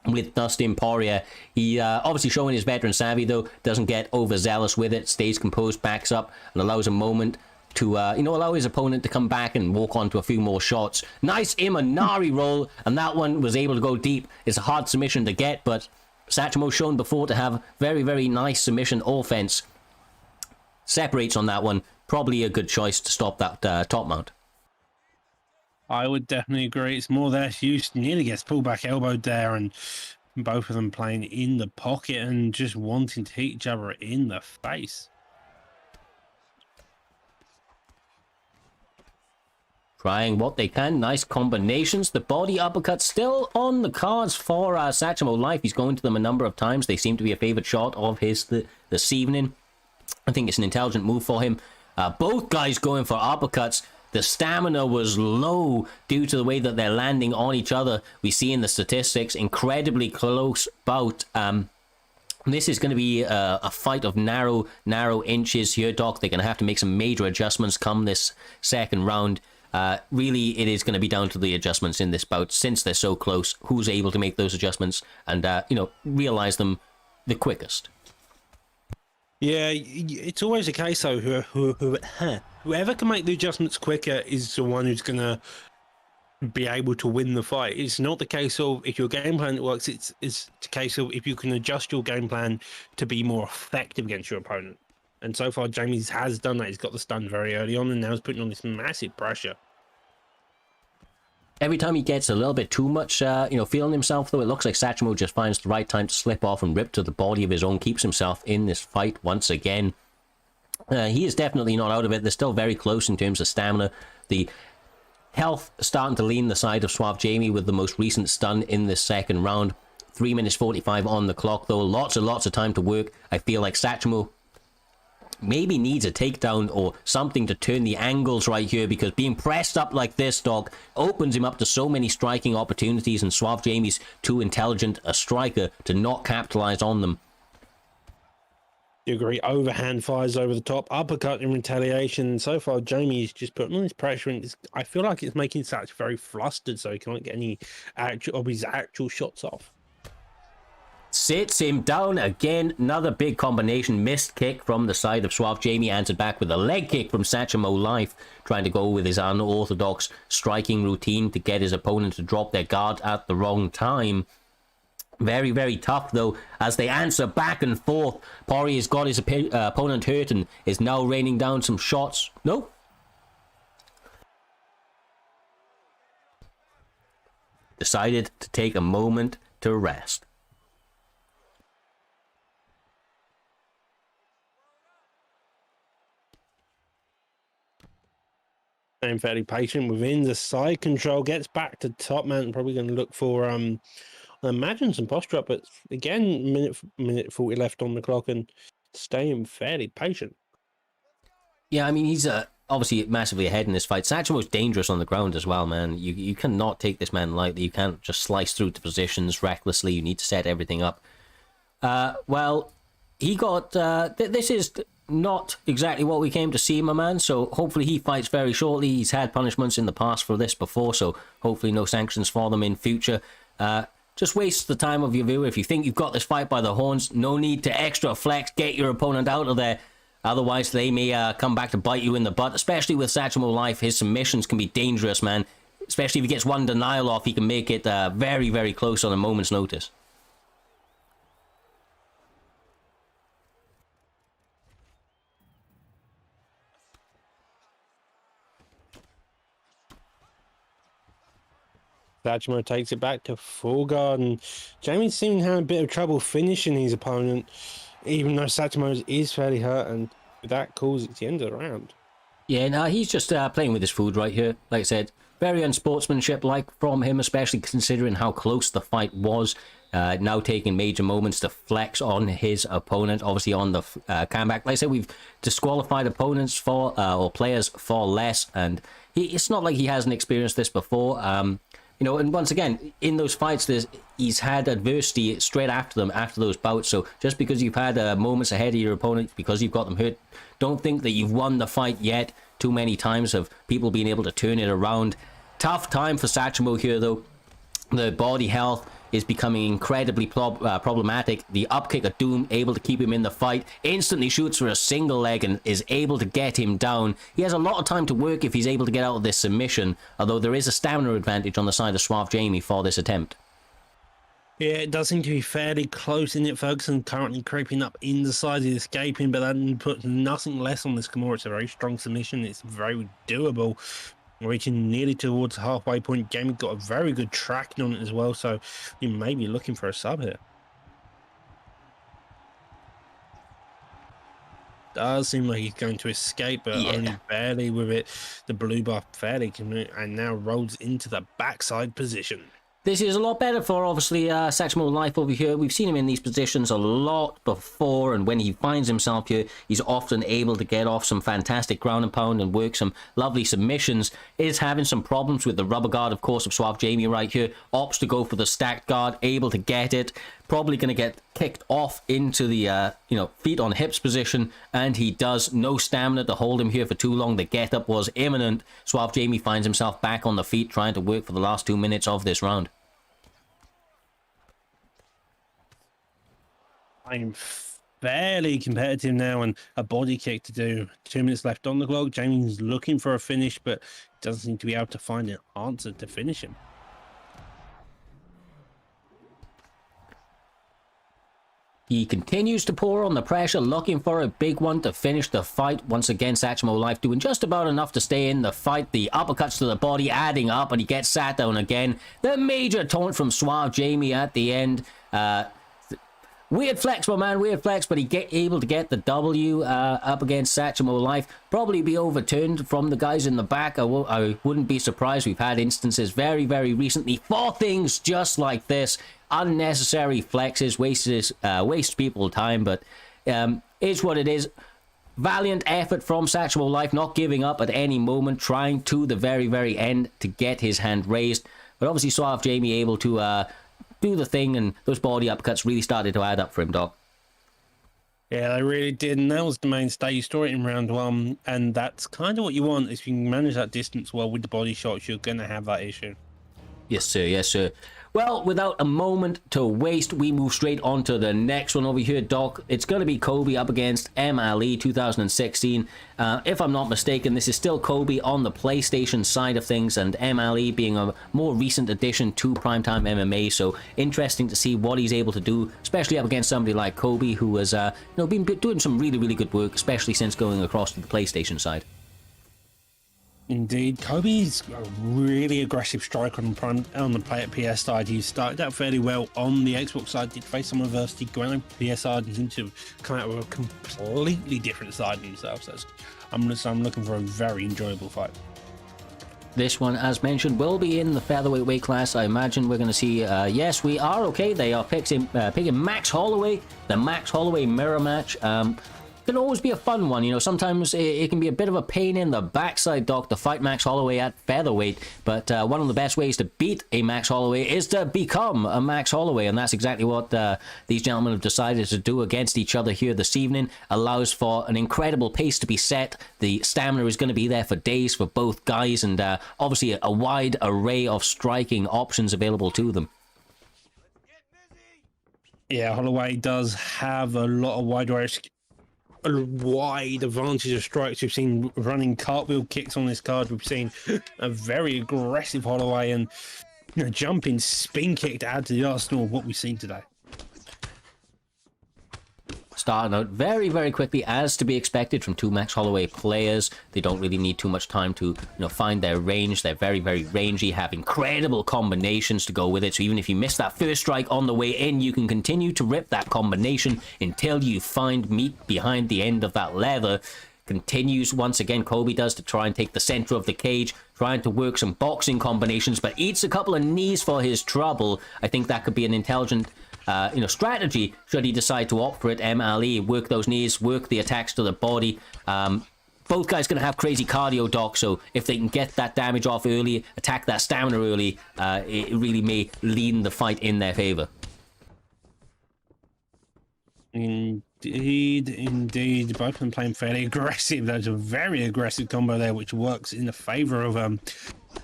with Dustin Poirier. He obviously showing his veteran savvy, though, doesn't get overzealous with it, stays composed, backs up, and allows a moment to allow his opponent to come back and walk onto a few more shots. Nice Imanari roll, and that one was able to go deep. It's a hard submission to get, but Satchmo's shown before to have very, very nice submission offense. Separates on that one. Probably a good choice to stop that top mount. I would definitely agree. It's more there. Hughes nearly gets pulled back, elbowed there, and both of them playing in the pocket and just wanting to hit each other in the face. Trying what they can. Nice combinations. The body uppercut still on the cards for Satchmo Life. He's going to them a number of times. They seem to be a favourite shot of his this evening. I think it's an intelligent move for him. Both guys going for uppercuts. The stamina was low due to the way that they're landing on each other. We see in the statistics, incredibly close bout. This is going to be a fight of narrow inches here, Doc. They're going to have to make some major adjustments come this second round. Really, it is going to be down to the adjustments in this bout. Since they're so close, who's able to make those adjustments and, realize them the quickest. Yeah, it's always a case, though, whoever can make the adjustments quicker is the one who's going to be able to win the fight. It's not the case of if your game plan works, it's a case of if you can adjust your game plan to be more effective against your opponent. And so far, Jamie has done that. He's got the stun very early on, and now he's putting on this massive pressure. Every time he gets a little bit too much, feeling himself, though, it looks like Satchmo just finds the right time to slip off and rip to the body of his own, keeps himself in this fight once again. He is definitely not out of it. They're still very close in terms of stamina. The health starting to lean the side of Suave Jamie with the most recent stun in this second round. 3 minutes 45 on the clock, though. Lots and lots of time to work. I feel like Satchmo maybe needs a takedown or something to turn the angles right here, because being pressed up like this, Doc, opens him up to so many striking opportunities, and Suave Jamie's too intelligent a striker to not capitalize on them. You agree? Overhand fires over the top, uppercut in retaliation. So far, Jamie's just putting all this pressure, and I feel like it's making Satch very flustered, so he can't get any of his actual shots off. Sits him down again. Another big combination. Missed kick from the side of Suave Jamie. Answered back with a leg kick from Satchmo Life. Trying to go with his unorthodox striking routine to get his opponent to drop their guard at the wrong time. Very, very tough, though, as they answer back and forth. Poirier's got his opponent hurt and is now raining down some shots. No. Decided to take a moment to rest. I'm fairly patient within the side control. Gets back to top man. Probably going to look for I imagine some posture up, but again, minute 40 left on the clock and staying fairly patient. Yeah, I mean, he's obviously massively ahead in this fight. Sachimo's dangerous on the ground as well, man. You cannot take this man lightly. You can't just slice through to positions recklessly. You need to set everything up. Well, he got... this is not exactly what we came to see, my man, so hopefully he fights very shortly. He's had punishments in the past for this before, so hopefully no sanctions for them in future. Just waste the time of your viewer. If you think you've got this fight by the horns, no need to extra flex. Get your opponent out of there. Otherwise, they may come back to bite you in the butt, especially with Sachimo Life. His submissions can be dangerous, man. Especially if he gets one denial off, he can make it very, very close on a moment's notice. Sachimo takes it back to full guard, and Jamie seems to have a bit of trouble finishing his opponent, even though Sachimo is fairly hurt, and that calls it the end of the round. Yeah, no, he's just playing with his food right here. Like I said, very unsportsmanship-like from him, especially considering how close the fight was. Now taking major moments to flex on his opponent, obviously on the comeback. Like I said, we've disqualified opponents for or players for less, and it's not like he hasn't experienced this before. You know, and once again, in those fights, he's had adversity straight after them, after those bouts. So just because you've had moments ahead of your opponent, because you've got them hurt, don't think that you've won the fight yet. Too many times of people being able to turn it around. Tough time for Sachimo here, though. The body health is becoming incredibly problematic. The upkick of Doom able to keep him in the fight. Instantly shoots for a single leg and is able to get him down. He has a lot of time to work if he's able to get out of this submission, although there is a stamina advantage on the side of Suave Jamie for this attempt. Yeah, it does seem to be fairly close in it. Ferguson currently creeping up in the side, he's escaping, but that puts nothing less on this Kimura. It's a very strong submission. It's very doable. Reaching nearly towards the halfway point. Jamie got a very good tracking on it as well, so you may be looking for a sub here. Does seem like he's going to escape, but only barely with it. The blue buff fairly and now rolls into the backside position. This is a lot better for, obviously, Sachimo Life over here. We've seen him in these positions a lot before, and when he finds himself here, he's often able to get off some fantastic ground and pound and work some lovely submissions. Is having some problems with the rubber guard, of course, of Suave Jamie right here. Opts to go for the stacked guard, able to get it. Probably going to get kicked off into the, feet on hips position, and he does. No stamina to hold him here for too long. The get-up was imminent. Suave Jamie finds himself back on the feet, trying to work for the last 2 minutes of this round. I'm fairly competitive now, and a body kick to do. 2 minutes left on the clock. Jamie's looking for a finish, but doesn't seem to be able to find an answer to finish him. He continues to pour on the pressure, looking for a big one to finish the fight. Once again, Sachimo Life doing just about enough to stay in the fight. The uppercuts to the body adding up, and he gets sat down again. The major taunt from Suave Jamie at the end. Weird flex, my man, weird flex, but he able to get the W up against Sachimo Life. Probably be overturned from the guys in the back. I wouldn't be surprised. We've had instances very, very recently for things just like this. Unnecessary flexes, waste people time, but is what it is. Valiant effort from Sachimo Life, not giving up at any moment, trying to the very, very end to get his hand raised. But obviously Suave Jamie able to do the thing, and those body upcuts really started to add up for him, Doc. Yeah, they really did, and that was the mainstay. You store it in round one, and that's kind of what you want. If you can manage that distance well with the body shots, you're going to have that issue. Yes, sir. Yes, sir. Well, without a moment to waste, we move straight on to the next one over here, Doc. It's going to be Kobe up against MLE 2016. If I'm not mistaken, this is still Kobe on the PlayStation side of things, and MLE being a more recent addition to Primetime MMA. So interesting to see what he's able to do, especially up against somebody like Kobe, who has been doing some really, really good work, especially since going across to the PlayStation side. Indeed, Kobe's a really aggressive striker on the PS side. He started out fairly well on the Xbox side, did face some adversity, going on PS side, and seemed to come out with a completely different side of himself. So I'm looking for a very enjoyable fight. This one, as mentioned, will be in the featherweight weight class. I imagine we're going to see, yes, we are, okay, they are picking Max Holloway, the Max Holloway mirror match. Can always be a fun one, you know. Sometimes it can be a bit of a pain in the backside, Doc, to fight Max Holloway at featherweight, but one of the best ways to beat a Max Holloway is to become a Max Holloway, and that's exactly what these gentlemen have decided to do against each other here this evening. Allows for an incredible pace to be set. The stamina is going to be there for days for both guys, and obviously a wide array of striking options available to them. Yeah, Holloway does have a lot of wide advantage of strikes. We've seen running cartwheel kicks on this card. We've seen a very aggressive Holloway and jumping spin kick to add to the arsenal of what we've seen today. Starting out very, very quickly, as to be expected from two Max Holloway players. They don't really need too much time to, find their range. They're very, very rangy, have incredible combinations to go with it. So even if you miss that first strike on the way in, you can continue to rip that combination until you find meat behind the end of that leather. Continues once again, Kobe does, to try and take the center of the cage, trying to work some boxing combinations, but eats a couple of knees for his trouble. I think that could be an intelligent strategy should he decide to opt for it. MLE, work those knees, work the attacks to the body. Both guys going to have crazy cardio, Doc, so if they can get that damage off early, attack that stamina early, it really may lean the fight in their favor. Indeed. Both of them playing fairly aggressive. There's a very aggressive combo there, which works in the favor of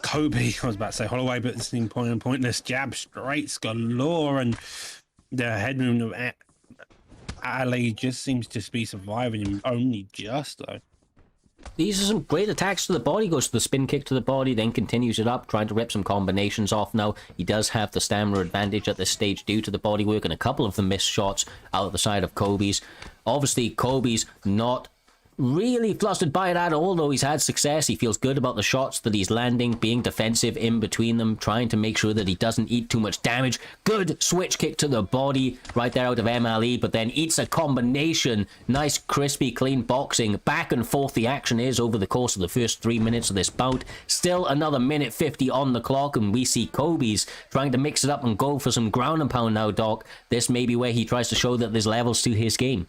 Kobe. I was about to say Holloway, but it's pointless. Jab straights galore, and the head movement of Ali just seems to be surviving him only just, though. These are some great attacks to the body. Goes to the spin kick to the body, then continues it up, trying to rip some combinations off now. He does have the stamina advantage at this stage due to the body work and a couple of the missed shots out the side of Kobe's. Obviously, Kobe's not really flustered by it at all, though he's had success. He feels good about the shots that he's landing, being defensive in between them, trying to make sure that he doesn't eat too much damage. Good switch kick to the body right there out of MLE, but then eats a combination. Nice, crispy, clean boxing. Back and forth the action is over the course of the first 3 minutes of this bout. Still another minute 50 on the clock, and we see Kobe's trying to mix it up and go for some ground and pound now, Doc. This may be where he tries to show that there's levels to his game.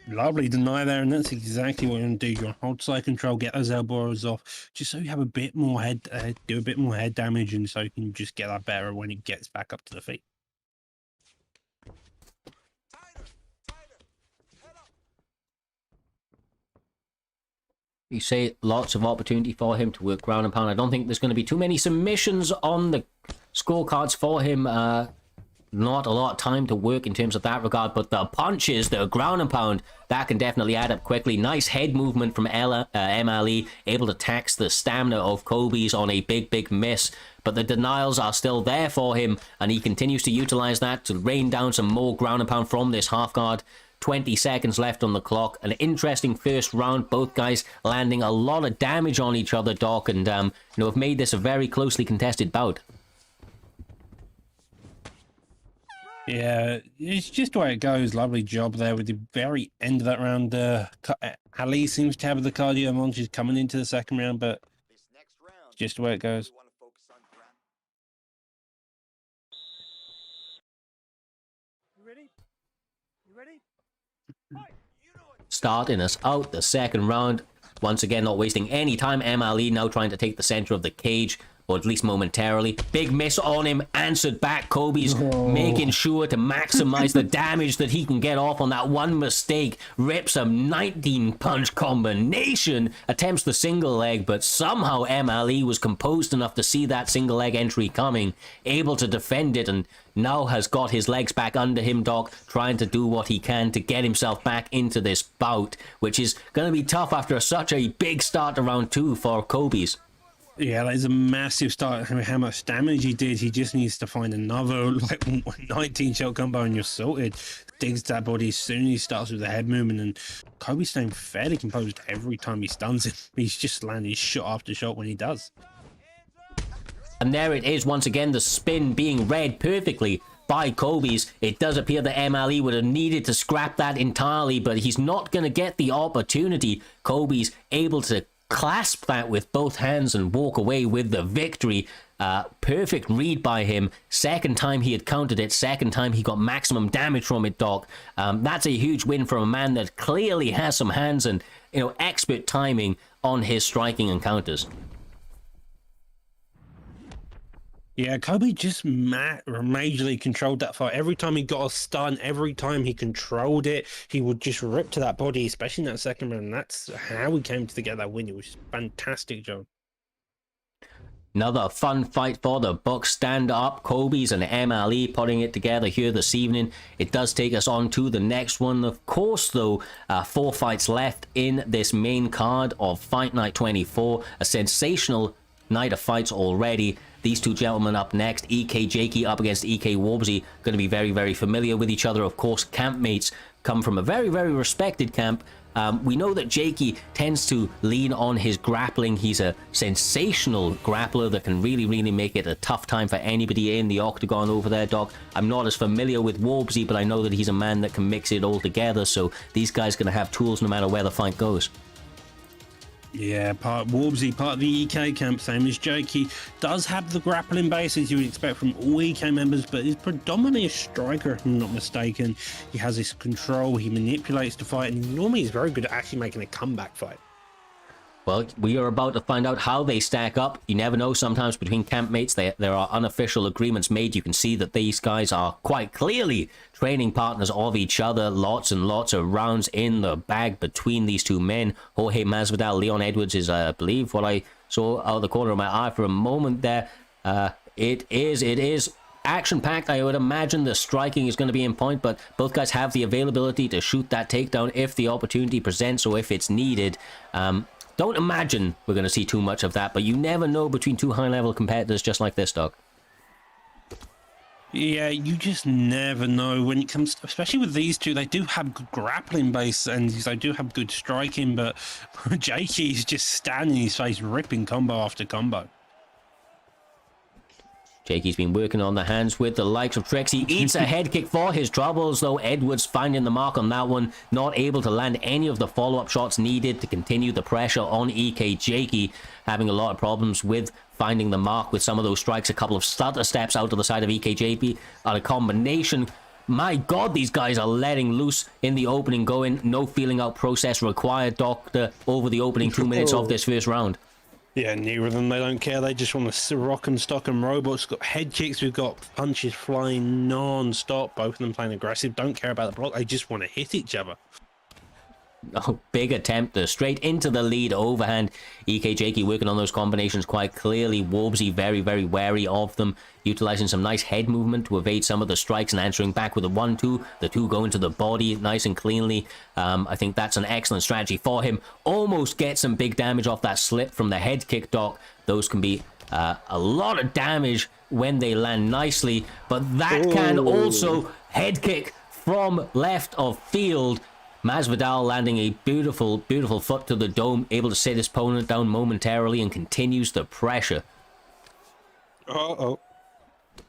Lovely deny there, and that's exactly what you're going to do. You're hold side control, get those elbows off, just so you have a bit more do a bit more head damage, and so you can just get that better when it gets back up to the feet. You say lots of opportunity for him to work ground and pound. I don't think there's going to be too many submissions on the scorecards for him. Not a lot of time to work in terms of that regard, but the punches, the ground and pound, that can definitely add up quickly. Nice head movement from MLE, able to tax the stamina of Kobe's on a big miss, but the denials are still there for him, and he continues to utilize that to rain down some more ground and pound from this half guard. 20 seconds left on the clock. An interesting first round, both guys landing a lot of damage on each other, Doc, and have made this a very closely contested bout. Yeah, it's just the way it goes. Lovely job there with the very end of that round. Ali seems to have the cardio advantage coming into the second round, but it's just the way it goes. You ready? You ready? Starting us out the second round. Once again, not wasting any time. MLE now trying to take the center of the cage. or at least momentarily. Big miss on him, answered back. Kobe's making sure to maximize the damage that he can get off on that one mistake. Rips a 19-punch combination, attempts the single leg, but somehow MLE was composed enough to see that single leg entry coming, able to defend it, and now has got his legs back under him, Doc, trying to do what he can to get himself back into this bout, which is going to be tough after such a big start to round 2 for Kobe's. Yeah, that is a massive start. I mean, how much damage he did. He just needs to find another 19 shot combo and you're sorted. Digs that body as soon as he starts with the head movement, and Kobe's staying fairly composed every time he stuns him. He's just landing shot after shot when he does. And there it is once again, the spin being read perfectly by Kobe's. It does appear that MLE would have needed to scrap that entirely, but he's not going to get the opportunity. Kobe's able to clasp that with both hands and walk away with the victory. Perfect read by him. Second time he had countered it, second time he got maximum damage from it, Doc. That's a huge win from a man that clearly has some hands and, you know, expert timing on his striking and counters. Yeah, Kobe just majorly controlled that fight. Every time he got a stun, every time he controlled it, he would just rip to that body, especially in that second round. That's how he came to get that win. It was fantastic, John. Another fun fight for the Bucks. Stand up, Kobe's and MLE putting it together here this evening. It does take us on to the next one. Of course, though, 4 fights left in this main card of Fight Night 24. A sensational night of fights already. These two gentlemen up next, EK Jakey up against EK Warbsy, going to be very, very familiar with each other. Of course, campmates, come from a very, very respected camp. We know that Jakey tends to lean on his grappling. He's a sensational grappler that can really, really make it a tough time for anybody in the octagon over there, Doc. I'm not as familiar with Warbsy, but I know that he's a man that can mix it all together. So these guys are going to have tools no matter where the fight goes. Yeah, Warbsy, part of the EK camp, same as Jakey, does have the grappling base as you would expect from all EK members, but is predominantly a striker, if I'm not mistaken. He has his control, he manipulates the fight, and normally he's very good at actually making a comeback fight. Well, we are about to find out how they stack up. You never know, sometimes between campmates there are unofficial agreements made. You can see that these guys are quite clearly training partners of each other. Lots and lots of rounds in the bag between these two men. Jorge Masvidal, Leon Edwards is, I believe, what I saw out of the corner of my eye for a moment there. It is action-packed. I would imagine the striking is going to be in point, but both guys have the availability to shoot that takedown if the opportunity presents or if it's needed. Don't imagine we're going to see too much of that, but you never know between two high-level competitors just like this, Doc. Yeah, you just never know when it comes, especially with these two. They do have good grappling base and they do have good striking, but Jakey's just standing in his face, ripping combo after combo. Jakey's been working on the hands with the likes of Trixie. Eats a head kick for his troubles, though. Edwards finding the mark on that one. Not able to land any of the follow-up shots needed to continue the pressure on EK Jakey. Having a lot of problems with finding the mark with some of those strikes. A couple of stutter steps out to the side of EK Jakey on a combination. My God, these guys are letting loose in the opening going. No feeling out process required, Doctor, over the opening 2 minutes of this first round. Yeah, neither of them, they don't care. They just want to rock and stock and robots. Got head kicks, we've got punches flying non-stop. Both of them playing aggressive, don't care about the block. They just want to hit each other. Oh, big attempt straight into the lead overhand. EK Jakey working on those combinations quite clearly. Warbsy very, very wary of them, utilizing some nice head movement to evade some of the strikes and answering back with a 1-2. The 2 going to the body nice and cleanly. I think that's an excellent strategy for him. Almost gets some big damage off that slip from the head kick, Doc. Those can be a lot of damage when they land nicely, but that can also head kick from left of field. Masvidal landing a beautiful, beautiful foot to the dome, able to sit his opponent down momentarily and continues the pressure.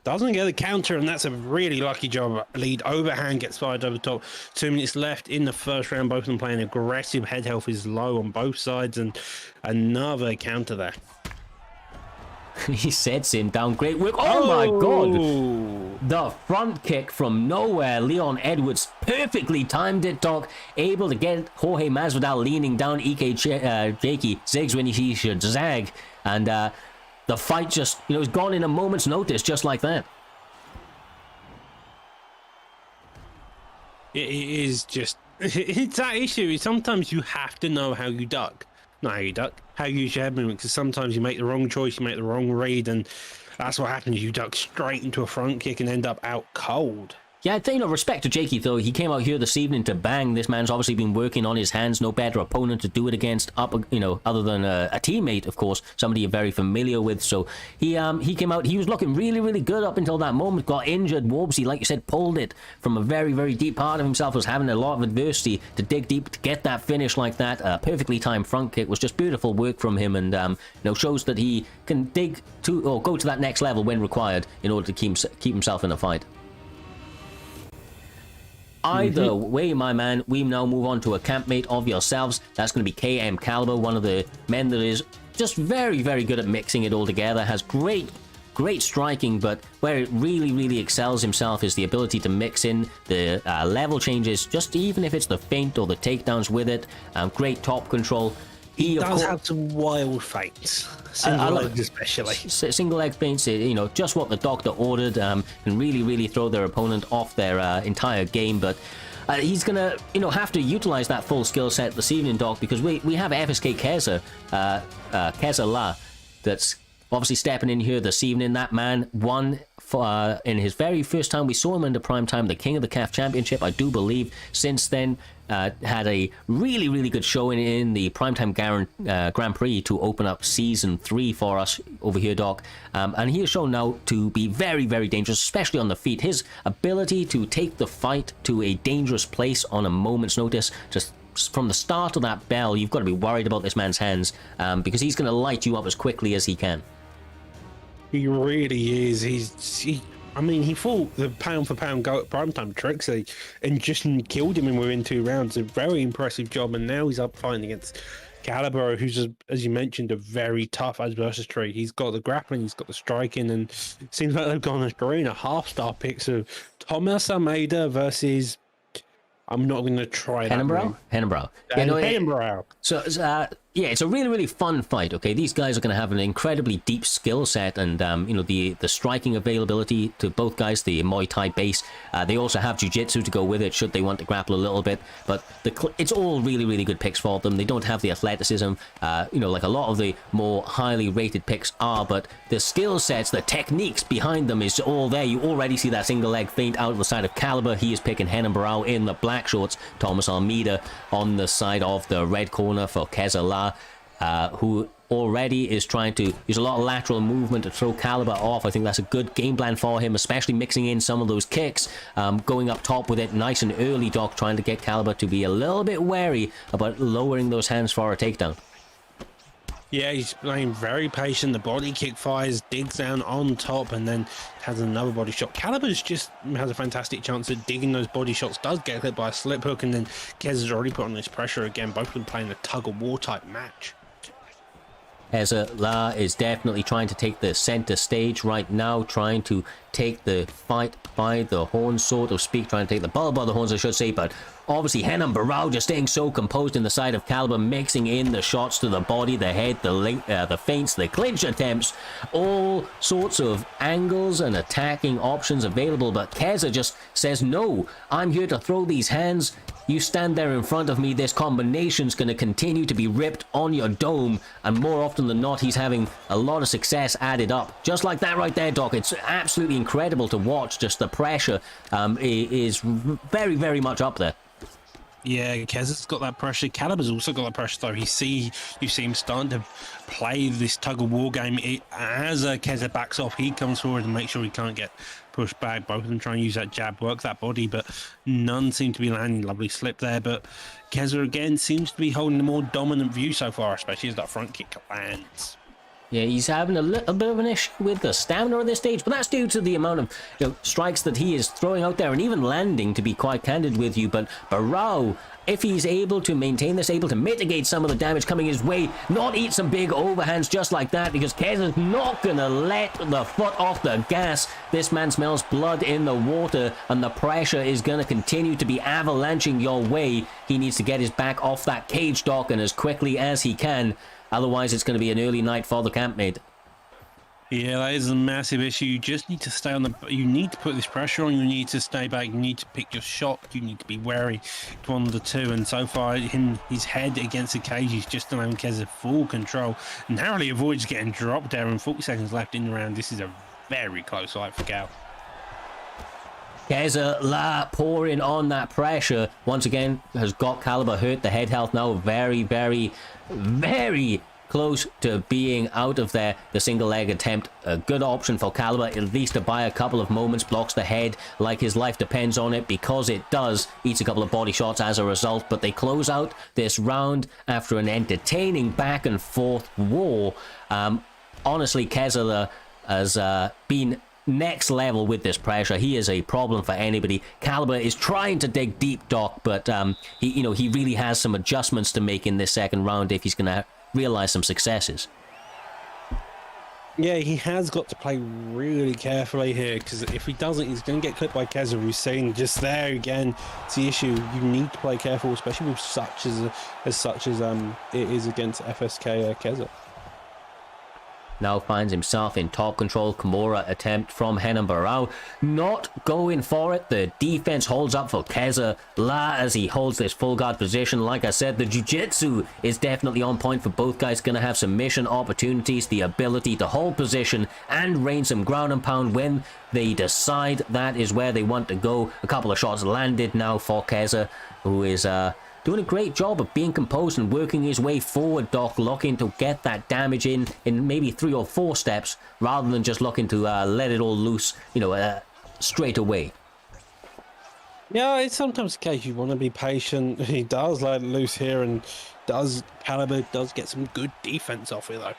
Doesn't get the counter, and that's a really lucky job. Lead overhand gets fired over the top. 2 minutes left in the first round. Both of them playing aggressive. Head health is low on both sides, and another counter there. He sets him down. Great work. Oh my God. The front kick from nowhere. Leon Edwards perfectly timed it, Doc. Able to get Jorge Masvidal leaning down. EK Jakey zigs when he should zag. And the the fight just, is gone in a moment's notice, just like that. It is just, it's that issue. Sometimes you have to know how you duck. Not how you duck, how you use your head movement, because sometimes you make the wrong choice, you make the wrong read, and that's what happens. You duck straight into a front kick and end up out cold. Yeah, I'd say, respect to Jakey, though. He came out here this evening to bang. This man's obviously been working on his hands. No better opponent to do it against, other than a teammate, of course, somebody you're very familiar with. So he came out. He was looking really, really good up until that moment. Got injured. Wobsy, like you said, pulled it from a very, very deep part of himself. Was having a lot of adversity to dig deep to get that finish like that. A perfectly timed front kick was just beautiful work from him, and shows that he can dig to or go to that next level when required in order to keep himself in a fight. Either way, my man, we now move on to a campmate of yourselves. That's going to be KM Caliber, one of the men that is just very, very good at mixing it all together. Has great striking, but where it really, really excels himself is the ability to mix in the level changes, just even if it's the feint or the takedowns with it. Great top control. He does have some wild feints, single legs especially. Single leg feints, just what the doctor ordered, can really, really throw their opponent off their entire game. But he's gonna, have to utilize that full skill set this evening, Doc, because we have FSK Keza La, that's obviously stepping in here this evening. That man won in his very first time we saw him in the prime time, the King of the CAF Championship, I do believe. Since then, had a really, really good showing in the Primetime Grand Prix to open up Season 3 for us over here, Doc. And he is shown now to be very, very dangerous, especially on the feet. His ability to take the fight to a dangerous place on a moment's notice, just from the start of that bell, you've got to be worried about this man's hands, because he's going to light you up as quickly as he can. He really is. He fought the pound for pound go at primetime Trixie and just killed him within 2 rounds. A very impressive job, and now he's up fighting against Caliber, who's, as you mentioned, a very tough adversary. He's got the grappling, he's got the striking, and it seems like they've gone astray in a half-star pick. So Thomas Almeida versus, I'm not going to try that. Hennenbrow. Hennenbrow. So, it's a really, really fun fight, okay? These guys are going to have an incredibly deep skill set, and, the striking availability to both guys, the Muay Thai base. They also have Jiu-Jitsu to go with it, should they want to grapple a little bit. But it's all really, really good picks for them. They don't have the athleticism, like a lot of the more highly rated picks are, but the skill sets, the techniques behind them is all there. You already see that single leg feint out of the side of Caliber. He is picking Hennenbrow in the black shorts. Thomas Almeida on the side of the red corner for Keza La, who already is trying to use a lot of lateral movement to throw Caliber off. I think that's a good game plan for him, especially mixing in some of those kicks, going up top with it nice and early, Doc, trying to get Caliber to be a little bit wary about lowering those hands for a takedown. Yeah, he's playing very patient. The body kick fires, digs down on top, and then has another body shot. Caliber's just has a fantastic chance at digging those body shots. Does get hit by a slip hook, and then Kez has already put on this pressure again. Both of them playing a tug-of-war type match. Keza La is definitely trying to take the center stage right now, trying to take the fight by the horns, so to speak, trying to take the ball by the horns, I should say, but obviously Hennenbrow just staying so composed in the side of Caliber, mixing in the shots to the body, the head, the feints, the clinch attempts, all sorts of angles and attacking options available, but Keza just says, no, I'm here to throw these hands. You stand there in front of me, this combination's going to continue to be ripped on your dome, and more often than not, he's having a lot of success added up. Just like that right there, Doc. It's absolutely incredible to watch. Just the pressure is very, very much up there. Yeah, Kez got that pressure. Caliber's also got that pressure, though. You see him starting to play this tug-of-war game. As Kez backs off, he comes forward and makes sure he can't get pushed back. Both of them try and use that jab, work that body, but none seem to be landing. Lovely slip there, but Keza again seems to be holding a more dominant view so far, especially as that front kick lands. Yeah, he's having a little bit of an issue with the stamina at this stage, but that's due to the amount of strikes that he is throwing out there and even landing, to be quite candid with you. But Barao, if he's able to maintain this, able to mitigate some of the damage coming his way, not eat some big overhands just like that, because Keza's not going to let the foot off the gas. This man smells blood in the water, and the pressure is going to continue to be avalanching your way. He needs to get his back off that cage, Doc, and as quickly as he can. Otherwise, it's going to be an early night for the campmate. Yeah, that is a massive issue. You just need to stay on the. You need to put this pressure on. You need to stay back. You need to pick your shot. You need to be wary to one of the two. And so far, his head against the cage, he's just allowing Keza full control. Narrowly avoids getting dropped there. And 40 seconds left in the round. This is a very close fight for Gal. Keza La pouring on that pressure. Once again, has got Caliber hurt. The head health now very, very, very close to being out of there. The single leg attempt, a good option for Caliber, at least to buy a couple of moments. Blocks the head like his life depends on it, because it does. Eats a couple of body shots as a result, but they close out this round after an entertaining back and forth war. Honestly, Keza has been next level with this pressure. He is a problem for anybody. Caliber is trying to dig deep, Doc, but he really has some adjustments to make in this second round if he's going to realize some successes. Yeah, he has got to play really carefully here, because if he doesn't, he's going to get clipped by Keza, who's saying just there again. It's the issue. You need to play careful, especially with such as it is against FSK Keza. Now finds himself in top control. Kimura attempt from Henan Barao. Not going for it. The defense holds up for Keza La as he holds this full guard position. Like I said, the jiu-jitsu is definitely on point for both guys. Going to have submission opportunities, the ability to hold position and rain some ground and pound when they decide that is where they want to go. A couple of shots landed now for Keza, who is doing a great job of being composed and working his way forward, Doc, looking to get that damage in maybe 3 or 4 steps, rather than just looking to let it all loose, straight away. Yeah, it's sometimes the case. You want to be patient. He does let it loose here, and Caliber does get some good defense off it, though.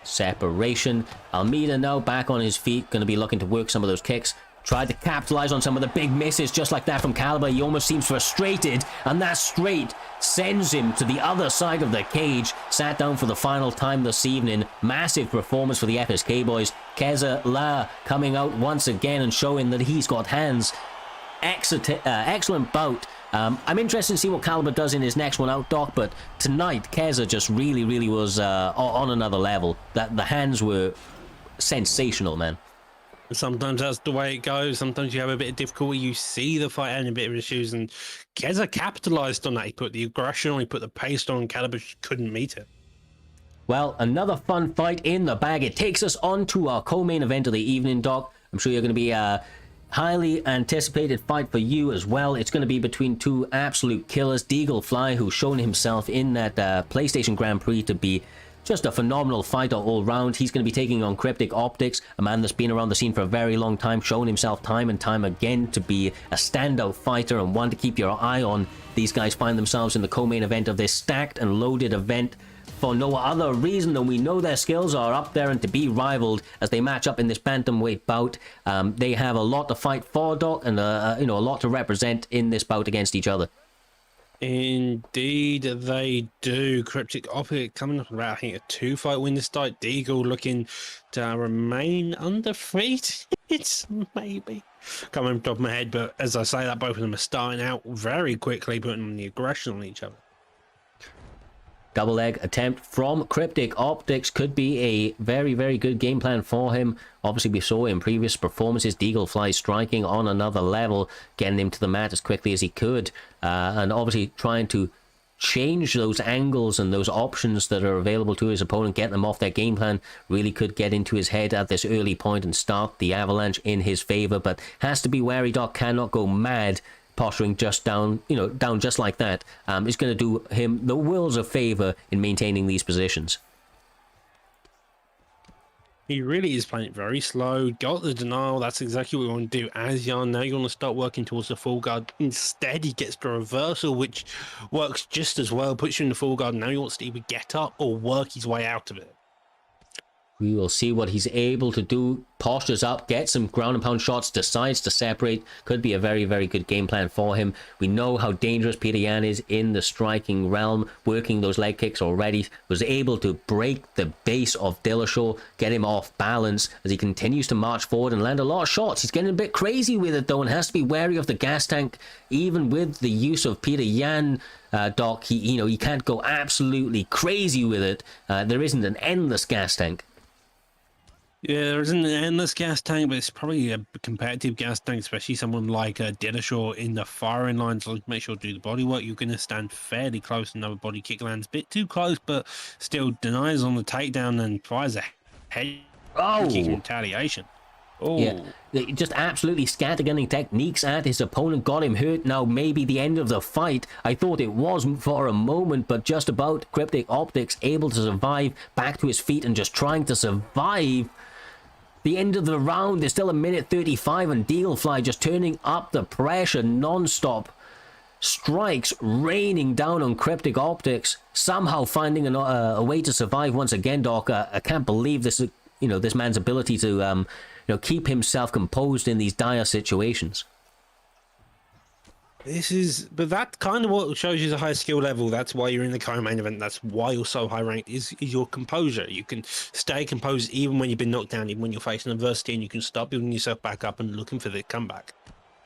Separation. Almeida now back on his feet, going to be looking to work some of those kicks. Tried to capitalize on some of the big misses just like that from Caliber. He almost seems frustrated, and that straight sends him to the other side of the cage. Sat down for the final time this evening. Massive performance for the FSK boys. Keza La coming out once again and showing that he's got hands. Excellent bout. I'm interested to see what Caliber does in his next one out, Doc, but tonight Keza just really was on another level. The hands were sensational, man. Sometimes that's the way it goes. Sometimes you have a bit of difficulty. You see the fight and a bit of issues, and Keza capitalized on that. He put the aggression on, he put the pace on. Caliber couldn't meet it. Well, another fun fight in the bag. It takes us on to our co-main event of the evening, Doc. I'm sure you're going to be a highly anticipated fight for you as well. It's going to be between two absolute killers. Deagle Fly, who's shown himself in that PlayStation Grand Prix to be just a phenomenal fighter all round. He's going to be taking on Cryptic Optics, a man that's been around the scene for a very long time, shown himself time and time again to be a standout fighter and one to keep your eye on. These guys find themselves in the co-main event of this stacked and loaded event for no other reason than we know their skills are up there and to be rivaled as they match up in this bantamweight bout. They have a lot to fight for, Doc, and a lot to represent in this bout against each other. Indeed, they do. Cryptic Optic coming up about, I think, a 2-fight win this night. Deagle looking to remain undefeated. It's maybe. Can't remember top of my head, but as I say that, both of them are starting out very quickly, putting the aggression on each other. Double leg attempt from Cryptic Optics could be a very good game plan for him. Obviously, we saw in previous performances Deagle Fly striking on another level, getting him to the mat as quickly as he could, and obviously trying to change those angles and those options that are available to his opponent, get them off their game plan. Really could get into his head at this early point and start the avalanche in his favor, but has to be wary. Doc cannot go mad posturing just down just like that. Is going to do him the worlds of favor in maintaining these positions. He really is playing it very slow. Got the denial. That's exactly what we want to do as Yarn. Now you want to start working towards the full guard. Instead, he gets the reversal, which works just as well. Puts you in the full guard. Now he wants to either get up or work his way out of it. We will see what he's able to do. Postures up, gets some ground and pound shots, decides to separate. Could be a very, very good game plan for him. We know how dangerous Peter Yan is in the striking realm, working those leg kicks already. Was able to break the base of Dillashaw, get him off balance as he continues to march forward and land a lot of shots. He's getting a bit crazy with it though, and has to be wary of the gas tank. Even with the use of Peter Yan, Doc, he can't go absolutely crazy with it. There isn't an endless gas tank. Yeah, there isn't an endless gas tank, but it's probably a competitive gas tank, especially someone like Dillashaw in the firing line. So make sure to do the body work. You're going to stand fairly close. Another body kick lands a bit too close, but still denies on the takedown and fires a head kick in retaliation. Oh, yeah, just absolutely scattergunning techniques at his opponent, got him hurt. Now maybe the end of the fight. I thought it was for a moment, but just about. Cryptic Optics able to survive, back to his feet and just trying to survive. The end of the round, there's still a minute 35 and Deaglefly just turning up the pressure non-stop. Strikes raining down on Cryptic Optics, somehow finding a way to survive once again, Doc. I can't believe this, this man's ability to keep himself composed in these dire situations. But that kind of what shows you the high skill level. That's why you're in the co-main event. That's why you're so high ranked. Is your composure. You can stay composed even when you've been knocked down, even when you're facing adversity, and you can start building yourself back up and looking for the comeback.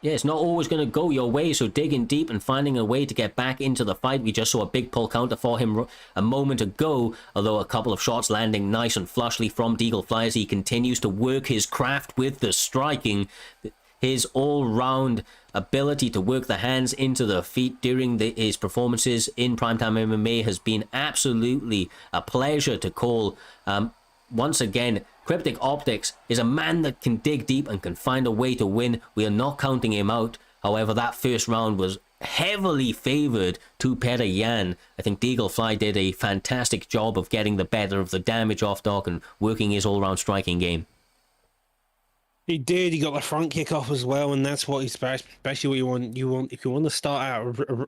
Yeah, it's not always going to go your way, so digging deep and finding a way to get back into the fight. We just saw a big pull counter for him a moment ago, although a couple of shots landing nice and flushly from Deaglefly as he continues to work his craft with the striking. His all-round ability to work the hands into the feet during his performances in Primetime MMA has been absolutely a pleasure to call. Once again, Cryptic Optics is a man that can dig deep and can find a way to win. We are not counting him out. However, that first round was heavily favored to Peter Yan. I think Deaglefly did a fantastic job of getting the better of the damage off Doc and working his all-round striking game. He did. He got the front kick off as well, and that's what especially what you want. If you want to start out,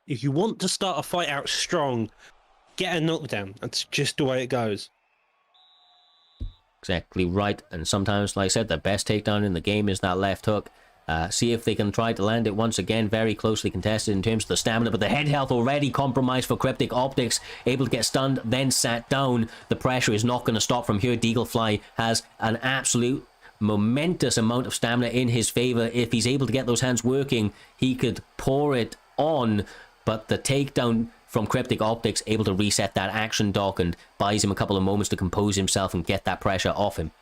if you want to start a fight out strong, get a knockdown. That's just the way it goes. Exactly right. And sometimes, like I said, the best takedown in the game is that left hook. See if they can try to land it once again. Very closely contested in terms of the stamina, but the head health already compromised for Cryptic Optics. Able to get stunned, then sat down. The pressure is not going to stop from here. Deaglefly has an absolute momentous amount of stamina in his favor. If he's able to get those hands working, he could pour it on, but the takedown from Cryptic Optics able to reset that action, Doc, and buys him a couple of moments to compose himself and get that pressure off him.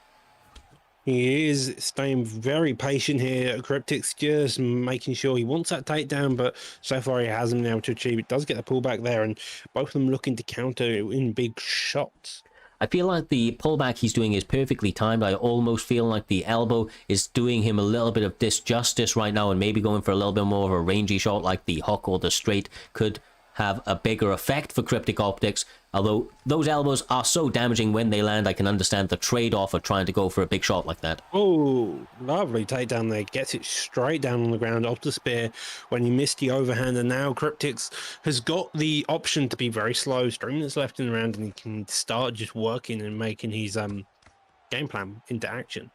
He is staying very patient here. Cryptic's just making sure he wants that takedown, but so far he hasn't been able to achieve it. Does get the pullback there, and both of them looking to counter in big shots. I feel like the pullback he's doing is perfectly timed. I almost feel like the elbow is doing him a little bit of disjustice right now, and maybe going for a little bit more of a rangy shot like the hook or the straight could have a bigger effect for Cryptic Optics. Although those elbows are so damaging when they land, I can understand the trade-off of trying to go for a big shot like that. Oh, lovely takedown there. Gets it straight down on the ground off the spear when he missed the overhand. And now Cryptics has got the option to be very slow, string that's left in the round, and he can start just working and making his game plan into action.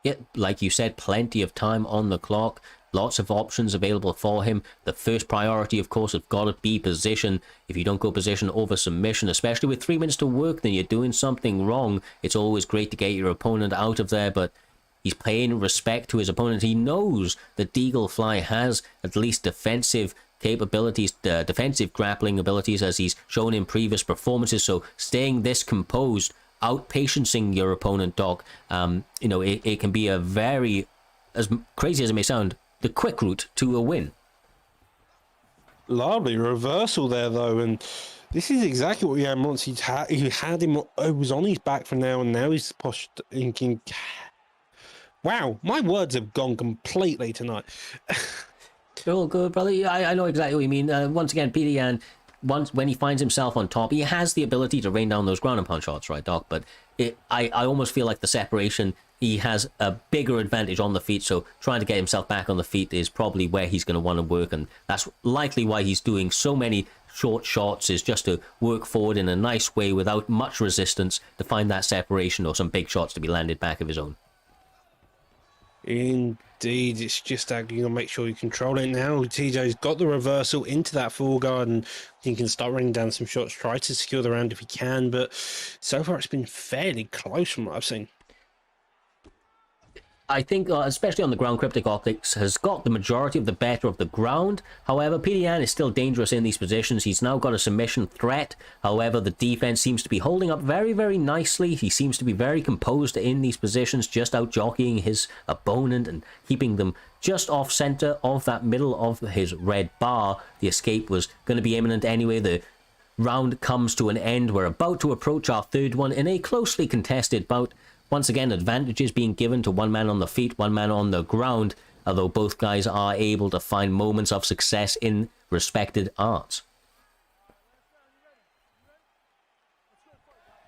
Yeah, like you said, plenty of time on the clock. Lots of options available for him. The first priority, of course, has got to be position. If you don't go position over submission, especially with 3 minutes to work, then you're doing something wrong. It's always great to get your opponent out of there, but he's paying respect to his opponent. He knows that Deaglefly has at least defensive capabilities, defensive grappling abilities, as he's shown in previous performances. So staying this composed, outpatiencing your opponent, Doc, it can be a very, as crazy as it may sound, the quick route to a win. Lovely reversal there, though, and this is exactly what Yan wants. He had him, was on his back for now, and now he's pushed thinking, wow, my words have gone completely tonight. Oh, good, brother. I know exactly what you mean. Once again, Peter Yan, when he finds himself on top, he has the ability to rain down those ground and pound shots, right, Doc? But I almost feel like the separation, he has a bigger advantage on the feet, so trying to get himself back on the feet is probably where he's going to want to work, and that's likely why he's doing so many short shots is just to work forward in a nice way without much resistance to find that separation or some big shots to be landed back of his own. Indeed, it's just that you gotta make sure you control it now. TJ's got the reversal into that full guard, and he can start running down some shots, try to secure the round if he can, but so far it's been fairly close from what I've seen. I think, especially on the ground, Cryptic Optics has got the majority of the better of the ground. However, Peter Yan is still dangerous in these positions. He's now got a submission threat. However, the defense seems to be holding up very, very nicely. He seems to be very composed in these positions, just out jockeying his opponent and keeping them just off center of that middle of his red bar. The escape was going to be imminent anyway. The round comes to an end. We're about to approach our third one in a closely contested bout. Once again, advantages being given to one man on the feet, one man on the ground, although both guys are able to find moments of success in respected arts.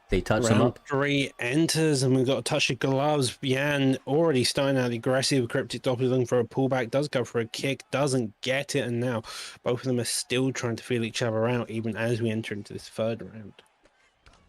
They touch them Round up. 3 enters, and we've got a touch of gloves. Yan already starting out aggressive. Cryptic Optics looking for a pullback, does go for a kick, doesn't get it, and now both of them are still trying to feel each other out, even as we enter into this third round.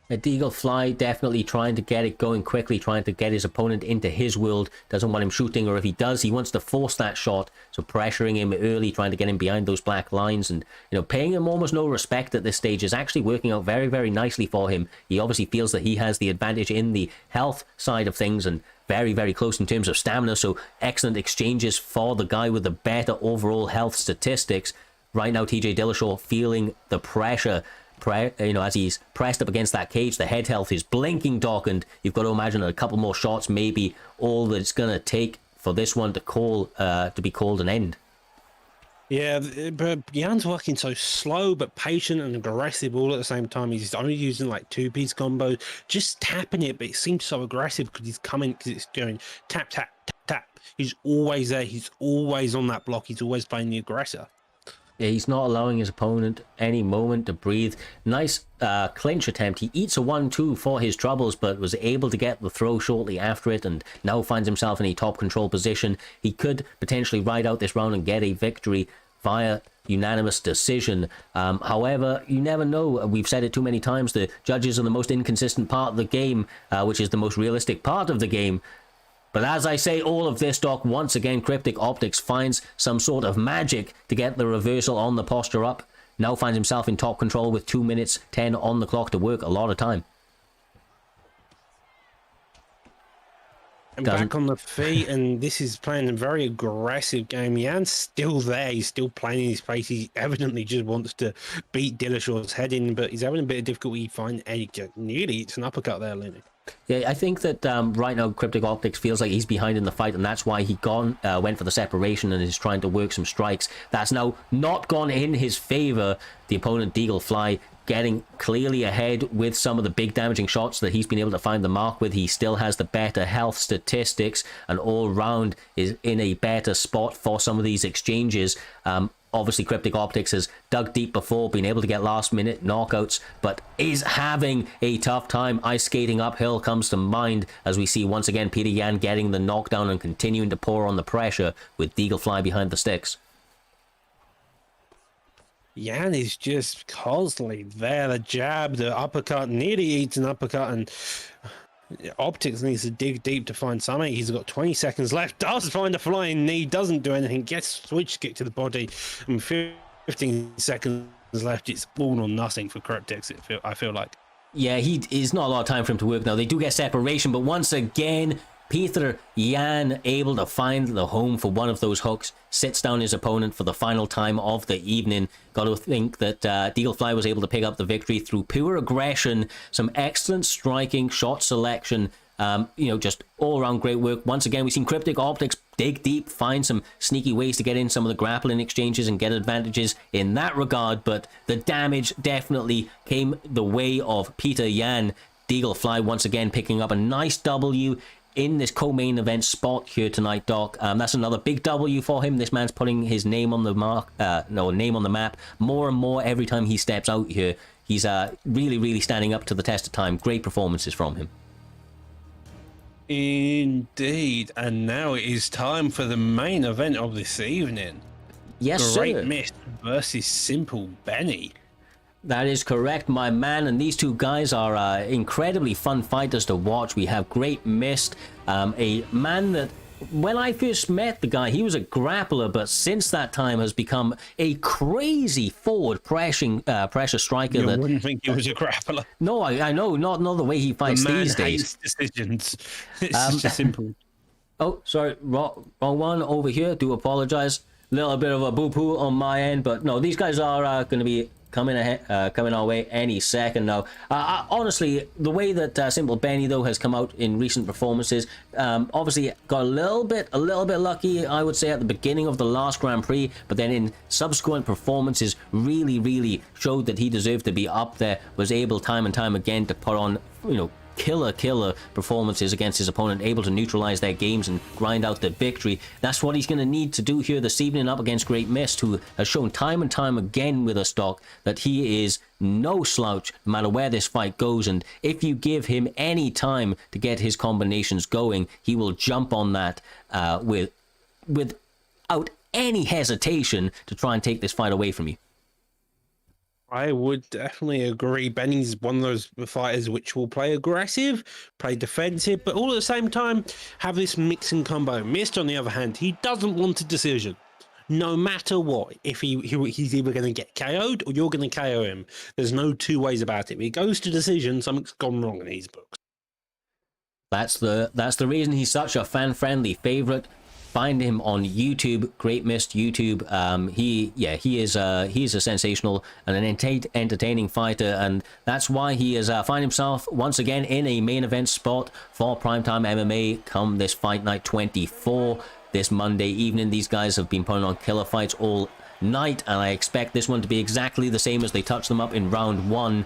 Deagle Fly definitely trying to get it going quickly, trying to get his opponent into his world. Doesn't want him shooting, or if he does, he wants to force that shot. So pressuring him early, trying to get him behind those black lines, and paying him almost no respect at this stage is actually working out very, very nicely for him. He obviously feels that he has the advantage in the health side of things, and very, very close in terms of stamina. So excellent exchanges for the guy with the better overall health statistics. Right now, TJ Dillashaw feeling the pressure. As he's pressed up against that cage, the head health is blinking, Doc, and you've got to imagine a couple more shots, maybe all that it's going to take for this one to be called an end. Yeah, but Yan's working so slow but patient and aggressive all at the same time. He's only using like 2-piece combos, just tapping it, but it seems so aggressive because he's coming, because it's going tap, tap, tap, tap. He's always there. He's always on that block. He's always playing the aggressor. Yeah, he's not allowing his opponent any moment to breathe. Nice clinch attempt. He eats a 1-2 for his troubles, but was able to get the throw shortly after it, and now finds himself in a top control position. He could potentially ride out this round and get a victory via unanimous decision. However, you never know. We've said it too many times. The judges are the most inconsistent part of the game, which is the most realistic part of the game. But as I say all of this, Doc, once again, Cryptic Optics finds some sort of magic to get the reversal on the posture up. Now finds himself in top control with 2 minutes 10 on the clock to work a lot of time. And back on the feet, and this is playing a very aggressive game. Yan's still there. He's still playing his pace. He evidently just wants to beat Dillashaw's head in, but he's having a bit of difficulty finding nearly it's an uppercut there, Looney. Yeah, I think that right now Cryptic Optics feels like he's behind in the fight, and that's why he went for the separation and is trying to work some strikes. That's now not gone in his favor. The opponent, Deagle Fly, getting clearly ahead with some of the big damaging shots that he's been able to find the mark with. He still has the better health statistics, and all round is in a better spot for some of these exchanges. Obviously, Cryptic Optics has dug deep before, been able to get last-minute knockouts, but is having a tough time. Ice skating uphill comes to mind as we see once again Peter Yan getting the knockdown and continuing to pour on the pressure with Deagle Fly behind the sticks. Yan is just constantly there. The jab, the uppercut, nearly eats an uppercut, and Optics needs to dig deep to find something. He's got 20 seconds left, does find a flying knee, doesn't do anything, gets switch kick to the body, and 15 seconds left. It's all or nothing for Cryptics, I feel like. Yeah, is not a lot of time for him to work now. They do get separation, but once again, Peter Yan able to find the home for one of those hooks, sits down his opponent for the final time of the evening. Got to think that Deagle Fly was able to pick up the victory through pure aggression, some excellent striking, shot selection, just all-around great work. Once again, we've seen Cryptic Optics dig deep, find some sneaky ways to get in some of the grappling exchanges and get advantages in that regard, but the damage definitely came the way of Peter Yan. Deagle Fly once again picking up a nice W in this co-main event spot here tonight, Doc. That's another big W for him. This man's putting his name on the name on the map more and more every time he steps out here. He's really, really standing up to the test of time. Great performances from him. Indeed, and now it is time for the main event of this evening. Yes, Great sir. Mist versus Simple Benny. That is correct, my man. And these two guys are incredibly fun fighters to watch. We have Great Mist, a man that when I first met the guy, he was a grappler, but since that time has become a crazy forward pressure striker. You that wouldn't think he was a grappler. No, I know, not the way he fights The man these days. hates decisions. It's just simple. Oh, sorry, wrong one over here. Do apologize. Little bit of a boo-poo on my end, but no, these guys are going to be coming our way any second now. Honestly, the way that Simple Benny though has come out in recent performances, obviously got a little bit lucky, I would say, at the beginning of the last Grand Prix, but then in subsequent performances really showed that he deserved to be up there. Was able time and time again to put on, killer performances against his opponent, able to neutralize their games and grind out the victory. That's what he's going to need to do here this evening up against Great Mist, who has shown time and time again with us, Doc, that he is no slouch no matter where this fight goes. And if you give him any time to get his combinations going, he will jump on that without any hesitation to try and take this fight away from you. I would definitely agree. Benny's one of those fighters which will play aggressive, play defensive, but all at the same time have this mix and combo. Mist, on the other hand, he doesn't want a decision. No matter what, if he's either going to get KO'd or you're going to KO him. There's no two ways about it. If he goes to decision, something's gone wrong in his books. That's the reason he's such a fan-friendly favorite. Find him on YouTube, Great Mist YouTube. He is a sensational and an entertaining fighter, and that's why he has find himself once again in a main event spot for Primetime MMA come this Fight Night 24 this Monday evening. These guys have been putting on killer fights all night, and I expect this one to be exactly the same as they touched them up in round one.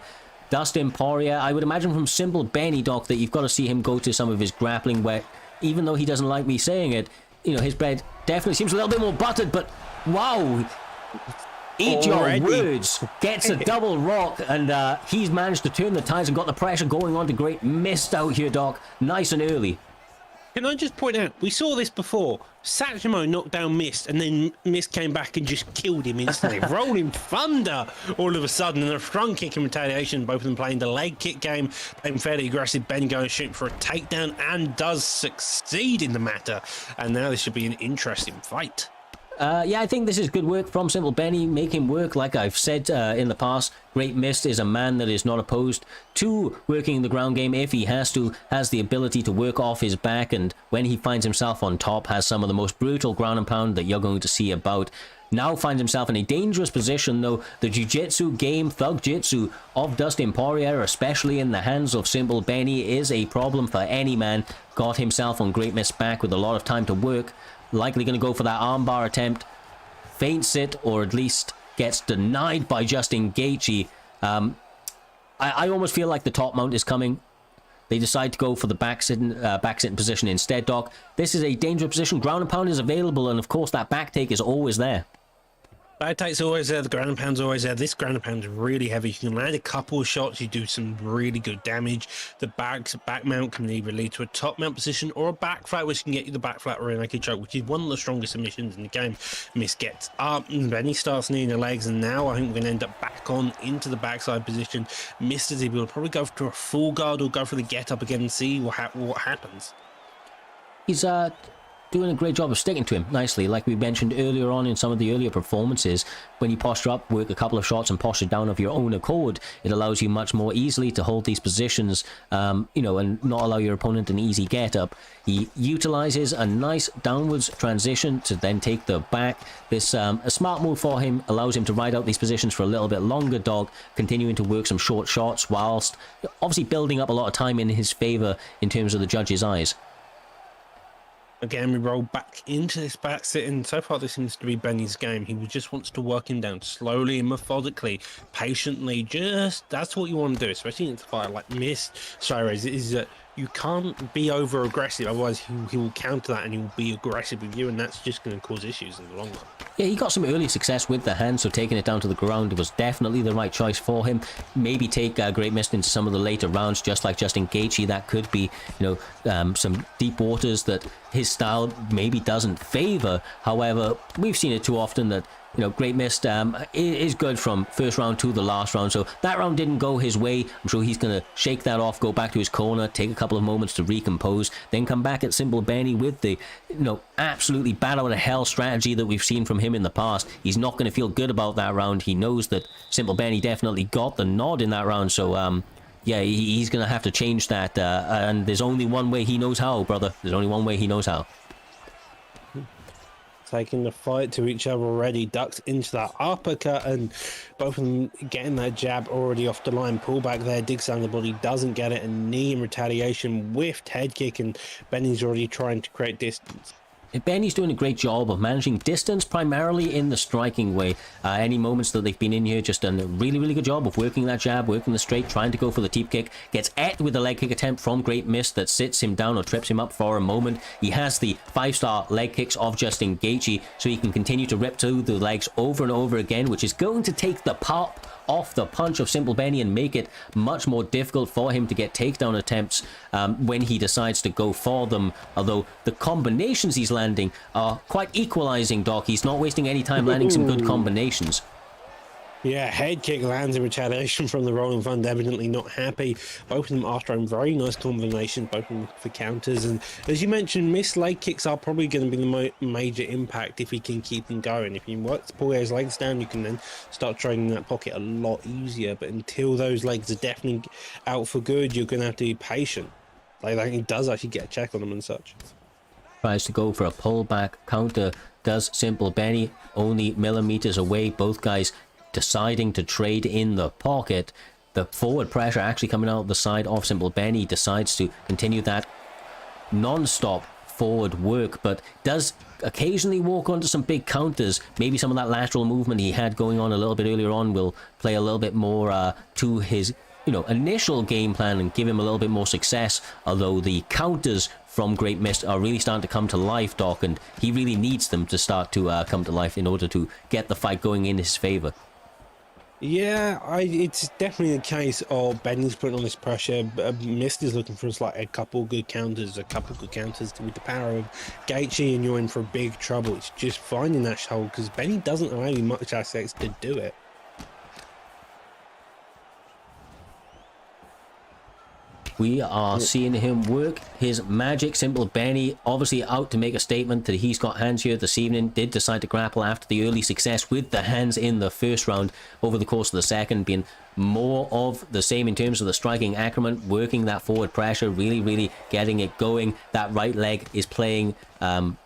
Dustin Poirier, I would imagine from Simple Benny, Doc, that you've got to see him go to some of his grappling where, even though he doesn't like me saying it, his bread definitely seems a little bit more buttered, but wow, eat Already. your words. Gets a double rock, and he's managed to turn the tides and got the pressure going on to Great Mist out here, Doc, nice and early. Can I just point out, we saw this before. Satchmo knocked down Mist, and then Mist came back and just killed him instantly. Rolling thunder all of a sudden, and a front kick in retaliation. Both of them playing the leg kick game, playing fairly aggressive. Ben going shooting for a takedown and does succeed in the matter. And now this should be an interesting fight. I think this is good work from Simple Benny. Make him work, like I've said in the past. Great Mist is a man that is not opposed to working the ground game if he has to, has the ability to work off his back, and when he finds himself on top, has some of the most brutal ground and pound that you're going to see about. Now finds himself in a dangerous position, though. The jiu-jitsu game, thug jitsu of Dustin Poirier, especially in the hands of Simple Benny, is a problem for any man. Got himself on Great Mist's back with a lot of time to work. Likely going to go for that armbar attempt, feints it, or at least gets denied by Justin Gaethje. I almost feel like the top mount is coming. They decide to go for the back sitting position instead, Doc. This is a dangerous position. Ground and pound is available, and of course that back take is always there. Back take's always there, the ground and pound's always there. This ground and pound's really heavy. You can land a couple of shots, you do some really good damage. The back mount can either lead to a top mount position or a back flat, which can get you the back flat rear naked choke, which is one of the strongest submissions in the game. Mist gets up, and Benny starts kneeing the legs, and now I think we're going to end up back on into the backside position. Mist is able to probably go for a full guard or go for the get up again and see what happens. He's doing a great job of sticking to him nicely, like we mentioned earlier on in some of the earlier performances. When you posture up, work a couple of shots and posture down of your own accord, it allows you much more easily to hold these positions, and not allow your opponent an easy get up. He utilizes a nice downwards transition to then take the back. This a smart move for him, allows him to ride out these positions for a little bit longer, Dog, continuing to work some short shots whilst obviously building up a lot of time in his favor in terms of the judge's eyes. Again, we roll back into this back sit, and so far this seems to be Benny's game. He just wants to work him down slowly and methodically, patiently. That's what you want to do, especially in a fight like Mist. Cyrus, is that you can't be over aggressive, otherwise he will counter that and he will be aggressive with you, and that's just going to cause issues in the long run. Yeah, he got some early success with the hand, so taking it down to the ground was definitely the right choice for him. Maybe take Great Mist into some of the later rounds, just like Justin Gaethje. That could be, some deep waters that his style maybe doesn't favor. However, we've seen it too often that You know, Great Mist is good from first round to the last round. So that round didn't go his way. I'm sure he's going to shake that off, go back to his corner, take a couple of moments to recompose, then come back at Simple Benny with the, absolutely bat out of hell strategy that we've seen from him in the past. He's not going to feel good about that round. He knows that Simple Benny definitely got the nod in that round. So, yeah, he's going to have to change that. And there's only one way he knows how, brother. There's only one way he knows how. Taking the fight to each other already, ducks into that uppercut, and both of them getting that jab already off the line. Pullback there, digs down the body, doesn't get it, and knee in retaliation, whiffed head kick, and Benny's already trying to create distance. Benny's doing a great job of managing distance, primarily in the striking way. Any moments that they've been in here, just done a really, really good job of working that jab, working the straight, trying to go for the teep kick. Gets et with a leg kick attempt from Great Mist that sits him down or trips him up for a moment. He has the 5-star leg kicks of Justin Gaethje, so he can continue to rip through the legs over and over again, which is going to take the pop off the punch of Simple Benny and make it much more difficult for him to get takedown attempts when he decides to go for them. Although the combinations he's landing are quite equalizing, Doc. He's not wasting any time landing some good combinations. Yeah, head kick lands in retaliation from the Rolling Thunder, evidently not happy. Both of them are throwing very nice combinations, both of them for counters. And as you mentioned, missed leg kicks are probably going to be the major impact if he can keep them going. If you work to pull his legs down, you can then start trading that pocket a lot easier. But until those legs are definitely out for good, you're going to have to be patient. Like he does actually get a check on them and such. Tries to go for a pullback counter, does Simple Benny, only millimeters away. Both guys deciding to trade in the pocket. The forward pressure actually coming out the side of Simple Benny. Decides to continue that non-stop forward work, but does occasionally walk onto some big counters. Maybe some of that lateral movement he had going on a little bit earlier on will play a little bit more to his initial game plan and give him a little bit more success. Although the counters from Great Mist are really starting to come to life, Doc, and he really needs them to start to come to life in order to get the fight going in his favor. Yeah, it's definitely a case of Benny's putting on this pressure. Mist is looking for a couple good counters with the power of Gaethje, and you're in for big trouble. It's just finding that hole because Benny doesn't allow you much access to do it. We are seeing him work his magic. Simple Benny obviously out to make a statement that he's got hands here this evening. Did decide to grapple after the early success with the hands in the first round. Over the course of the second, being more of the same in terms of the striking acumen, working that forward pressure, really getting it going. That right leg is playing, playing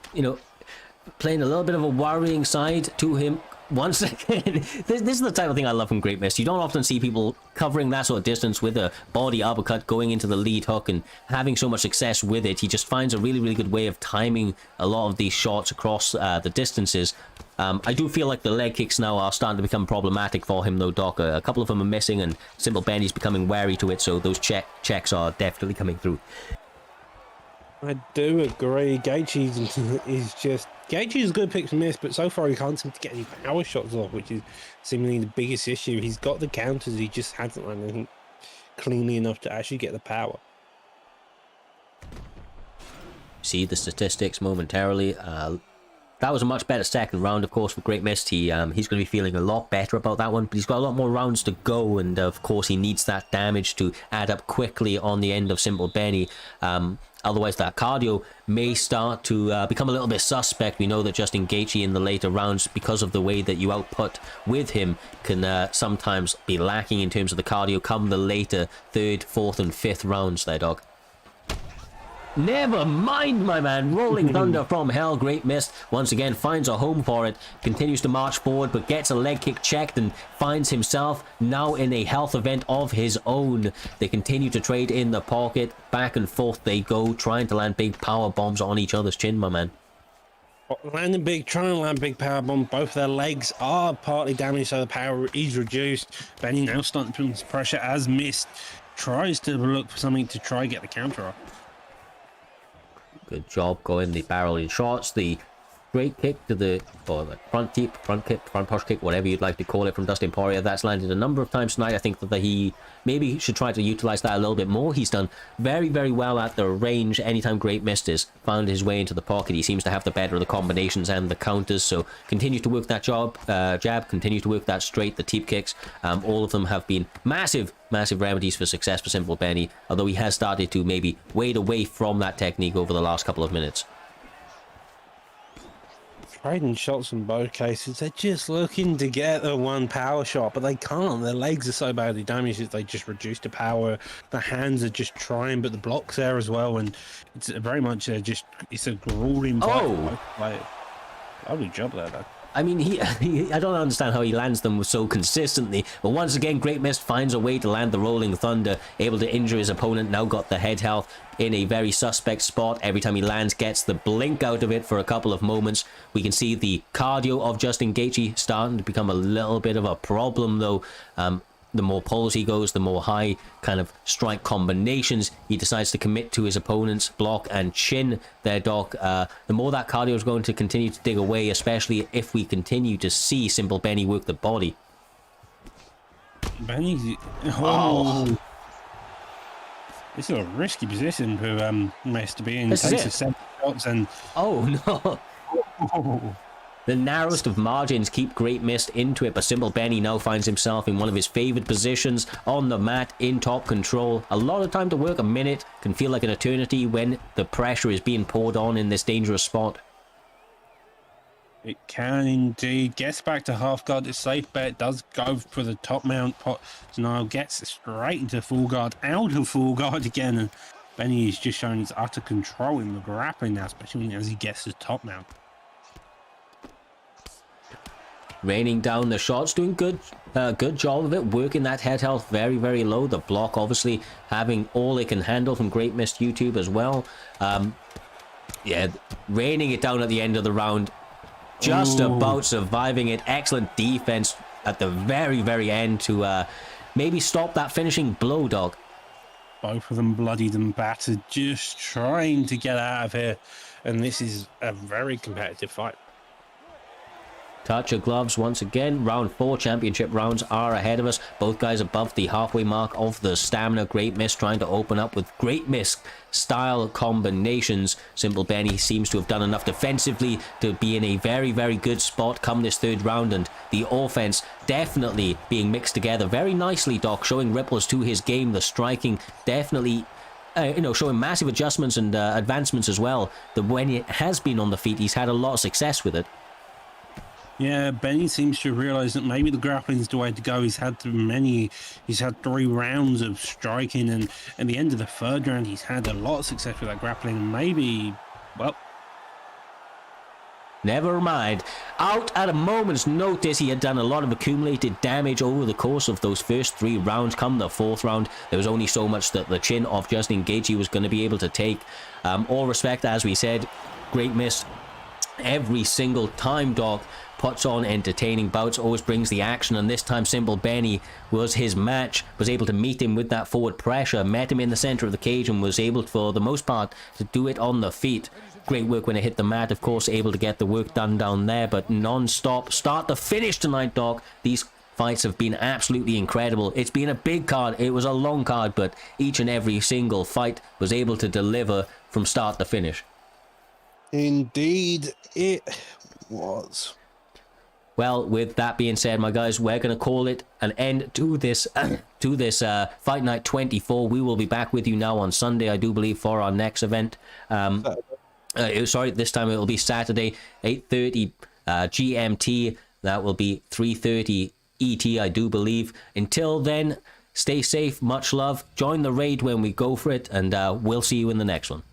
a little bit of a worrying side to him. Once again, this is the type of thing I love from Great Mist. You don't often see people covering that sort of distance with a body uppercut going into the lead hook and having so much success with it. He just finds a really good way of timing a lot of these shots across the distances. I do feel like the leg kicks now are starting to become problematic for him though, Doc. A couple of them are missing and Simple Benny's becoming wary to it, so those checks are definitely coming through. I do agree. Gaethje is a good pick for Mist, but so far he can't seem to get any power shots off, which is seemingly the biggest issue. He's got the counters, he just hasn't landed anything cleanly enough to actually get the power. See the statistics momentarily. That was a much better second round, of course, for Great Mist. He's going to be feeling a lot better about that one, but he's got a lot more rounds to go, and of course he needs that damage to add up quickly on the end of Simple Benny. Otherwise, that cardio may start to become a little bit suspect. We know that Justin Gaethje in the later rounds, because of the way that you output with him, can sometimes be lacking in terms of the cardio come the later 3rd, 4th, and 5th rounds there, Doc. Never mind, my man. Rolling Thunder from hell. Great Mist once again finds a home for it, continues to march forward, but gets a leg kick checked and finds himself now in a health event of his own. They continue to trade in the pocket. Back and forth they go, trying to land big power bombs on each other's chin, my man. Trying to land big power bomb. Both their legs are partly damaged, so the power is reduced. Benny now starting to put some pressure as Mist tries to look for something to try get the counter off. Good job going the barreling shots. The straight kick to the, or the front kick, front push kick, whatever you'd like to call it, from Dustin Poirier. That's landed a number of times tonight. I think that he maybe should try to utilize that a little bit more. He's done very, very well at the range. Anytime Great Mist has found his way into the pocket, he seems to have the better of the combinations and the counters. So continue to work that jab, continue to work that straight, the teep kicks. All of them have been massive remedies for success for Simple Benny, although he has started to maybe wade away from that technique over the last couple of minutes. Trading shots in both cases. They're just looking to get the one power shot, but they can't. Their legs are so badly damaged that they just reduce the power. The hands are just trying, but the block's there as well, and it's very much it's a grueling fight. Oh! Lovely job there, though. I mean, I don't understand how he lands them so consistently, but once again, Great Mist finds a way to land the Rolling Thunder, able to injure his opponent. Now got the head health in a very suspect spot. Every time he lands, gets the blink out of it for a couple of moments. We can see the cardio of Justin Gaethje starting to become a little bit of a problem, though. The more pulls he goes, the more high kind of strike combinations he decides to commit to his opponent's block and chin there, Doc. The more that cardio is going to continue to dig away, especially if we continue to see Simple Benny work the body. Benny, oh. This is a risky position for Mist to be in. This is Takes it. a 7 shots and Oh, no. The narrowest of margins keep Great Mist into it, but Simple Benny now finds himself in one of his favoured positions on the mat in top control. A lot of time to work. A minute can feel like an eternity when the pressure is being poured on in this dangerous spot. it can indeed. Gets back to half guard. It's safe bet. Does go for the top mount pot. So now gets straight into full guard. Out of full guard again. And Benny is just showing his utter control in the grappling now, especially as he gets his top mount. Raining down the shots, doing good job of it, working that head health very, very low. The block obviously having all it can handle from Great Mist YouTube as well. Yeah, raining it down at the end of the round, just about surviving it. Excellent defense at the very, very end to maybe stop that finishing blow, Dog. Both of them bloodied and battered, just trying to get out of here. And this is a very competitive fight. Touch of gloves once again. Round 4 championship rounds are ahead of us. Both guys above the halfway mark of the stamina. Great Mist trying to open up with Great Mist style combinations. Simple Benny seems to have done enough defensively to be in a very, very good spot come this third round, and the offense definitely being mixed together very nicely, Doc, showing ripples to his game. The striking definitely showing massive adjustments and advancements as well. That when he has been on the feet, he's had a lot of success with it. Yeah, Benny seems to realise that maybe the grappling is the way to go. He's had 3 rounds of striking, and at the end of the third round, he's had a lot of success with that grappling. Maybe, well, never mind. Out at a moment's notice, he had done a lot of accumulated damage over the course of those first 3 rounds. Come the 4th round, there was only so much that the chin of Justin Gaethje was going to be able to take. All respect, as we said, Great Mist every single time, Doc, puts on entertaining bouts, always brings the action, and this time Simple Benny was his match, was able to meet him with that forward pressure, met him in the center of the cage, and was able, for the most part, to do it on the feet. Great work when it hit the mat, of course, able to get the work done down there, but non-stop start to finish tonight, Doc. These fights have been absolutely incredible. It's been a big card, it was a long card, but each and every single fight was able to deliver from start to finish. Indeed, it was. Well, with that being said, my guys, we're going to call it an end to this Fight Night 24. We will be back with you now on Sunday, I do believe, for our next event. Sorry, this time it will be Saturday, 8:30 GMT. That will be 3:30 ET, I do believe. Until then, stay safe, much love. Join the raid when we go for it, and we'll see you in the next one.